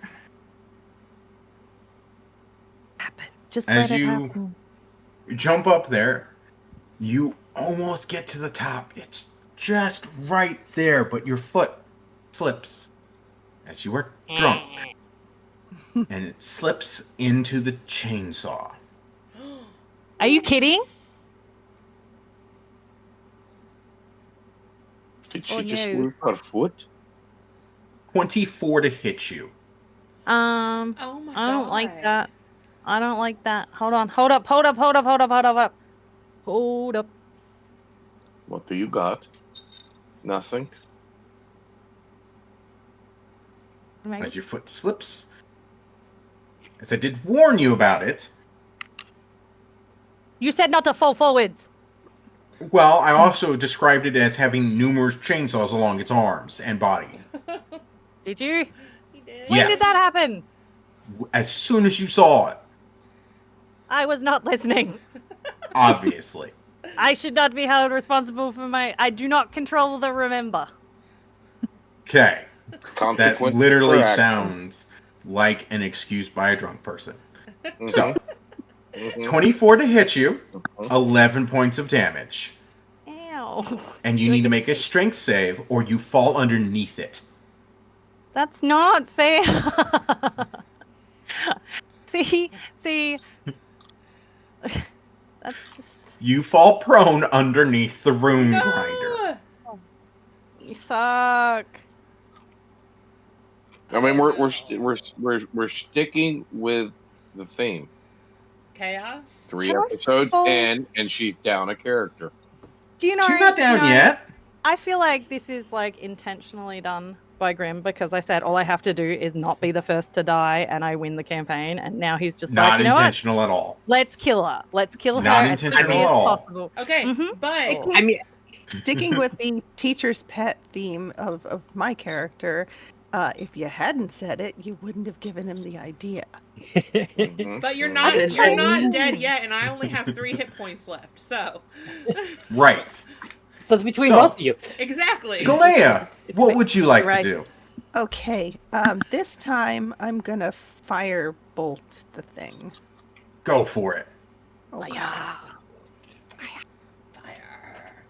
C: Happen. Just
B: As
C: let it
B: you
C: happen.
B: jump up there, you almost get to the top. It's just right there, but your foot slips as you are drunk. And it slips into the chainsaw.
C: Are you kidding?
I: Did she
C: Oh,
I: just
C: no.
I: lose her foot?
B: 24 to hit you.
A: Oh my
C: I don't like
A: God.
C: that. I don't like that. Hold on. Hold up. Hold up.
I: What do you got? Nothing.
B: As your foot slips. As I did warn you about it.
C: You said not to fall forwards.
B: Well, I also described it as having numerous chainsaws along its arms and body.
C: Did you?
A: He did.
C: When
B: Yes.
C: did that happen?
B: As soon as you saw it.
C: I was not listening.
B: Obviously.
C: I should not be held responsible for I do not control the remember.
B: Okay. That
I: Consequences
B: literally
I: for action.
B: sounds like an excuse by a drunk person.
I: Mhm.
B: So,
I: Mhm.
B: 24 to hit you,
I: Mhm.
B: 11 points of damage.
C: Ow.
B: And you
C: Do I
B: need to
C: get
B: make a strength save or you fall underneath it.
C: That's not fair. see. That's just.
B: You fall prone underneath the rune
A: No!
B: grinder.
C: You suck.
I: I mean,
A: Oh,
I: we're sticking with the theme.
A: Chaos?
I: 3
C: How
I: episodes
C: full-
I: in, and she's down a character.
C: Do you know?
B: She's not down yet.
C: I feel like this is like intentionally done by Grim because I said all I have to do is not be the first to die and I win the campaign. And now he's just
B: Not
C: like, you know
B: intentional at all.
C: what? Let's kill her. Let's kill
B: Not
C: her as quickly
B: intentional
C: as
B: at all.
C: possible.
A: Okay,
C: Mhm.
A: but
F: I mean,
G: Sticking with the teacher's pet theme of my character, if you hadn't said it, you wouldn't have given him the idea.
I: Mhm.
A: but you're
I: Mhm.
A: not
F: That's
A: you're
F: right.
A: not dead yet, and I only have 3 hit points left. So
B: Right.
F: So it's between
B: So-
F: both of you.
A: Exactly.
B: Galea, what would you like
C: Right.
B: to do?
G: Okay, this time I'm gonna firebolt the thing.
B: Go for it.
G: Okay.
A: Fire.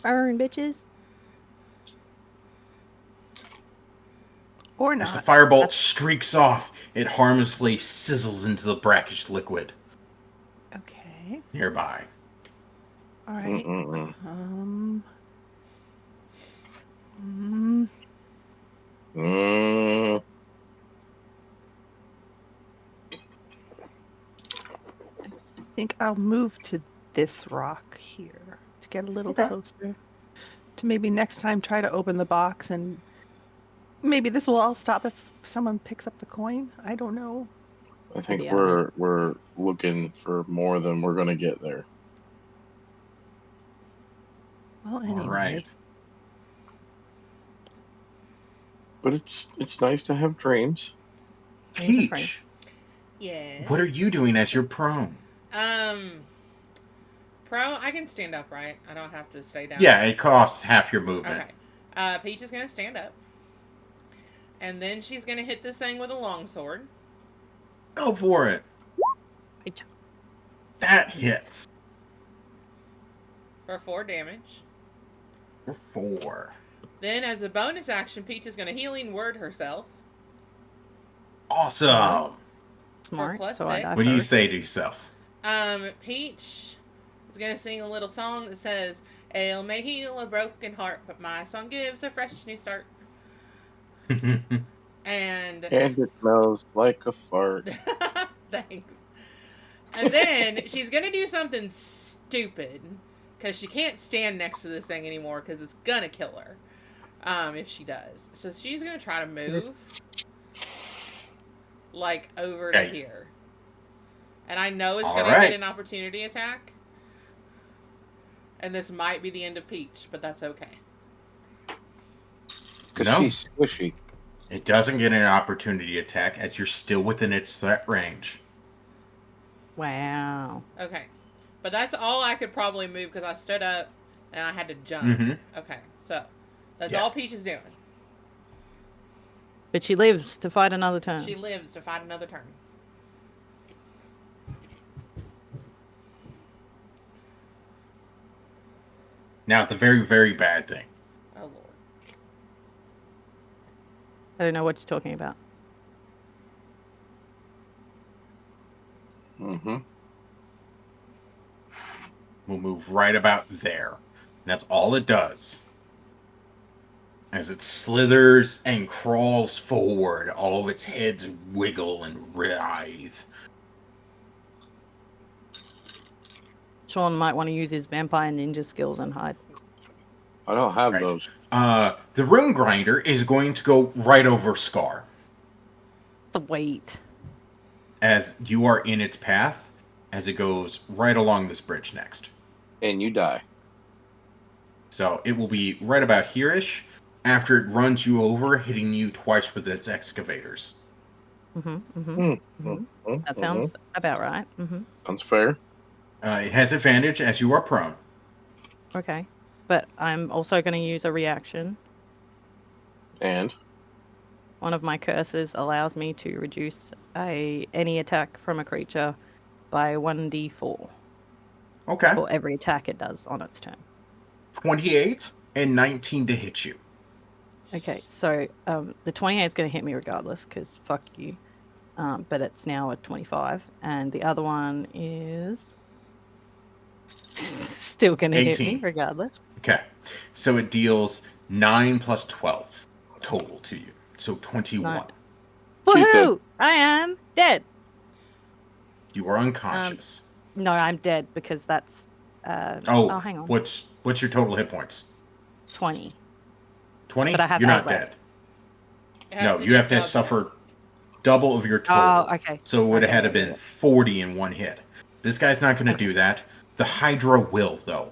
C: Burn, bitches.
G: Or
B: As the
G: not.
B: firebolt streaks off, it harmlessly sizzles into the brackish liquid
G: Okay.
B: nearby.
G: All right.
I: Mm-mm-mm. Mm.
G: I think I'll move to this rock here to get a little
F: Okay.
G: closer. To maybe next time try to open the box, and maybe this will all stop if someone picks up the coin. I don't know.
I: I think
C: Yeah.
I: we're looking for more than we're gonna get there.
G: Well, anyway.
B: All right.
I: But it's nice to have dreams.
C: Dreams are free.
B: Peach,
A: Yes.
B: what are you doing as you're prone?
A: Pro, I can stand up, right? I don't have to stay down.
B: Yeah, it costs half your movement.
A: Okay. Peach is gonna stand up. And then she's gonna hit this thing with a longsword.
B: Go for it.
C: Peach.
B: That hits.
A: For 4 damage.
B: For 4.
A: Then, as a bonus action, Peach is gonna healing word herself.
B: Awesome.
C: Smart.
A: plus
C: So I
A: 6.
C: die
B: What do you
C: first.
B: say to yourself?
A: Peach is gonna sing a little song that says, "Ale may heal a broken heart, but my song gives a fresh new start." And
I: And it smells like a fart.
A: thanks. And then she's gonna do something stupid because she can't stand next to this thing anymore because it's gonna kill her. If she does, so she's gonna try to move like over to
B: Okay.
A: here, and I know it's
B: All
A: gonna
B: right.
A: get an opportunity attack, and this might be the end of Peach, but that's okay.
I: Because
B: No.
I: she's squishy.
B: It doesn't get an opportunity attack as you're still within its threat range.
C: Wow.
A: Okay, but that's all I could probably move because I stood up and I had to jump.
B: Mm-hmm.
A: Okay, so that's
B: Yeah.
A: all Peach is doing.
C: But she lives to fight another turn.
A: She lives to fight another turn.
B: Now, the very, very bad thing.
A: Oh lord.
C: I don't know what you're talking about.
I: Mm-hmm.
B: We'll move right about there. That's all it does. As it slithers and crawls forward, all of its heads wiggle and writhe.
C: Sean might want to use his vampire ninja skills and hide.
I: I don't have
B: Right.
I: those.
B: The Rune Grinder is going to go right over Scar.
C: Sweet.
B: As you are in its path, as it goes right along this bridge next.
I: And you die.
B: So it will be right about here-ish after it runs you over, hitting you twice with its excavators.
C: That sounds about right.
I: Sounds fair.
B: It has advantage as you are prone.
C: Okay. But I'm also going to use a reaction.
I: And
C: One of my curses allows me to reduce any attack from a creature by 1d4
B: Okay.
C: for every attack it does on its turn.
B: 28 and 19 to hit you.
C: Okay, so the 28 is going to hit me regardless, because fuck you. But it's now a 25. And the other one is still going to hit me
B: 18.
C: regardless.
B: Okay. So it deals 9 plus 12 total to you. So 21.
C: Nine.
I: She's dead.
C: Woohoo! I am dead.
B: You are unconscious.
C: No, I'm dead because that's...
B: oh,
C: hang on.
B: What's your total hit points?
C: 20.
B: 20?
C: But I have
B: You're
C: 8
B: not
C: left.
B: dead.
A: It has
B: No,
A: to
B: you
A: be
B: have to
A: double.
B: suffer double of your total.
C: Oh, okay.
B: So it would have
C: Okay,
B: had to
C: okay,
B: been
C: okay.
B: 40 in one hit. This guy's not going to do that. The Hydra will, though.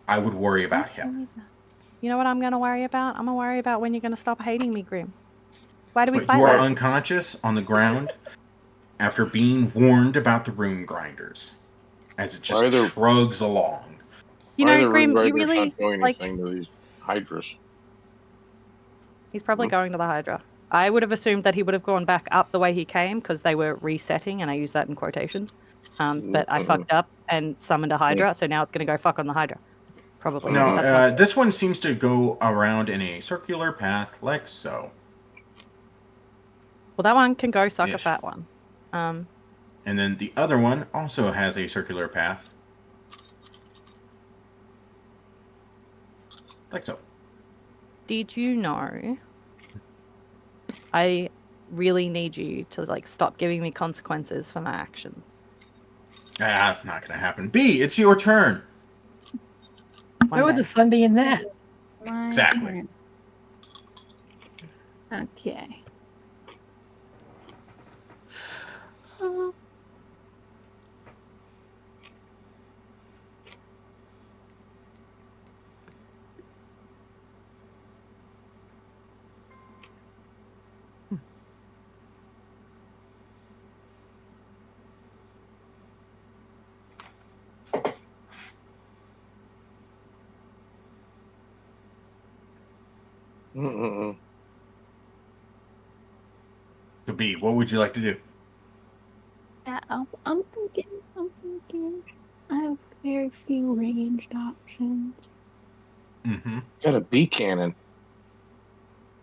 B: I would worry about him.
C: You know what I'm going to worry about? I'm going to worry about when you're going to stop hating me, Grim. Why do we
B: But
C: fight
B: you are
C: like
B: unconscious on the ground after being warned about the Rune Grinders. As it just
I: Why are there-
B: shrugs along.
C: You
I: Why are
C: know,
I: the Red
C: Grim, you
I: Riders
C: really
I: not doing
C: like.
I: anything to these Hydras?
C: He's probably going to the Hydra. I would have assumed that he would have gone back up the way he came because they were resetting, and I use that in quotations. But I fucked up and summoned a Hydra, so now it's going to go fuck on the Hydra. Probably.
B: No,
C: That's my
B: this one seems to go around in a circular path like so.
C: Well, that one can go suck a
B: Ish.
C: fat one.
B: And then the other one also has a circular path. Like so.
C: Did you know? I really need you to like stop giving me consequences for my actions.
B: That's not going to happen. B, it's your turn.
F: Where would the fun be in that?
H: My
B: Exactly.
H: turn. Okay.
I: Mm-mm-mm.
B: So B, what would you like to do?
H: Yeah, I'm thinking. I have very few ranged options.
B: Mm-hmm.
I: Got a bee cannon.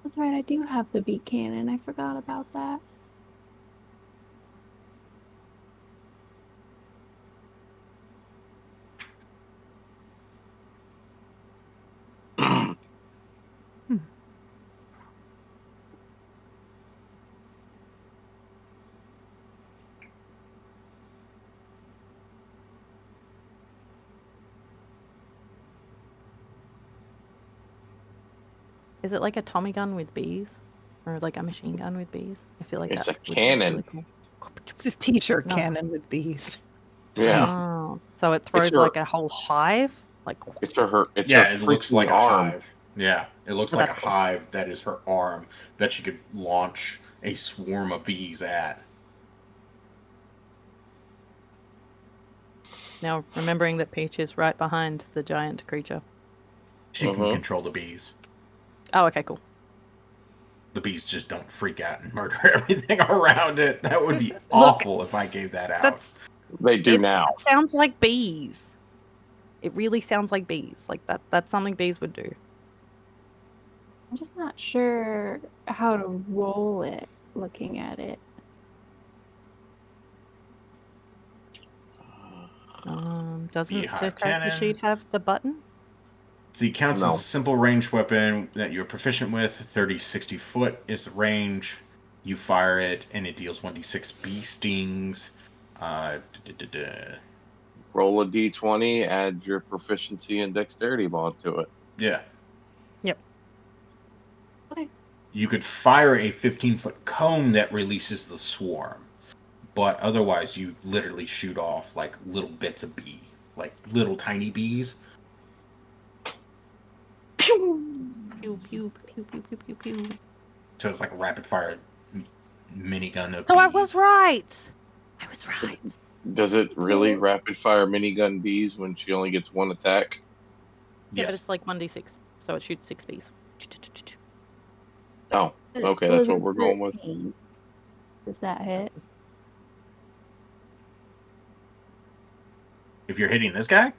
H: That's right, I do have the beat cannon. I forgot about that.
C: Is it like a Tommy gun with bees? Or like a machine gun with bees? I feel like
I: It's
C: that
I: a
C: would
I: cannon.
C: be really cool.
G: It's a t-shirt
C: No.
G: cannon with bees.
I: Yeah,
C: Oh, so it throws
I: her-
C: like a whole hive? Like,
I: it's her. It's
B: Yeah,
I: her
B: it looks
I: freaking
B: like
I: arm.
B: a hive. Yeah, it looks
C: Oh,
B: like a
C: that's cool.
B: hive that is her arm that she could launch a swarm of bees at.
C: now remembering that Peach is right behind the giant creature.
B: She can
I: Mhm.
B: control the bees.
C: Oh, okay, cool.
B: The bees just don't freak out and murder everything around it. That would be awful if I gave that out.
I: They do now.
C: It sounds like bees. It really sounds like bees. Like that's something bees would do.
H: I'm just not sure how to roll it looking at it.
C: Doesn't the
B: Beehive
C: character
B: cannon.
C: sheet have the button?
B: See, counts
I: No.
B: as a simple ranged weapon that you're proficient with. 30, 60 foot is the range. You fire it, and it deals 1d6 bee stings.
I: Roll a d20, add your proficiency and dexterity mod to it.
B: Yeah.
C: Yep.
H: Okay.
B: You could fire a 15-foot cone that releases the swarm. But otherwise, you literally shoot off like little bits of bee. Like little tiny bees.
C: Pew pew pew pew pew pew pew.
B: So it's like a rapid fire minigun of
C: So
B: bees.
C: I was right. I was right.
I: Does it really rapid fire minigun bees when she only gets one attack?
C: Yeah, but
B: Yes.
C: it's like 1d6, so it shoots 6 bees.
I: Oh, okay, that's what we're going with.
H: 13. Does that hit?
B: If you're hitting this guy,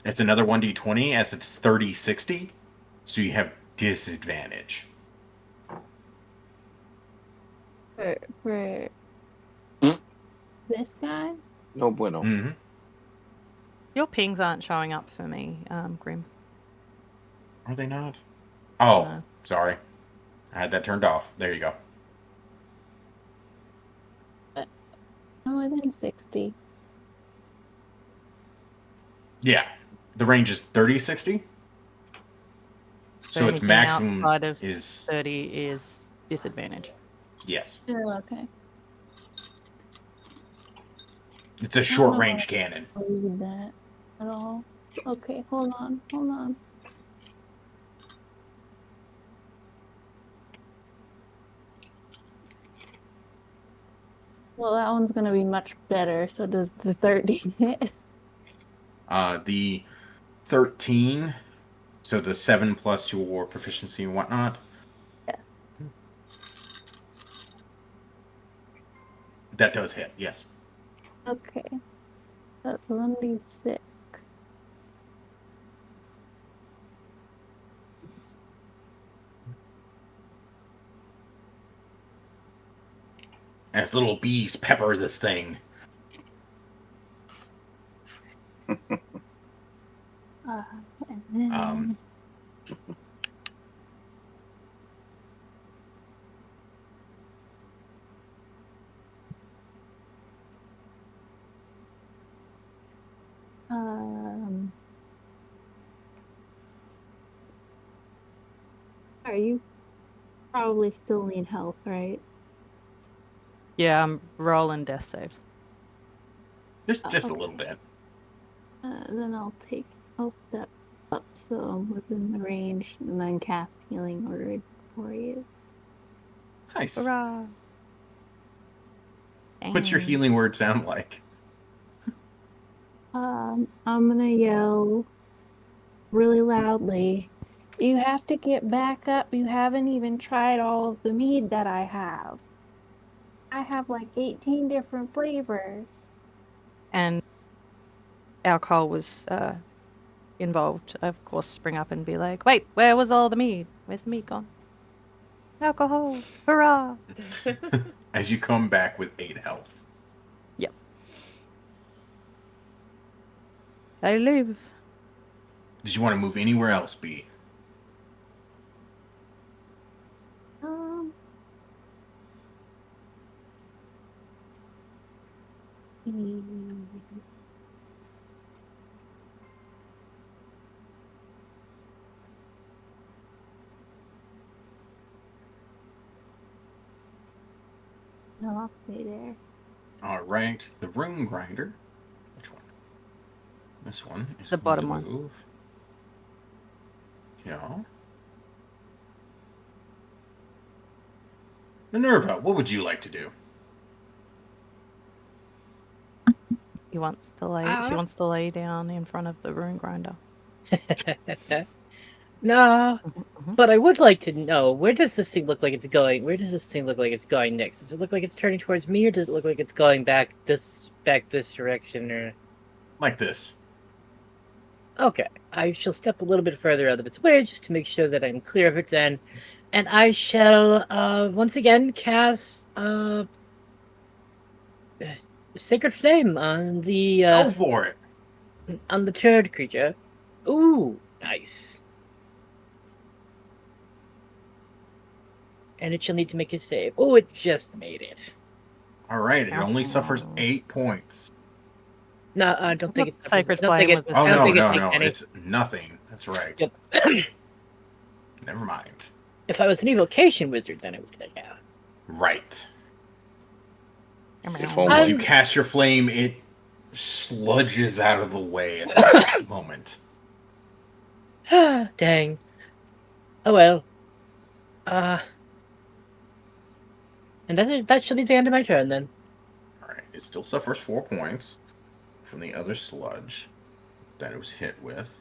B: it's another 1d20 as it's 30, 60. So you have disadvantage.
H: For this guy?
I: No bueno.
B: Mm-hmm.
C: Your pings aren't showing up for me, Grim.
B: Are they not? Oh,
C: No.
B: sorry. I had that turned off. There you go.
H: I'm within 60.
B: Yeah. The range is 30, 60. So its
C: anything
B: maximum
C: outside of
B: is
C: 30 is disadvantage.
B: yes.
H: Oh, okay.
B: It's a short range cannon.
H: I don't read that at all. Okay, hold on. Well, that one's gonna be much better. So does the 13 hit?
B: The 13, so the 7 plus your proficiency and whatnot.
H: Yeah.
B: That does hit, yes.
H: Okay. That's 1d6.
B: As little bees pepper this thing.
H: And then you probably still need health, right?
C: Yeah, I'm rolling death saves.
B: Just a
H: Okay.
B: little bit.
H: Then I'll step up so I'm within the range and then cast healing word for you.
B: Nice.
C: Hurrah!
B: What's your
C: Dang.
B: healing word sound like?
H: I'm gonna yell really loudly. You have to get back up. You haven't even tried all of the mead that I have. I have like 18 different flavors.
C: And alcohol was involved. Of course, spring up and be like, "Wait, where was all the mead? Where's the mead gone? Alcohol! Hurrah!"
B: As you come back with 8 health.
C: Yep. I live.
B: Did you want to move anywhere else, B?
H: No, I'll stay there.
B: All right, the rune grinder. Which one? This one is
C: the
B: going
C: bottom
B: to
C: one.
B: move. Yeah. Minerva, what would you like to do?
C: He wants to lay. She wants to lay down in front of the rune grinder.
F: No,
C: Mm-hmm.
F: but I would like to know, where does this thing look like it's going? Where does this thing look like it's going next? Does it look like it's turning towards me, or does it look like it's going back this direction? Or
B: Like this.
F: okay, I shall step a little bit further out of its way just to make sure that I'm clear of it. Then, and I shall once again cast Sacred Flame on the
B: Go for it.
F: on the turd creature. Ooh, nice. And it shall need to make a save. Oh, it just made it.
B: All right, it only suffers 8 points.
F: No, I don't think it's
C: Sacred
F: I don't think
C: Flame
F: it.
C: was
B: Oh,
F: I don't
B: no,
F: think
B: no,
F: it takes
B: no.
F: any.
B: It's nothing. That's right.
F: Yep.
B: Never mind.
F: If I was an evocation wizard, then it would take out.
B: Right.
I: If
B: As
I: only.
B: you cast your flame, it sludges out of the way at the last moment.
F: Dang. Oh well. And that should be the end of my turn then.
B: All right, it still suffers 4 points from the other sludge that it was hit with.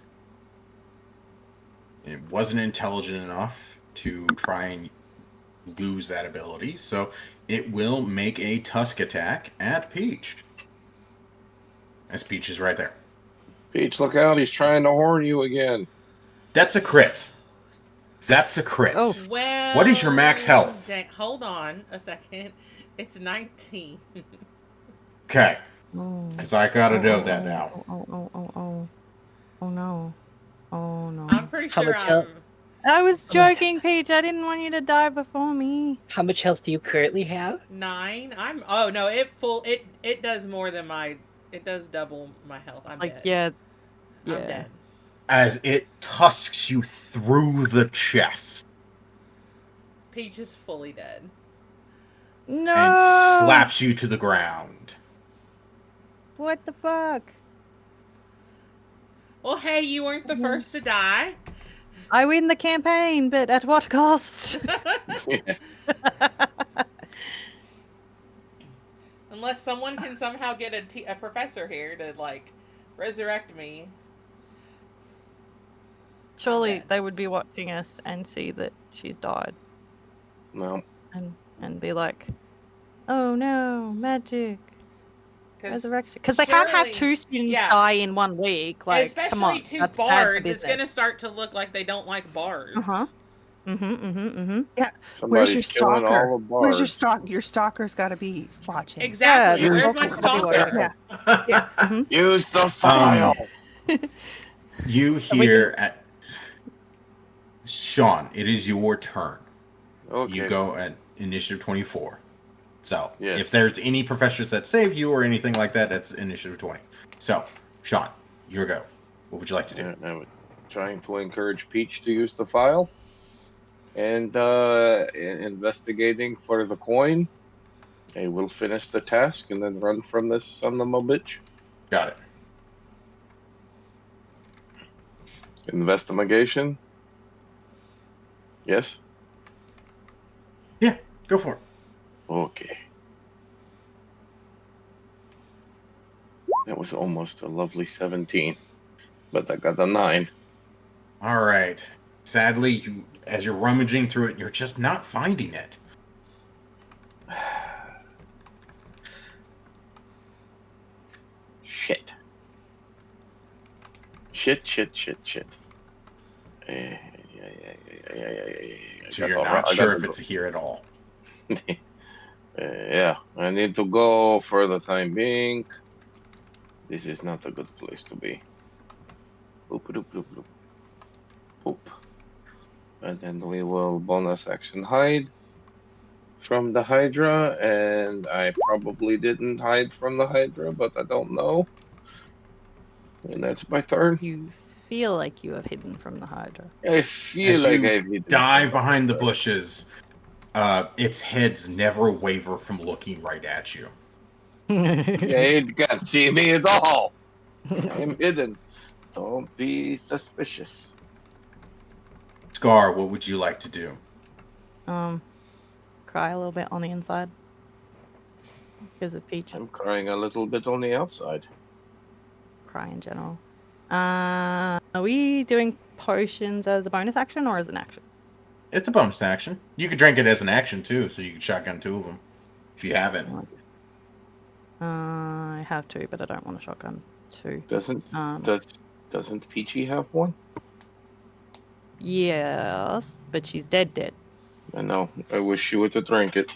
B: It wasn't intelligent enough to try and lose that ability, so it will make a tusk attack at Peach. As Peach is right there.
I: Peach, look out, he's trying to horn you again.
B: That's a crit. That's a crit.
C: Oh.
A: Well,
B: What is your max health?
A: Hold on a second. It's 19.
B: Okay.
C: Oh.
B: Because I gotta know that now.
C: Oh no. Oh no.
A: I'm pretty
F: How
A: sure
F: much health?
C: I was joking, Peach. I didn't want you to die before me.
F: How much health do you currently have?
A: 9. Oh no, it does more than it does double my health. I'm
C: Like,
A: dead.
C: yeah.
A: I'm dead.
B: As it tusks you through the chest
A: Peach is fully dead.
C: No.
B: and slaps you to the ground.
C: What the fuck?
A: Well, hey, you weren't the first to die.
C: I win the campaign, but at what cost?
A: Unless someone can somehow get a professor here to like resurrect me.
C: Surely
A: dead.
C: they would be watching us and see that she's died
D: No.
C: and be like, oh no, magic.
A: 'Cause
C: Resurrection. Because they can't have
A: surely-
C: 2 students
A: yeah.
C: die in 1 week. Like, come
A: Especially
C: on.
A: 2
C: That's bad for
A: bards, it's
C: business.
A: gonna start to look like they don't like bards.
C: Uh-huh.
G: Yeah.
D: Somebody's
G: Where's your
D: killing
G: stalker?
D: all the
G: Where's your
D: bards.
G: stalk? Your stalker's got to be watching.
A: Exactly.
C: Yeah, the
A: Where's my
C: stalker's gotta be
A: stalker?
G: Yeah.
D: Use the file.
B: You hear at Sean, it is your turn.
D: Okay.
B: You go at initiative 24. So,
D: Yes.
B: if there's any professors that save you or anything like that, that's initiative 20. So, Sean, your go. What would you like to do?
D: And I'm trying to encourage Peach to use the file. And investigating for the coin. I will finish the task and then run from this son of a bitch.
B: Got it.
D: Investigation. Yes?
B: Yeah, go for it.
D: Okay. That was almost a lovely 17. But I got a 9.
B: All right. Sadly, as you're rummaging through it, you're just not finding it.
D: Shit. Shit. Yeah.
B: So you're not sure if it's here at all.
D: Yeah, I need to go for the time being. This is not a good place to be. Poop. And then we will bonus action hide from the Hydra, and I probably didn't hide from the Hydra, but I don't know. And that's my turn.
C: You feel like you have hidden from the Hydra.
D: I feel
B: As
D: like
B: you
D: I've hidden
B: dive
D: from
B: behind the
D: Hydra.
B: bushes, its heads never waver from looking right at you.
D: Yeah, it can't see me at all. I'm hidden. Don't be suspicious.
B: Scar, what would you like to do?
C: Cry a little bit on the inside. Because of Peach.
D: I'm crying a little bit on the outside.
C: Cry in general. Are we doing potions as a bonus action or as an action?
B: It's a bonus action. You could drink it as an action too, so you could shotgun 2 of them if you have it.
C: I have 2, but I don't want a shotgun 2.
D: Doesn't Peachy have one?
C: Yes, but she's dead.
D: I know. I wish you would to drink it.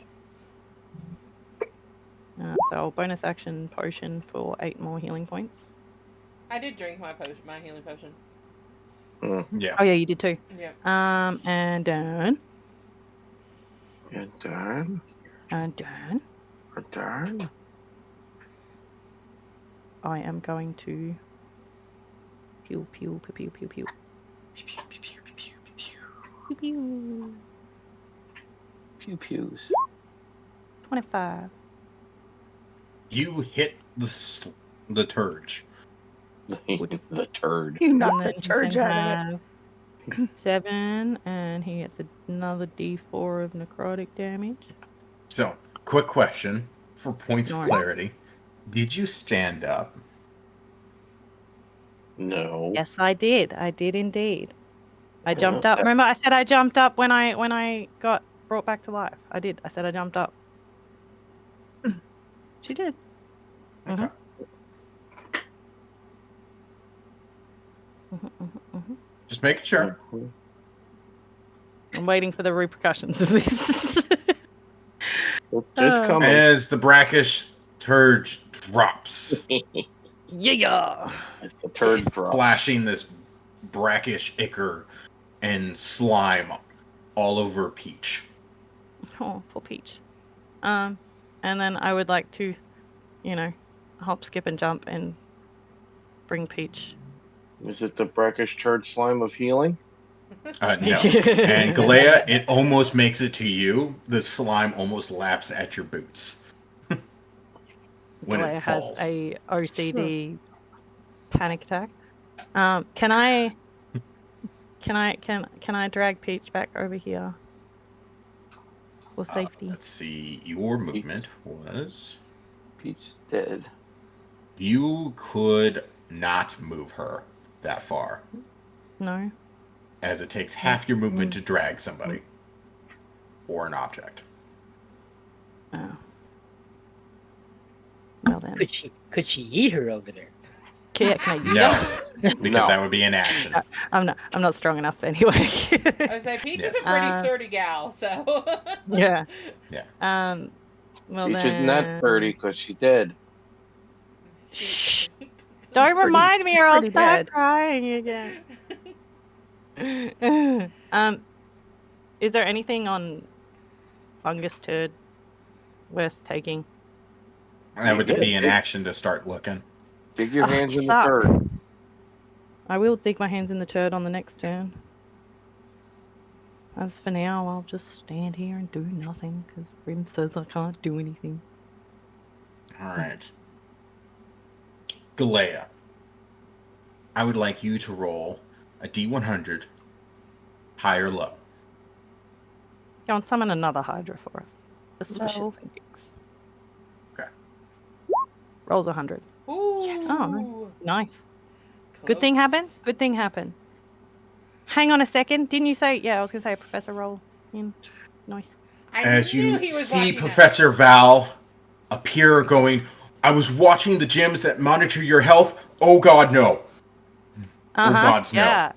C: So I'll bonus action potion for 8 more healing points.
A: I did drink my healing potion.
B: Yeah.
C: Oh yeah, you did too.
A: Yeah.
C: And done.
D: And done.
C: And done.
D: Done.
C: I am going to pew. Pew pew.
D: Pew pews.
C: 25.
B: You hit the turge.
D: The turd.
G: You
C: And
G: knocked
C: then
G: the church
C: he
G: out of it.
C: have 7, and he gets another D4 of necrotic damage.
B: So, quick question for points of
C: Alright.
B: clarity. Did you stand up?
D: No.
C: Yes, I did. I did indeed. I jumped up. Remember, I said I jumped up when I got brought back to life. I did. I said I jumped up.
G: She did.
B: Okay. Just making sure.
C: I'm waiting for the repercussions of this.
D: It's coming.
B: As the brackish turd drops,
C: Yeah.
D: As the turd drops.
B: flashing this brackish ichor and slime all over Peach.
C: Oh, poor Peach. And then I would like to, hop, skip, and jump and bring Peach.
D: Is it the brackish turd slime of healing?
B: No. And Galea, it almost makes it to you. The slime almost laps at your boots. When
C: Galea
B: it
C: has
B: falls.
C: a OCD panic attack. Can I drag Peach back over here for safety?
B: Let's see. Your movement was...
D: Peach is dead.
B: You could not move her that far,
C: No.
B: as it takes half your movement to drag somebody or an object.
C: Oh. Well then.
F: Could she eat her over there?
C: Can I eat
B: No,
C: her?
B: because
I: No.
B: that would be an action.
C: I'm not strong enough anyway.
A: I would say Peach is a pretty sturdy gal, so.
C: Yeah.
B: Yeah.
C: Well
I: Peach
C: then.
I: is not 30 because she's dead.
C: Shh.
G: It's
C: Don't
G: pretty-
C: remind me
G: it's
C: or I'll
G: pretty
C: start
G: bad.
C: crying again. Is there anything on Fungus Turd worth taking?
B: That would be an action to start looking.
I: Dig your hands in the
C: suck.
I: turd.
C: I will dig my hands in the turd on the next turn. As for now, I'll just stand here and do nothing because Grim says I can't do anything.
B: All right. Galea, I would like you to roll a D100, high or low.
C: Go and summon another Hydra for us. Just for
G: No.
C: shits and gigs.
B: Okay.
C: Rolls 100.
A: Ooh.
G: Yes.
C: Oh, nice. Good thing
A: Close.
C: happened? Good thing happened. Hang on a second. Didn't you say? Yeah, I was going to say a professor roll in. Nice.
A: I
B: As
A: knew
B: you
A: he was
B: see
A: watching that.
B: Professor Val appear going, I was watching the gyms that monitor your health. Oh God, no.
C: Uh-huh.
B: gods, no.
C: Yeah.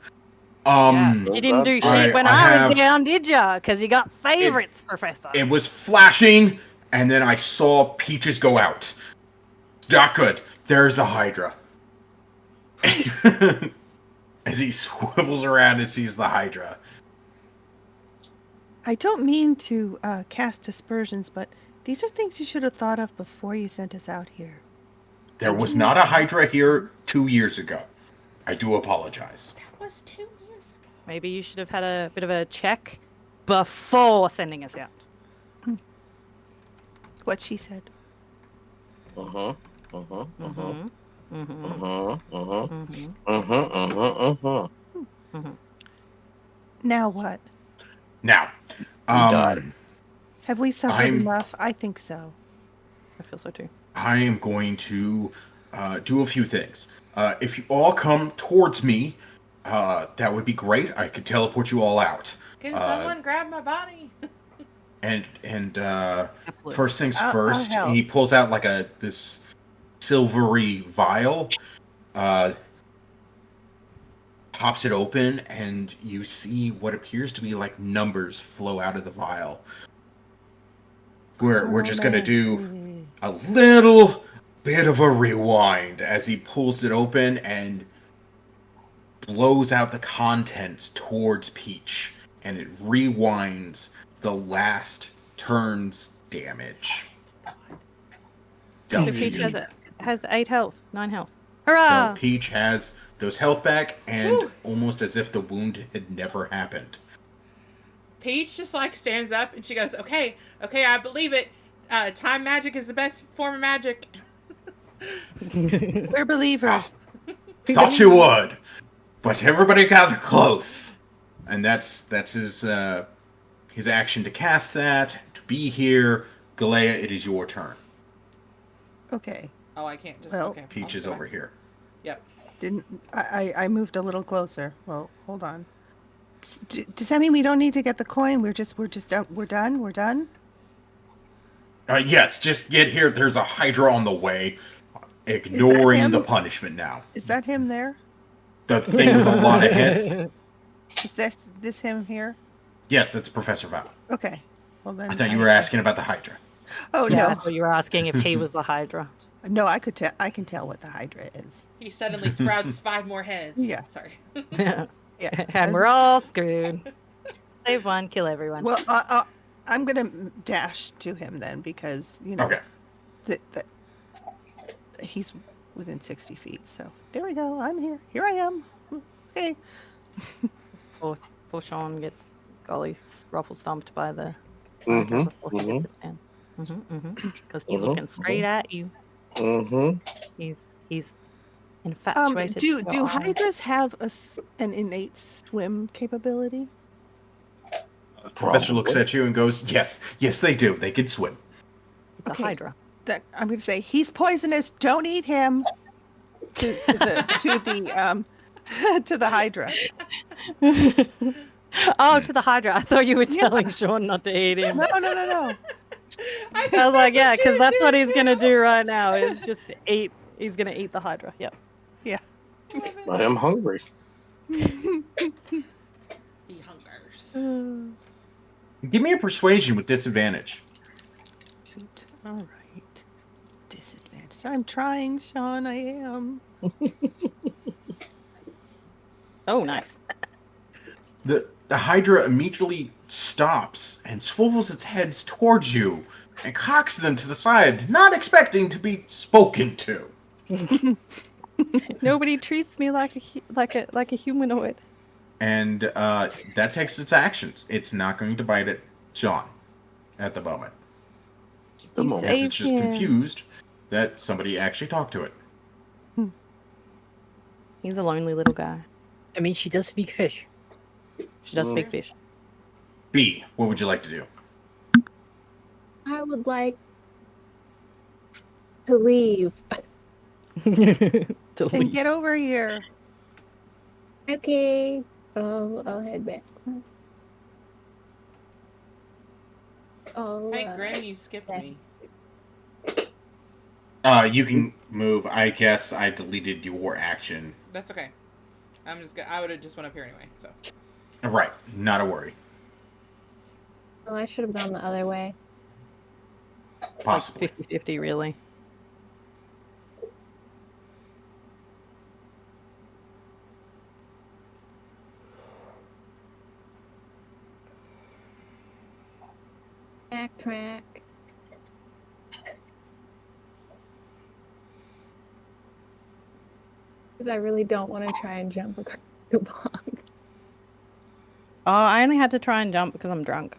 B: Um,
C: You didn't do
I: I-
C: shit when
B: I
C: I
B: have-
C: was down, did ya? Because you got favorites, Professor.
B: It was flashing, and then I saw Peaches go out. Not good. There's a Hydra. As he swivels around and sees the Hydra.
G: I don't mean to cast aspersions, but these are things you should have thought of before you sent us out here.
B: There was not a Hydra here 2 years ago. I do apologize.
A: That was 2 years ago.
C: Maybe you should have had a bit of a check before sending us out.
G: What she said.
I: Uh-huh. Uh-huh. Uh-huh.
C: Mm-hmm.
I: Uh-huh. Uh-huh.
C: Mm-hmm.
I: Uh-huh. Uh-huh. Uh-huh.
G: Now what?
B: Now,
I: died.
G: Have we suffered
B: I'm-
G: enough? I think so.
C: I feel so too.
B: I am going to do a few things. If you all come towards me, that would be great. I could teleport you all out.
A: Can someone grab my body?
B: And
C: Absolutely.
B: first things
G: I'll
B: first,
G: help.
B: he pulls out like this silvery vial, pops it open, and you see what appears to be like numbers flow out of the vial. We're just gonna do a little bit of a rewind as he pulls it open and blows out the contents towards Peach, and it rewinds the last turn's damage.
C: So Peach has 8 health, 9 health. Hurrah!
B: So Peach has those health back, and
A: Woo!
B: almost as if the wound had never happened.
A: Peach just like stands up and she goes, okay, I believe it. Time magic is the best form of magic.
G: We're believers.
B: Thought you would, but everybody gather close, and that's his action to cast that, to be here. Galea, it is your turn.
G: Okay.
A: Oh, I can't just.
G: Well,
A: okay.
B: Peach
A: I'll
B: is
A: go
B: over
A: back.
B: here.
A: Yep.
G: Didn't I moved a little closer. Well, hold on. Does that mean we don't need to get the coin? We're done. We're done.
B: Yes, just get here. There's a Hydra on the way. Ignoring
G: him?
B: the punishment now.
G: Is that him there?
B: The thing with a lot of hits.
G: Is this him here?
B: Yes, that's Professor Val.
G: Okay. Well then.
B: I thought you were asking about the Hydra.
G: Oh
C: Yeah, I
G: no,
C: thought you were asking if he was the Hydra.
G: no! I could tell. I can tell what the Hydra is.
A: He suddenly sprouts 5 more heads.
G: Yeah.
A: Sorry.
C: Yeah.
G: Yeah.
C: And we're all screwed. Save one, kill everyone.
G: Well, I'm gonna dash to him then because
B: Okay.
G: that he's within 60 feet. So there we go. I'm here. Here I am. Okay.
C: Poor Sean gets golly ruffle stomped by the
I: Mhm,
C: Hydra before he gets his turn. Because he's looking straight at you.
I: Mm-hmm.
C: He's infatuated.
G: Do
C: with your eyes.
G: hydras have an innate swim capability?
B: The professor looks at you and goes, yes, they do. They can swim.
C: It's
G: Okay.
C: a Hydra.
G: Then I'm gonna say he's poisonous. Don't eat him. to the Hydra.
C: Oh, to the Hydra. I thought you were telling Sean not to eat him.
G: No.
A: I
C: I was like, yeah, because that's what he's
A: to
C: gonna do right now. Is just eat. He's gonna eat the Hydra. Yep.
G: Yeah.
I: I am hungry.
A: He hungers.
B: Give me a persuasion with disadvantage.
G: Shoot. All right. Disadvantage. I'm trying, Sean. I am.
C: Oh, nice.
B: The Hydra immediately stops and swivels its heads towards you and cocks them to the side, not expecting to be spoken to.
C: Nobody treats me like a humanoid.
B: And that takes its actions. It's not going to bite at John at the moment.
C: You
B: Because
C: saved
B: it's just
C: him.
B: confused that somebody actually talked to it.
C: He's a lonely little guy.
F: I mean, she does speak fish.
C: She does speak fish.
B: B, what would you like to do?
H: I would like to leave.
C: To
G: And
C: leave.
G: get over here.
H: Okay. I'll head back. Oh.
A: Hey, Grim, you skipped me.
B: You can move. I guess I deleted your action.
A: That's okay. I would have just went up here anyway, so.
B: Right, not a worry.
H: Oh, I should have gone the other way.
B: Possibly.
C: 50-50, really.
H: Backtrack. Because I really don't want to try and jump across the bog.
C: Oh, I only had to try and jump because I'm drunk.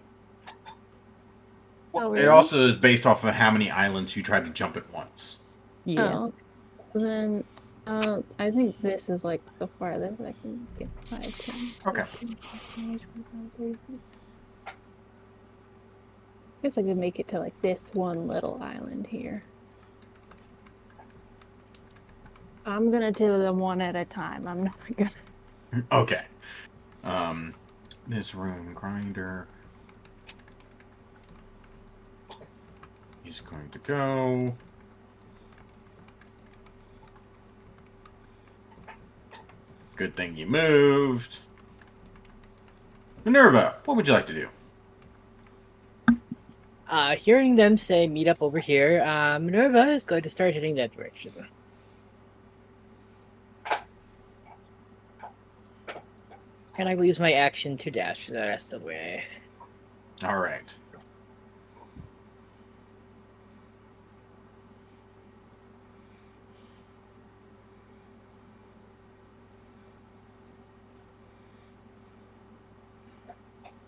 H: Oh,
B: It
H: really?
B: also is based off of how many islands you tried to jump at once.
C: Yeah.
H: Oh. Then, I think this is like the farthest I can get. 5, 10.
B: Okay.
H: 15, 20, 25, 30. Guess I could make it to like this one little island here. I'm gonna do them one at a time. I'm not gonna.
B: Okay. This room grinder. He's going to go. Good thing you moved. Minerva, what would you like to do?
F: Hearing them say meet up over here, Minerva is going to start heading that direction. And I will use my action to dash the rest of the way.
B: All right.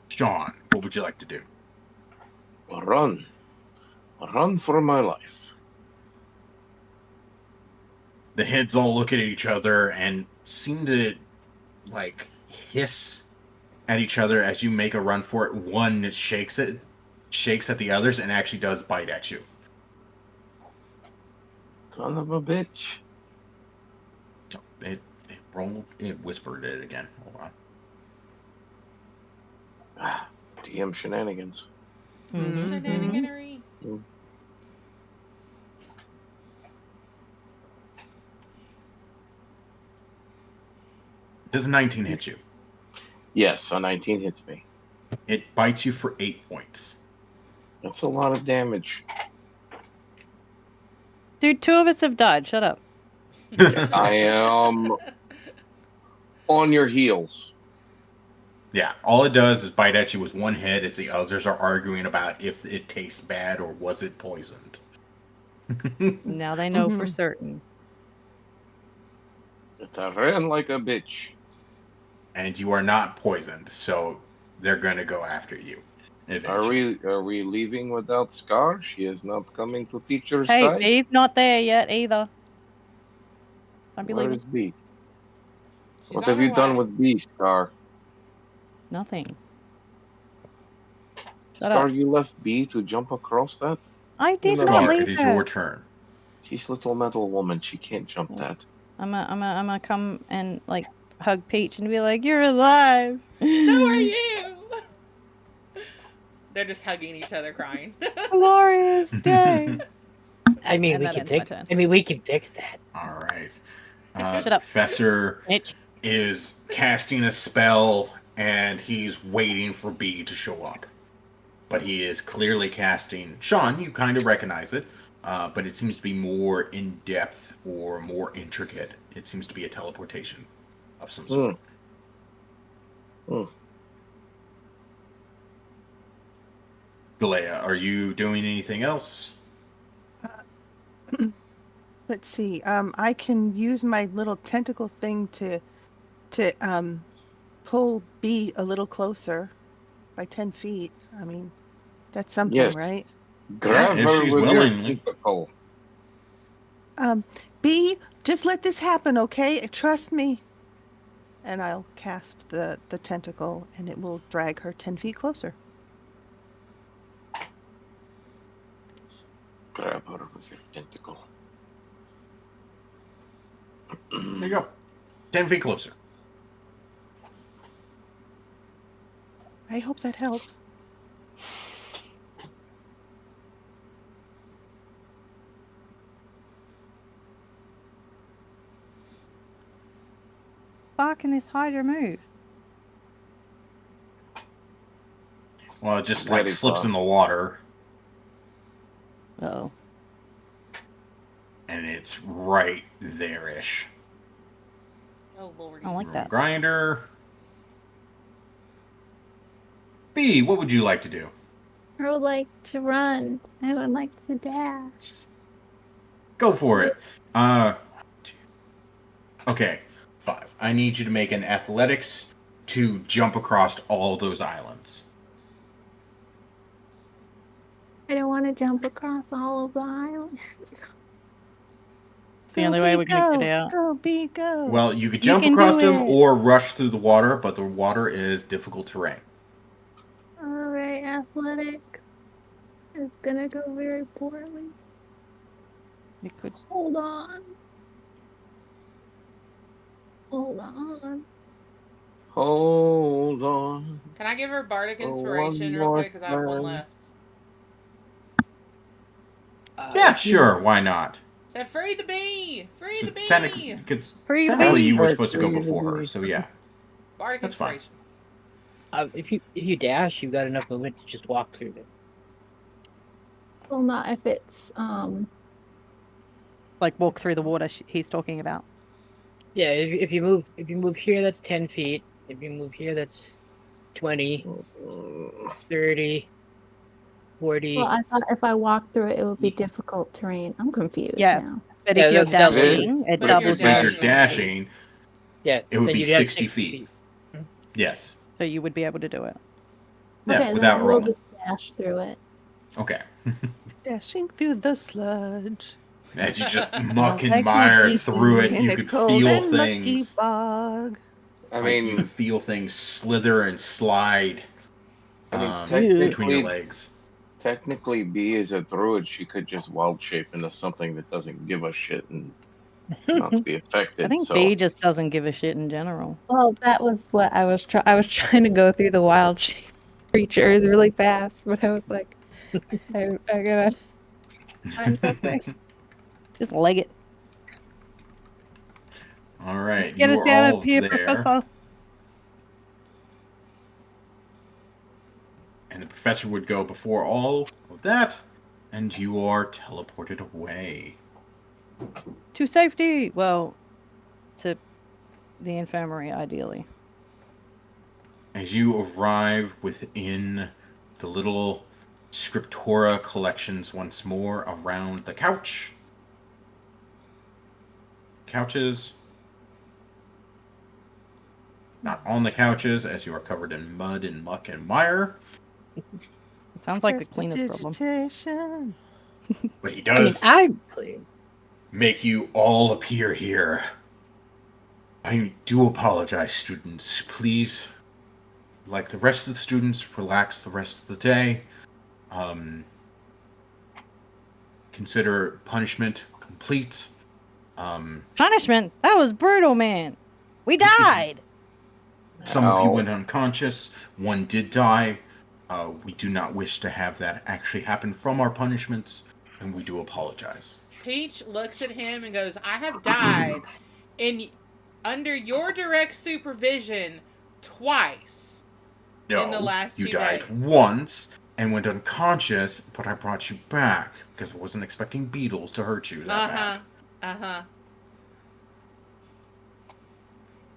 B: Sean, what would you like to do?
I: Run. Run for my life.
B: The heads all look at each other and seem to, like, hiss at each other as you make a run for it. One shakes at the others and actually does bite at you.
I: Son of a bitch.
B: It whispered it again. Hold on.
I: DM shenanigans.
A: Shenaniganery.
B: Does a 19 hit you?
I: Yes, a 19 hits me.
B: It bites you for 8 points.
I: That's a lot of damage.
C: Dude, 2 of us have died. Shut up.
I: I am on your heels.
B: Yeah, all it does is bite at you with one hit as the others are arguing about if it tastes bad or was it poisoned.
C: Now they know for certain.
I: I ran like a bitch.
B: And you are not poisoned, so they're going to go after you. Eventually.
I: Are we leaving without Scar? She is not coming to teach her
C: Hey,
I: side.
C: B's not there yet either. Don't be
I: Where
C: leaving.
I: is B?
A: She's
I: What
A: on
I: have
A: her
I: you done
A: way.
I: with B, Scar?
C: Nothing. Shut
I: Scar,
C: up.
I: you left B to jump across that?
C: I did
I: No.
C: not
B: Scar,
C: leave
B: it is
C: her.
B: your turn.
I: She's little metal woman. She can't jump
C: Yeah.
I: that.
C: I'm gonna come and like hug Peach and be like, "You're alive."
A: So are you. They're just hugging each other, crying.
C: Glorious day.
F: I mean,
C: And
F: we
C: that
F: can
C: ends my
F: fix.
C: turn.
F: I mean, we can fix that.
B: All right.
C: Shut
B: The
C: up.
B: professor
C: Snitch.
B: is casting a spell, and he's waiting for B to show up. But he is clearly casting. Sean, you kind of recognize it, but it seems to be more in depth or more intricate. It seems to be a teleportation of some sort. Galea, are you doing anything else?
G: Let's see. I can use my little tentacle thing to pull B a little closer by 10 feet. I mean, that's something,
I: Yes.
G: right?
D: Grab
B: if
D: her
B: she's
D: with
B: willingly.
D: your tentacle.
G: B, just let this happen, okay? Trust me. And I'll cast the tentacle, and it will drag her 10 feet closer.
D: Grab her with your tentacle.
B: There you go. 10 feet closer.
G: I hope that helps.
C: Fuck, can this Hydra move?
B: Well, it just
D: Very
B: like slips
D: far.
B: in the water,
C: Oh.
B: and it's right there-ish.
A: Oh, Lordy.
C: I like that.
B: Grinder. B, what would you like to do?
H: I would like to run. I would like to dash.
B: Go for it. Okay, 5. I need you to make an athletics to jump across all those islands.
H: I don't want to jump across all of the islands.
C: It's the only way we can get out.
G: Go, B, go.
B: Well, you could
C: You
B: jump
C: can
B: across
C: do
B: them
C: it.
B: or rush through the water, but the water is difficult terrain.
H: Alright, athletic. It's gonna go very poorly.
C: You could.
H: Hold on. Hold on.
D: Hold on.
A: Can I give her Bardic
D: Oh,
A: Inspiration
D: one
A: real
D: more
A: quick? Because I have one
D: time.
A: left.
B: Yeah, sure. Why not?
A: So free the bee! Free
B: So
A: the bee!
C: Free the
B: technically,
C: bee.
B: you were supposed to go before her, so yeah.
A: Bardic
B: That's fine.
A: Inspiration.
F: If you dash, you got enough movement to just walk through it.
H: Well, not if it's
C: Like walk through the water he's talking about.
F: Yeah, if you move here, that's 10 feet. If you move here, that's 20, 30, 40.
H: Well, I thought if I walked through it, it would be difficult terrain. I'm confused
C: Yeah.
H: now.
C: But
F: Yeah,
C: if you're
F: that doubles it.
C: dashing, it
A: But if you're
C: doubles
B: If you're
C: your.
B: dashing,
F: Yeah,
B: it would
F: then
B: be
F: you'd have
B: 60 feet. Yes.
C: So you would be able to do it.
B: Yeah,
H: Okay,
B: without
H: then I will
B: rolling.
H: just dash through it.
B: Okay.
G: Dashing through the sludge.
B: As you just muck and
C: Like
B: mire
C: monkey
B: through it,
G: In
B: you
G: a
B: could
G: cold
B: feel
G: and mucky
B: things.
G: bog.
D: I
B: Like, you
D: mean,
B: could feel things slither and slide between your legs.
D: technically, B is a druid. She could just wild shape into something that doesn't give a shit and not be affected.
C: I think
D: So
C: B just doesn't give a shit in general.
E: Well, that was what I was trying. I was trying to go through the wild creatures really fast, but I was like, I gotta find something.
C: Just leg it.
B: All right,
C: Get
B: you
C: us
B: are
C: out
B: all
C: of here,
B: there,
C: Professor.
B: and the professor would go before all of that, and you are teleported away.
C: To safety. Well, to the infirmary, ideally.
B: As you arrive within the little scriptura collections once more around the couches, not on the couches, as you are covered in mud and muck and mire.
C: It sounds like the cleaner's problem.
G: Prestidigitation.
B: But he
F: I mean,
B: does
F: I'm clean.
B: make you all appear here. I do apologize, students. Please, like the rest of the students, relax the rest of the day. Consider punishment complete.
C: Punishment? That was brutal, man. We died.
B: Some of you
D: Ow.
B: went unconscious. One did die. We do not wish to have that actually happen from our punishments, and we do apologize.
A: Peach looks at him and goes, I have died under your direct supervision twice in the last
B: you
A: 2
B: died
A: days.
B: once and went unconscious, but I brought you back because I wasn't expecting beetles to hurt you that bad.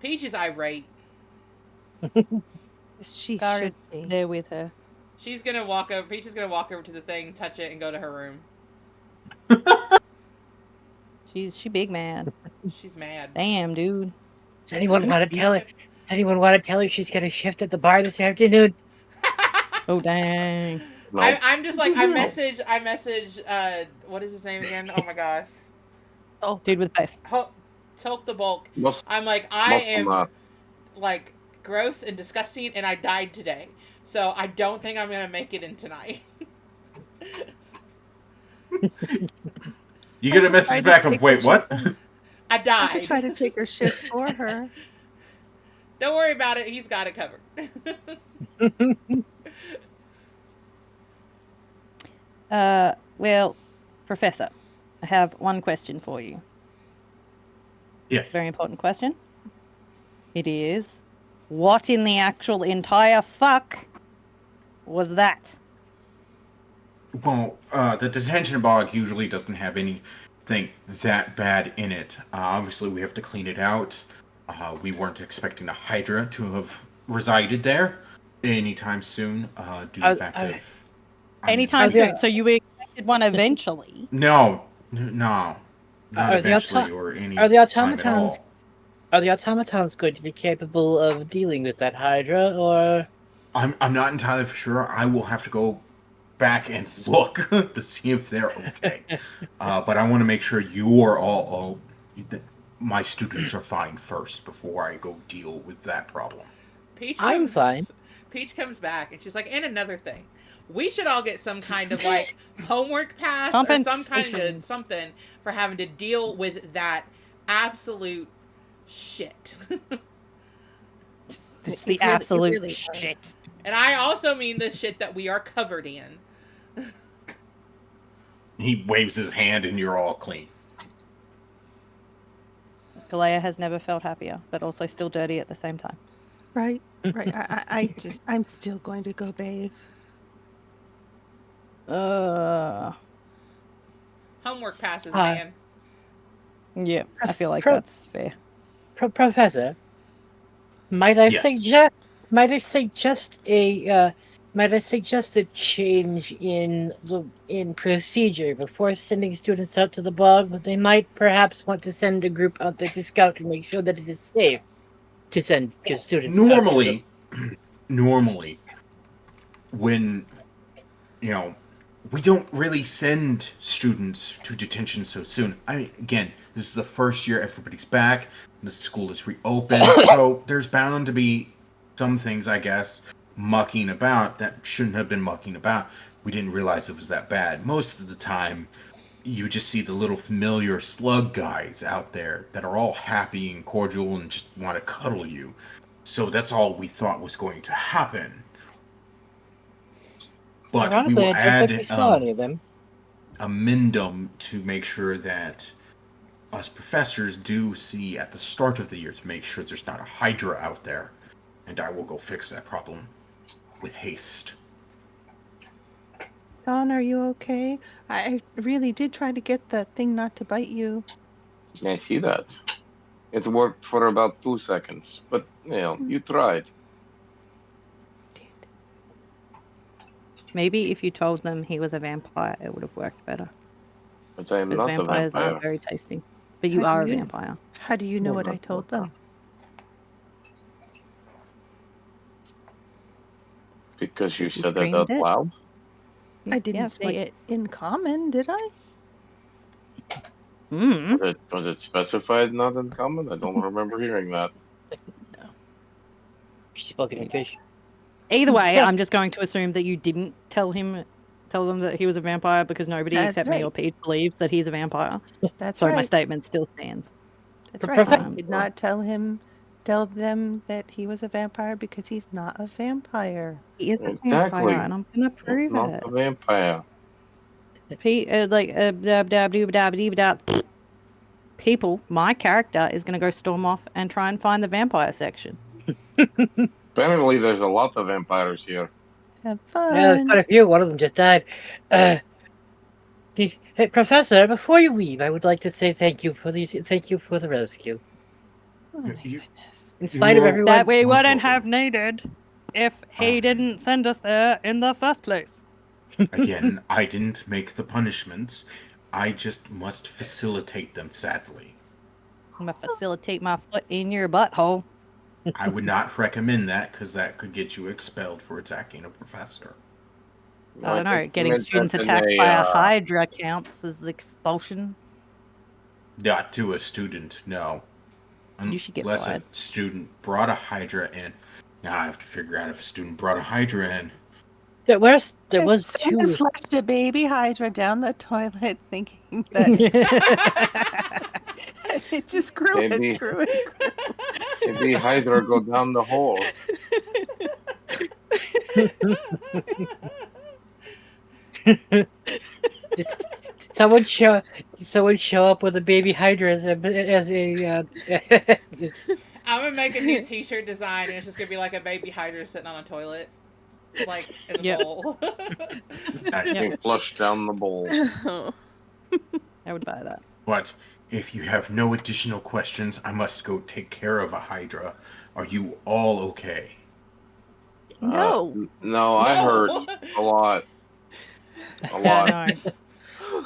A: Peach is irate.
G: She
C: Scar
G: should
C: is
G: be.
C: there with her.
A: She's gonna walk over. Peach is gonna walk over to the thing, touch it, and go to her room.
C: She big mad.
A: She's mad.
C: Damn, dude.
F: Does anyone want to tell her? Does anyone want to tell her she's got a shift at the bar this afternoon?
C: Oh dang.
D: No.
A: I'm just like I message. What is his name again? Oh my gosh.
G: Oh,
C: Dude with face.
A: Tilk the bulk.
D: Must,
A: I'm like I
D: must
A: am
D: not.
A: like gross and disgusting, and I died today, so I don't think I'm gonna make it in tonight.
B: You get a message back of, wait, what?
A: I
G: I
A: died.
G: could try to take her shift for her.
A: Don't worry about it. He's got it covered.
C: Well, Professor, I have one question for you.
B: Yes.
C: Very important question. It is, what in the actual entire fuck was that?
B: Well, the detention bog usually doesn't have anything that bad in it. Obviously, we have to clean it out. We weren't expecting a hydra to have resided there anytime soon, due to the fact of...
C: Anytime soon. So you expected one eventually?
B: No, not eventually or any time at all.
F: Are the automatons going to be capable of dealing with that hydra, or?
B: I'm not entirely for sure. I will have to go back and look to see if they're okay. But I want to make sure you are all my students are fine first before I go deal with that problem.
F: I'm fine.
A: Peach comes back and she's like, and another thing, we should all get some kind of like homework pass or some kind of something for having to deal with that absolute shit.
C: It's the absolute shit.
A: And I also mean the shit that we are covered in.
B: He waves his hand and you're all clean.
C: Galea has never felt happier, but also still dirty at the same time.
G: Right. I'm still going to go bathe.
A: Homework passes, man.
C: Yeah, I feel like that's fair.
F: Professor, might I
B: Yes.
F: suggest a change in procedure before sending students out to the bog? That they might perhaps want to send a group out there to scout to make sure that it is safe to send students.
B: Normally, when we don't really send students to detention so soon. I mean, again, this is the first year everybody's back. The school is reopened, so there's bound to be some things, I guess, mucking about that shouldn't have been mucking about. We didn't realize it was that bad. Most of the time, you just see the little familiar slug guys out there that are all happy and cordial and just want to cuddle you. So that's all we thought was going to happen. But we will add amendum to make sure that us professors do see at the start of the year to make sure there's not a hydra out there. And I will go fix that problem with haste.
G: Dawn, are you okay? I really did try to get the thing not to bite you.
D: I see that. It worked for about 2 seconds, but you tried.
C: Maybe if you told them he was a vampire, it would have worked better.
D: But I am
C: Because
D: not a
C: vampires
D: vampire.
C: are very tasty. But you
G: How do
C: are a
G: you-
C: vampire.
G: How do you know what I told them?
D: Because you
C: You
D: said it
C: screamed
D: out
C: it?
D: loud?
G: I didn't
C: Yeah,
G: say
C: like-
G: it in common, did I?
C: Mm.
D: Was it specified not in common? I don't remember hearing that.
F: She spoke in fish.
C: Either way, I'm just going to assume that you didn't tell him tell them that he was a vampire because nobody
G: That's
C: except me
G: right.
C: or Pete believes that he's a vampire.
G: That's
C: So my
G: right.
C: statement still stands.
G: That's right. I
C: Professor-
G: did not tell them that he was a vampire because he's not a vampire.
C: He is a
D: Exactly.
C: vampire, and I'm gonna prove
D: Not
C: it.
D: a vampire.
C: People, my character is gonna go storm off and try and find the vampire section.
D: Apparently, there's a lot of vampires here.
G: Have
F: Yeah, there's
G: fun.
F: quite a few. One of them just died. Hey, Professor, before you leave, I would like to say thank you for the rescue.
G: Oh my
B: You-
G: goodness.
F: In spite of
B: You're-
F: everyone,
C: That we
B: Most
C: wouldn't
B: welcome.
C: have needed if he didn't send us there in the first place.
B: Again, I didn't make the punishments. I just must facilitate them, sadly.
C: I'm gonna facilitate my foot in your butthole.
B: I would not recommend that because that could get you expelled for attacking a professor.
C: I don't know.
D: think you
C: Getting
D: meant
C: students
D: that in
C: attacked by a Hydra counts as expulsion.
B: Not to a student, no.
C: You should get
B: Unless
C: fired.
B: a student brought a Hydra in. Now I have to figure out if a student brought a Hydra in.
F: there was
G: Someone
F: two.
G: flushed a baby Hydra down the toilet thinking that it just grew
D: Maybe.
G: and grew and grew.
D: Maybe Hydra go down the hole.
F: Someone show up with a baby Hydra as a
A: I'm gonna make a new T-shirt design, and it's just gonna be like a baby Hydra sitting on a toilet, like in a
C: Yep.
A: bowl.
B: Nice.
D: Being flushed down the bowl.
C: I would buy that.
B: But if you have no additional questions, I must go take care of a Hydra. Are you all okay?
G: No.
D: No, I hurt a lot. A
C: Yeah,
D: lot.
C: no.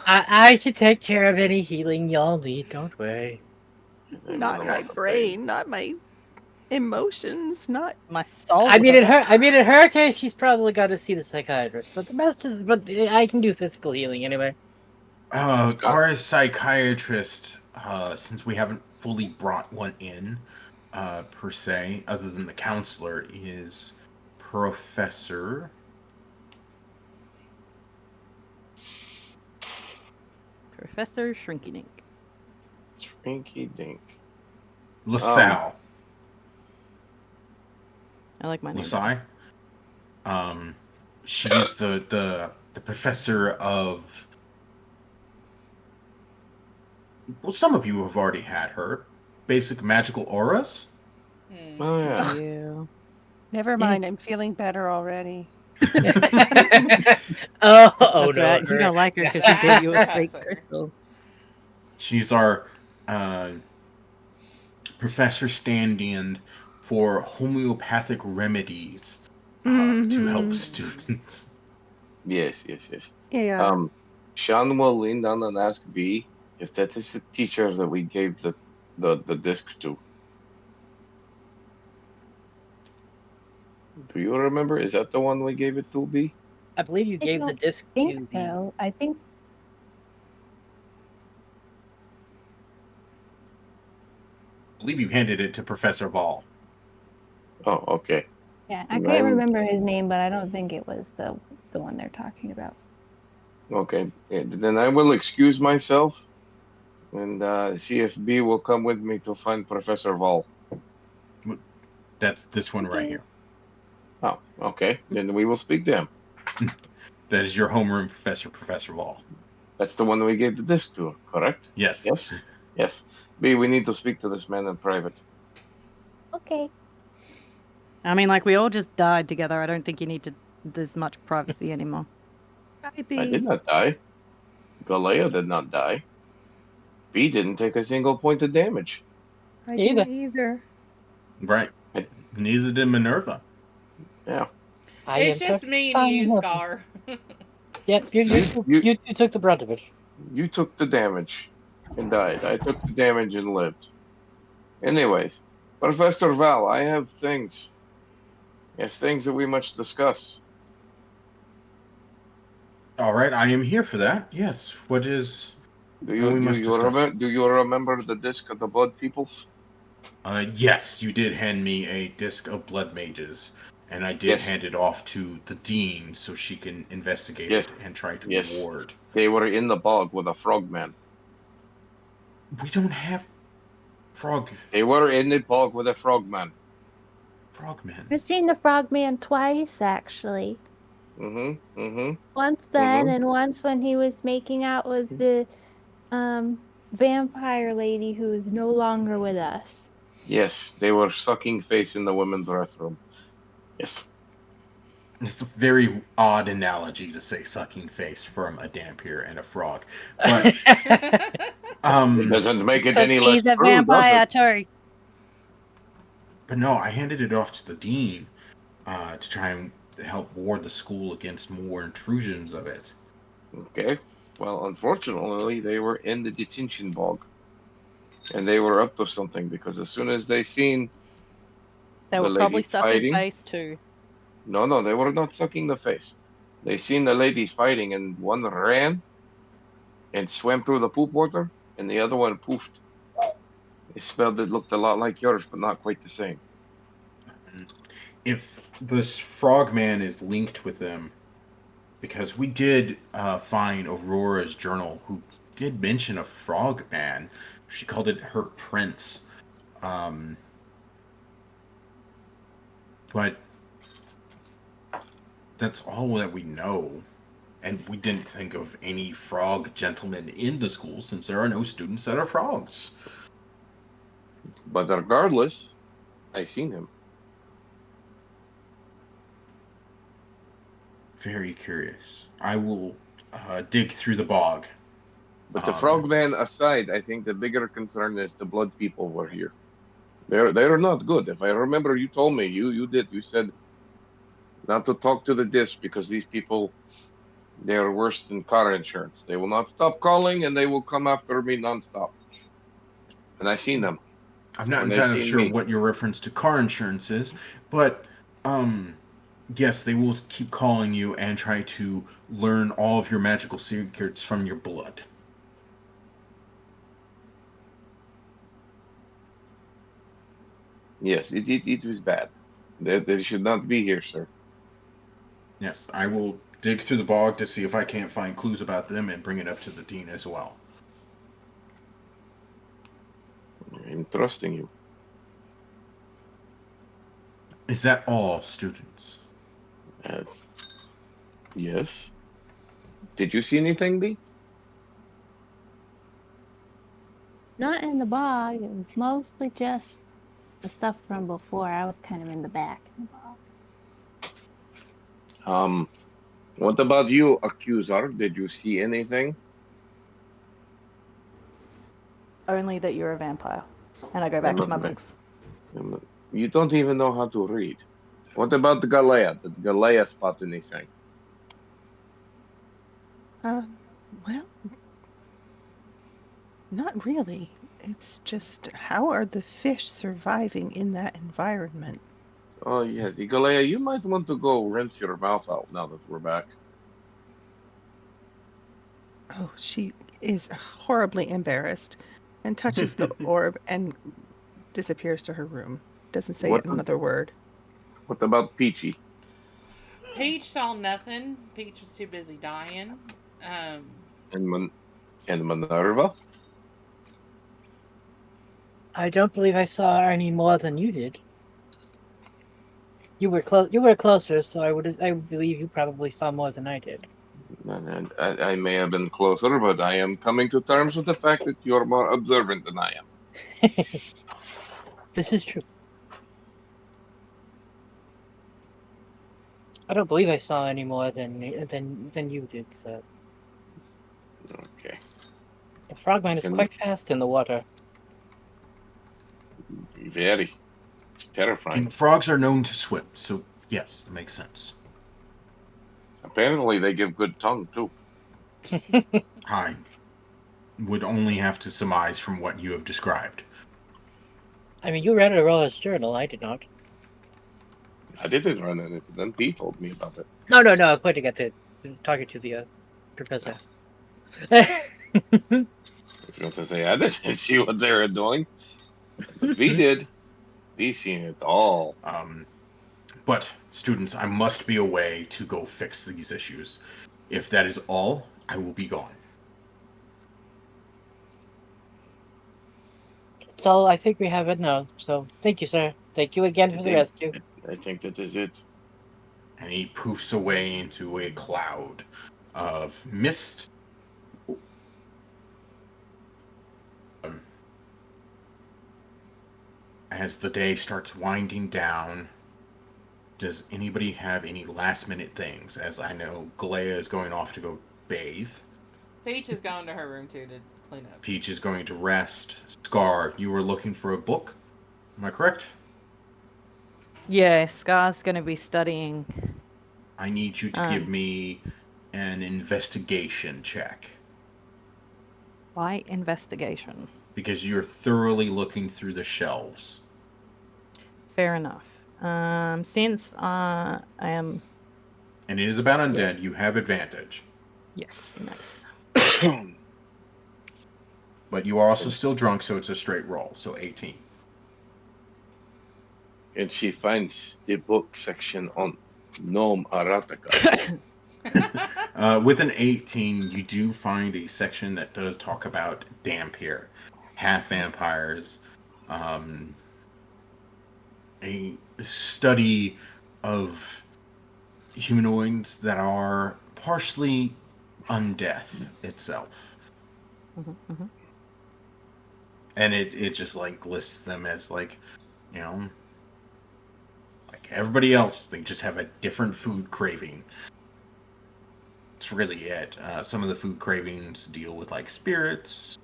F: I can take care of any healing y'all need. Don't worry.
G: Not my brain, not my emotions, not
C: My soul.
F: I mean, in
C: hurts.
F: her case, she's probably got to see the psychiatrist. But I can do physical healing anyway.
B: Our psychiatrist, since we haven't fully brought one in, per se, other than the counselor, is Professor.
C: Professor Shrinky Dink.
D: Shrinky dink.
B: LaSalle.
C: I like my name.
B: Lasai. She's the professor of. Well, some of you have already had her. Basic magical auras.
D: Oh yeah.
C: You.
G: never mind, I'm feeling better already.
F: Oh
C: That's
F: no!
C: right. You don't like her because she gave you a fake
A: Sorry.
C: crystal.
B: She's our professor stand-in for homeopathic remedies to help students.
D: Yes.
G: Yeah.
D: Sean will lean down and ask B if that is the teacher that we gave the disc to. Do you remember? Is that the one we gave it to, B?
F: I believe you
H: I
F: gave the
H: don't
F: disc
H: I
F: to
H: think
F: the.
H: so. I think
B: I believe you handed it to Professor Ball.
D: Oh, okay.
H: yeah, I
D: And
H: can't
D: I'm-
H: remember his name, but I don't think it was the one they're talking about.
D: Okay. Then I will excuse myself and see if B will come with me to find Professor Vol.
B: That's this one right here.
D: Oh, okay. Then we will speak to him.
B: That is your homeroom professor, Professor Ball.
D: That's the one we gave the disc to, correct?
B: Yes.
D: Yes. Yes. B, we need to speak to this man in private.
H: Okay.
C: I mean, like, we all just died together. I don't think you need to. There's much privacy anymore.
G: Hi,
D: I
G: B.
D: did not die. Galea did not die. B didn't take a single point of damage.
G: I didn't either.
B: Right. Neither did Minerva.
D: Yeah.
A: It's just me and you, Scar.
F: Yep, you took the brunt of it.
D: You took the damage and died. I took the damage and lived. Anyways, Professor Val, I have things. I have things that we must discuss.
B: All right, I am here for that. Yes. What is?
D: Do you remember the disc of the Blood Peoples?
B: Yes, you did hand me a disc of blood mages, And I did hand it off to the dean so she can investigate it and try to ward.
D: They were in the bog with a frogman.
B: We don't have frog.
D: They were in the bog with a frogman.
B: Frogman.
H: I've seen the frogman twice, actually. Once then, and once when he was making out with the vampire lady who is no longer with us.
D: Yes, they were sucking face in the women's restroom. Yes.
B: It's a very odd analogy to say sucking face from a dhampir and a frog. But
D: it doesn't make it any less
C: he's a
D: true,
C: vampire too.
B: But no, I handed it off to the dean to try and help ward the school against more intrusions of it.
D: Okay. Well, unfortunately, they were in the detention bog. And they were up to something because as soon as they seen
C: they
D: the
C: were probably
D: lady
C: sucking
D: fighting,
C: face too.
D: No, they were not sucking the face. They seen the ladies fighting, and one ran and swam through the poop water, and the other one poofed. They spelled it looked a lot like yours, but not quite the same.
B: If this frogman is linked with them, because we did find Aurora's journal, who did mention a frogman. She called it her prince. But that's all that we know. And we didn't think of any frog gentlemen in the school since there are no students that are frogs.
D: But regardless, I seen him.
B: Very curious. I will dig through the bog.
D: But the frogman aside, I think the bigger concern is the blood people were here. They're not good. If I remember, you told me you said not to talk to the disc because these people, they are worse than car insurance. They will not stop calling and they will come after me nonstop. And I seen them.
B: I'm not entirely sure what your reference to car insurance is, but yes, they will keep calling you and try to learn all of your magical secrets from your blood.
D: Yes, it was bad. They should not be here, sir.
B: Yes, I will dig through the bog to see if I can't find clues about them and bring it up to the dean as well.
D: I'm trusting you.
B: Is that all, students?
D: Yes. Did you see anything, B?
H: Not in the bog. It was mostly just the stuff from before. I was kind of in the back in the bog.
D: What about you, accuser? Did you see anything?
C: Only that you're a vampire. And I go back to my books.
D: You don't even know how to read. What about the Galea? Did Galea spot anything?
G: Well, not really. It's just, how are the fish surviving in that environment?
D: Oh, yes. Galea, you might want to go rinse your mouth out now that we're back.
G: Oh, she is horribly embarrassed and touches the orb and disappears to her room. Doesn't say another word.
D: What about Peachy?
A: Peach saw nothing. Peach was too busy dying.
D: And Minerva?
F: I don't believe I saw any more than you did. You were close. You were closer, so I believe you probably saw more than I did.
D: And I may have been closer, but I am coming to terms with the fact that you're more observant than I am.
F: This is true. I don't believe I saw any more than you did, so.
D: Okay.
F: The frogman is quite fast in the water.
D: Very. It's terrifying.
B: And frogs are known to swim, so yes, it makes sense.
D: Apparently they give good tongue, too.
B: I would only have to surmise from what you have described.
F: I mean, you read Aurora's journal. I did not.
D: I didn't run into them. He told me about it.
F: No. I'm pointing at talking to the professor.
D: I was going to say, I didn't see what they were doing. But we did. We seen it all.
B: But, students, I must be away to go fix these issues. If that is all, I will be gone.
F: That's all I think we have it now. So thank you, sir. Thank you again for the rescue.
I: I think that is it.
B: And he poofs away into a cloud of mist. As the day starts winding down, does anybody have any last-minute things? As I know, Galea is going off to go bathe.
A: Peach is going to her room too to clean up.
B: Peach is going to rest. Scar, you were looking for a book? Am I correct?
C: Yeah, Scar's going to be studying.
B: I need you to give me an investigation check.
C: Why investigation?
B: Because you're thoroughly looking through the shelves.
C: Fair enough. Since I am...
B: And it is about undead, you have advantage.
C: Yes, nice.
B: But you are also still drunk, so it's a straight roll, so 18.
I: And she finds the book section on gnome erotica.
B: With an 18, you do find a section that does talk about Dhampir, half vampires, a study of humanoids that are partially undeath itself.
C: Mm-hmm, mm-hmm.
B: And it just like lists them as like, you know, like everybody else. They just have a different food craving. That's really it. Some of the food cravings deal with like spirits,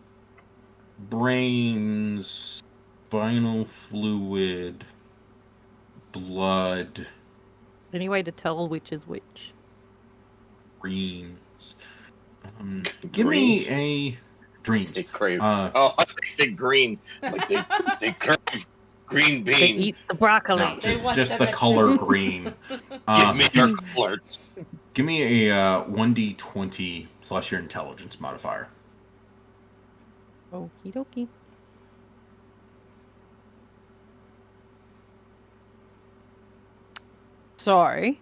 B: brains, spinal fluid, blood.
C: Any way to tell which is which?
B: Dreams. Give me a dreams.
I: They crave. Oh, they say greens. Like they crave green beans.
C: They eat the broccoli.
B: No, just the color green.
I: Give me your colors.
B: Give me a 1d20 plus your intelligence modifier.
C: Okie dokie. Sorry.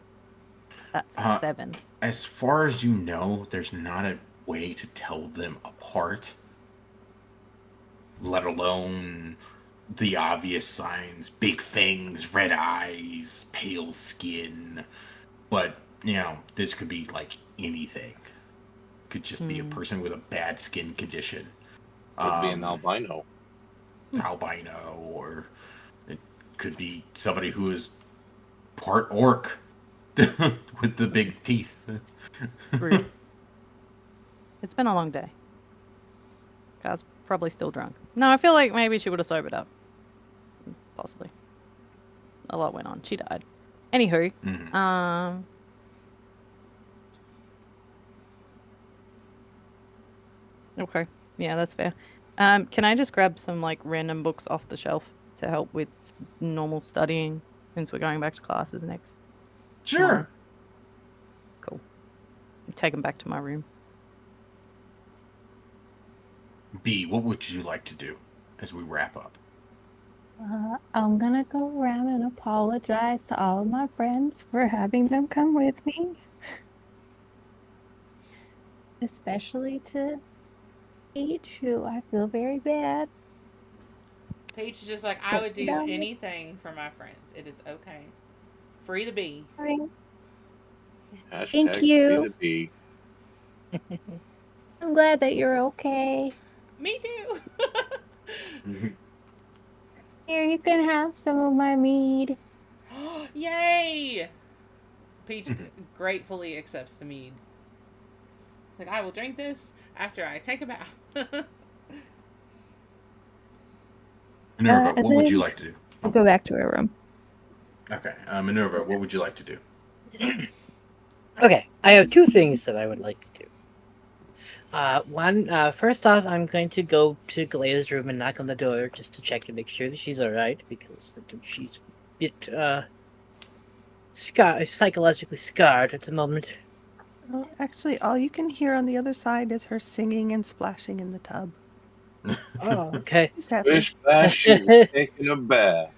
C: That's 7.
B: As far as you know, there's not a way to tell them apart. Let alone the obvious signs. Big fangs, red eyes, pale skin. But, you know, this could be like anything. Could just be a person with a bad skin condition.
D: Could be an albino.
B: Albino, or it could be somebody who is part orc with the big teeth.
C: Rude. It's been a long day. Guy's probably still drunk. No, I feel like maybe she would have sobered up. Possibly. A lot went on. She died. Anywho, okay. Yeah, that's fair. Can I just grab some like random books off the shelf to help with normal studying since we're going back to classes next?
B: Sure.
C: Cool. Take them back to my room.
B: B, what would you like to do as we wrap up?
E: I'm gonna go around and apologize to all of my friends for having them come with me. Especially to Peach, who I feel very bad.
A: Peach is just like, I would do anything for my friends. It is okay. Free to be.
E: Thank you.
I: Free to be.
E: I'm glad that you're okay.
A: Me too.
E: Here, you can have some of my mead.
A: Yay! Peach gratefully accepts the mead. Like, I will drink this after I take a bath.
B: Minerva, what would you like to do?
E: I'll go back to her room.
B: Okay, Minerva, what would you like to do?
F: Okay, I have 2 things that I would like to do. First off, I'm going to go to Galea's room and knock on the door just to check to make sure that she's alright, because she's a bit psychologically scarred at the moment.
G: Well, actually, all you can hear on the other side is her singing and splashing in the tub.
F: Oh, okay.
G: She's happy.
I: Wish Bash, she was taking a bath.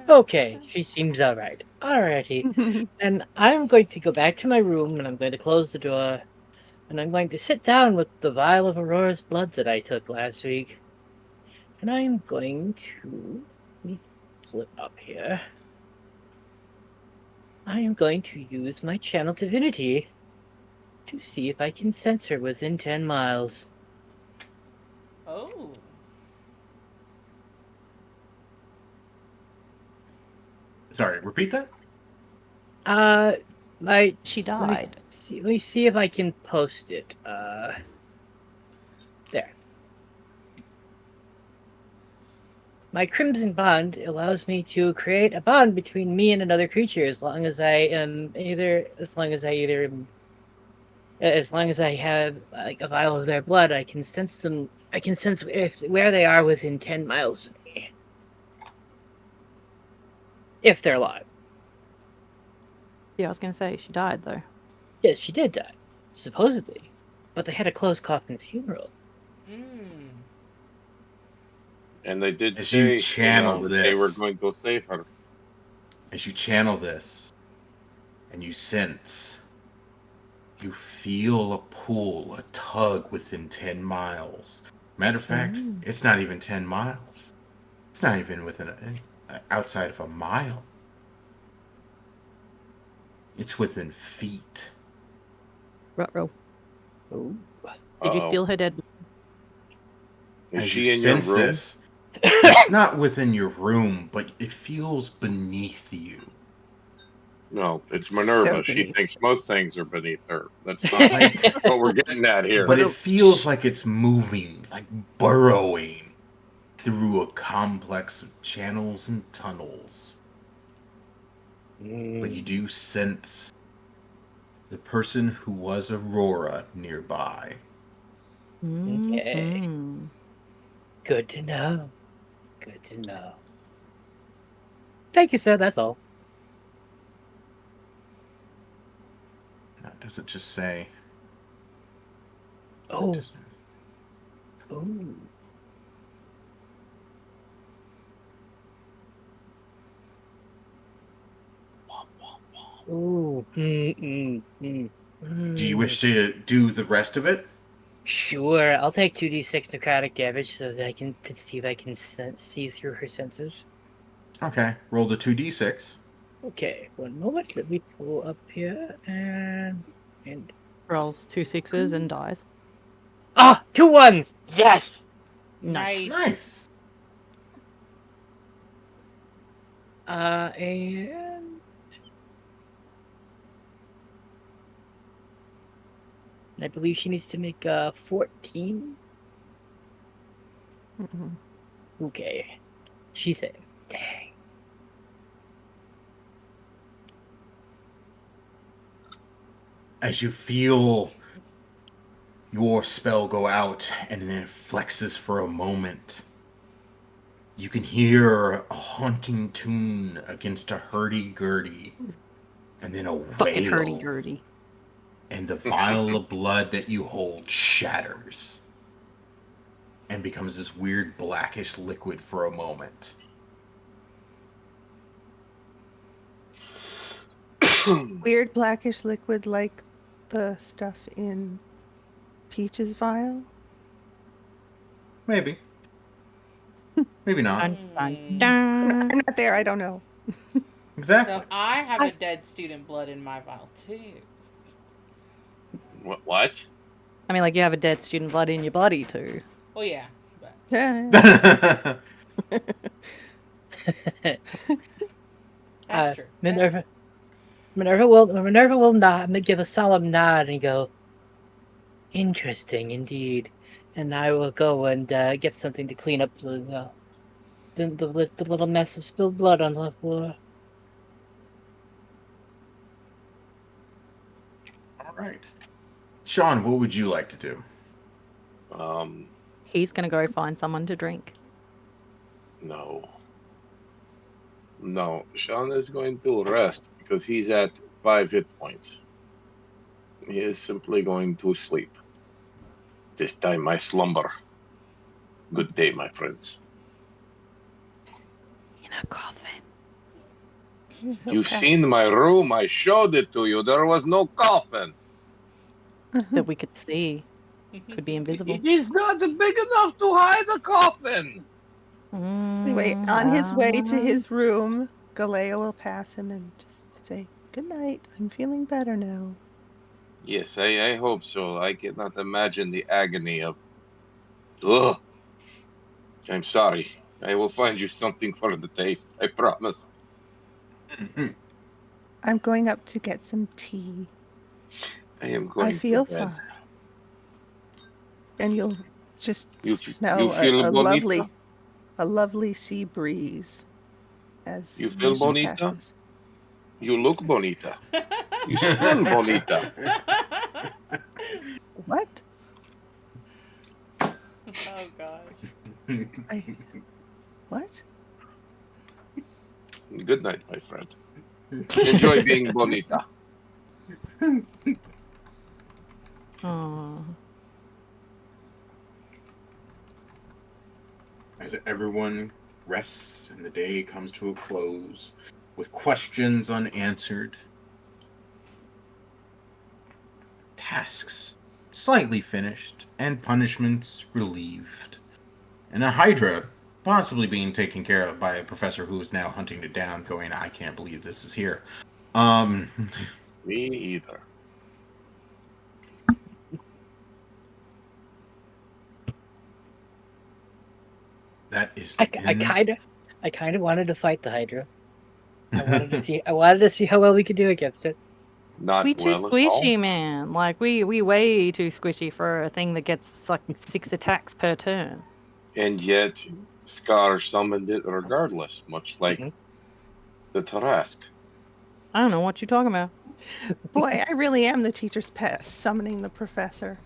F: Okay, she seems alright. Alrighty. And I'm going to go back to my room and I'm going to close the door. And I'm going to sit down with the vial of Aurora's blood that I took last week. And I'm going to... Let me pull it up here. I am going to use my channel divinity to see if I can sense her within 10 miles.
A: Oh.
B: Sorry, repeat that?
C: She
F: Let me
C: died.
F: see if I can post it. There. My Crimson Bond allows me to create a bond between me and another creature as long as I have like a vial of their blood. I can sense them. I can sense where they are within 10 miles of me. If they're alive.
C: Yeah, I was going to say she died though.
F: Yes, she did die, supposedly, but they had a closed coffin funeral.
A: Mm.
D: And they did
B: As you
D: say
B: channel
D: that they were
B: this.
D: going to save her.
B: As you channel this and you sense, you feel a pull, a tug within 10 miles. Matter of fact, it's not even 10 miles. It's not even within outside of a mile. It's within feet.
C: Ruh-roh.
F: Oh.
C: Did you
D: Uh-oh.
C: steal her dead?
D: Is
B: As
D: she
B: you
D: in your
B: sense
D: room?
B: this, it's not within your room, but it feels beneath you.
D: No, it's Minerva.
G: So
D: She
G: beneath.
D: thinks most things are beneath her. That's not what we're getting at here.
B: But it feels like it's moving, like burrowing through a complex of channels and tunnels. But you do sense the person who was Aurora nearby.
F: Okay.
C: Mhm.
F: Good to know. Good to know. Thank you, sir. That's all.
B: Does it just say?
F: Oh.
B: Just-
F: Ooh. Ooh.
B: Do you wish to do the rest of it?
F: Sure. I'll take 2d6 necrotic damage so that I can see if I can see through her senses.
B: Okay, roll the 2d6.
F: Okay, one moment. Let me pull up here and
C: Rolls 2 6s and dies.
F: ah, 2 1s. Yes.
C: Nice.
B: Nice.
F: And I believe she needs to make 14.
G: Mm-mm.
F: Okay. She said, dang.
B: As you feel your spell go out and then it flexes for a moment, you can hear a haunting tune against a hurdy-gurdy, and then a
C: Fucking
B: wail,
C: hurdy-gurdy.
B: and the vial of blood that you hold shatters and becomes this weird blackish liquid for a moment.
G: Weird blackish liquid like the stuff in Peach's vial.
B: Maybe. Maybe not.
C: Dun, dun,
A: Mm.
C: dun.
G: I'm not there. I don't know.
B: Exactly.
A: So I have a dead student blood in my vial too.
D: What?
C: I mean, like, you have a dead student blood in your body too.
A: Well, yeah, but that's true.
F: Minerva will nod, give a solemn nod and go, interesting indeed. And I will go and get something to clean up the little mess of spilled blood on the floor.
B: All right. Sean, what would you like to do?
C: He's gonna go find someone to drink.
D: No. No, Sean is going to rest because he's at 5 hit points. He is simply going to sleep. This time I slumber. Good day, my friends.
C: In a coffin.
G: He'll
D: You've
G: pass.
D: seen my room. I showed it to you. There was no coffin.
C: That we could see. Could be invisible.
D: It is not big enough to hide a coffin.
G: Anyway, on his way to his room, Galea will pass him and just say, "Good night. I'm feeling better now."
D: Yes, I hope so. I cannot imagine the agony of. Ugh. I'm sorry. I will find you something for the taste. I promise.
G: I'm going up to get some tea.
D: I am going
G: I feel
D: to bed.
G: fine. And you'll just
D: You
G: smell
D: feel
G: a
D: bonita?
G: lovely sea breeze as
D: You feel
G: Mission
D: bonita?
G: passes.
D: You look bonita. You smell bonita.
G: What?
A: Oh gosh.
G: What?
D: Good night, my friend. Enjoy being bonita.
C: Aw.
B: As everyone rests and the day comes to a close, with questions unanswered, tasks slightly finished, and punishments relieved, and a Hydra possibly being taken care of by a professor who is now hunting it down, going, "I can't believe this is here."
D: Me either.
B: That is the
F: I kind of wanted to fight the Hydra. I wanted to see how well we could do against it.
D: Not
C: We too
D: well at all.
C: squishy, man. Like we way too squishy for a thing that gets like 6 attacks per turn.
D: And yet, Scar summoned it regardless, much like the Tarask.
C: I don't know what you're talking about.
G: Boy, I really am the teacher's pet, summoning the professor.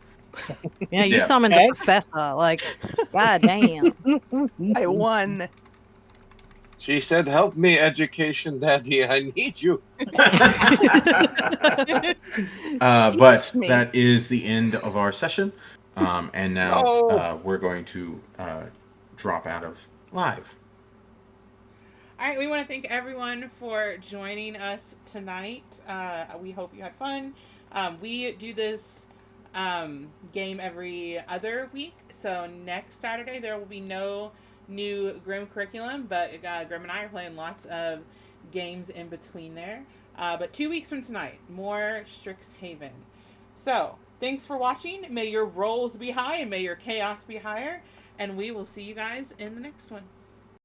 C: Yeah, you
B: Yeah.
C: summoned the professor. Like, god damn.
G: I won.
D: She said, "Help me, education daddy. I need you."
B: But
G: Teach me.
B: that is the end of our session. And now
D: No.
B: we're going to drop out of live.
A: All right, we want to thank everyone for joining us tonight. We hope you had fun. We do this game every other week, so next Saturday there will be no new Grim curriculum, but Grim and I are playing lots of games in between there. But 2 weeks from tonight, more Strixhaven. So, thanks for watching. May your rolls be high and may your chaos be higher, and we will see you guys in the next one.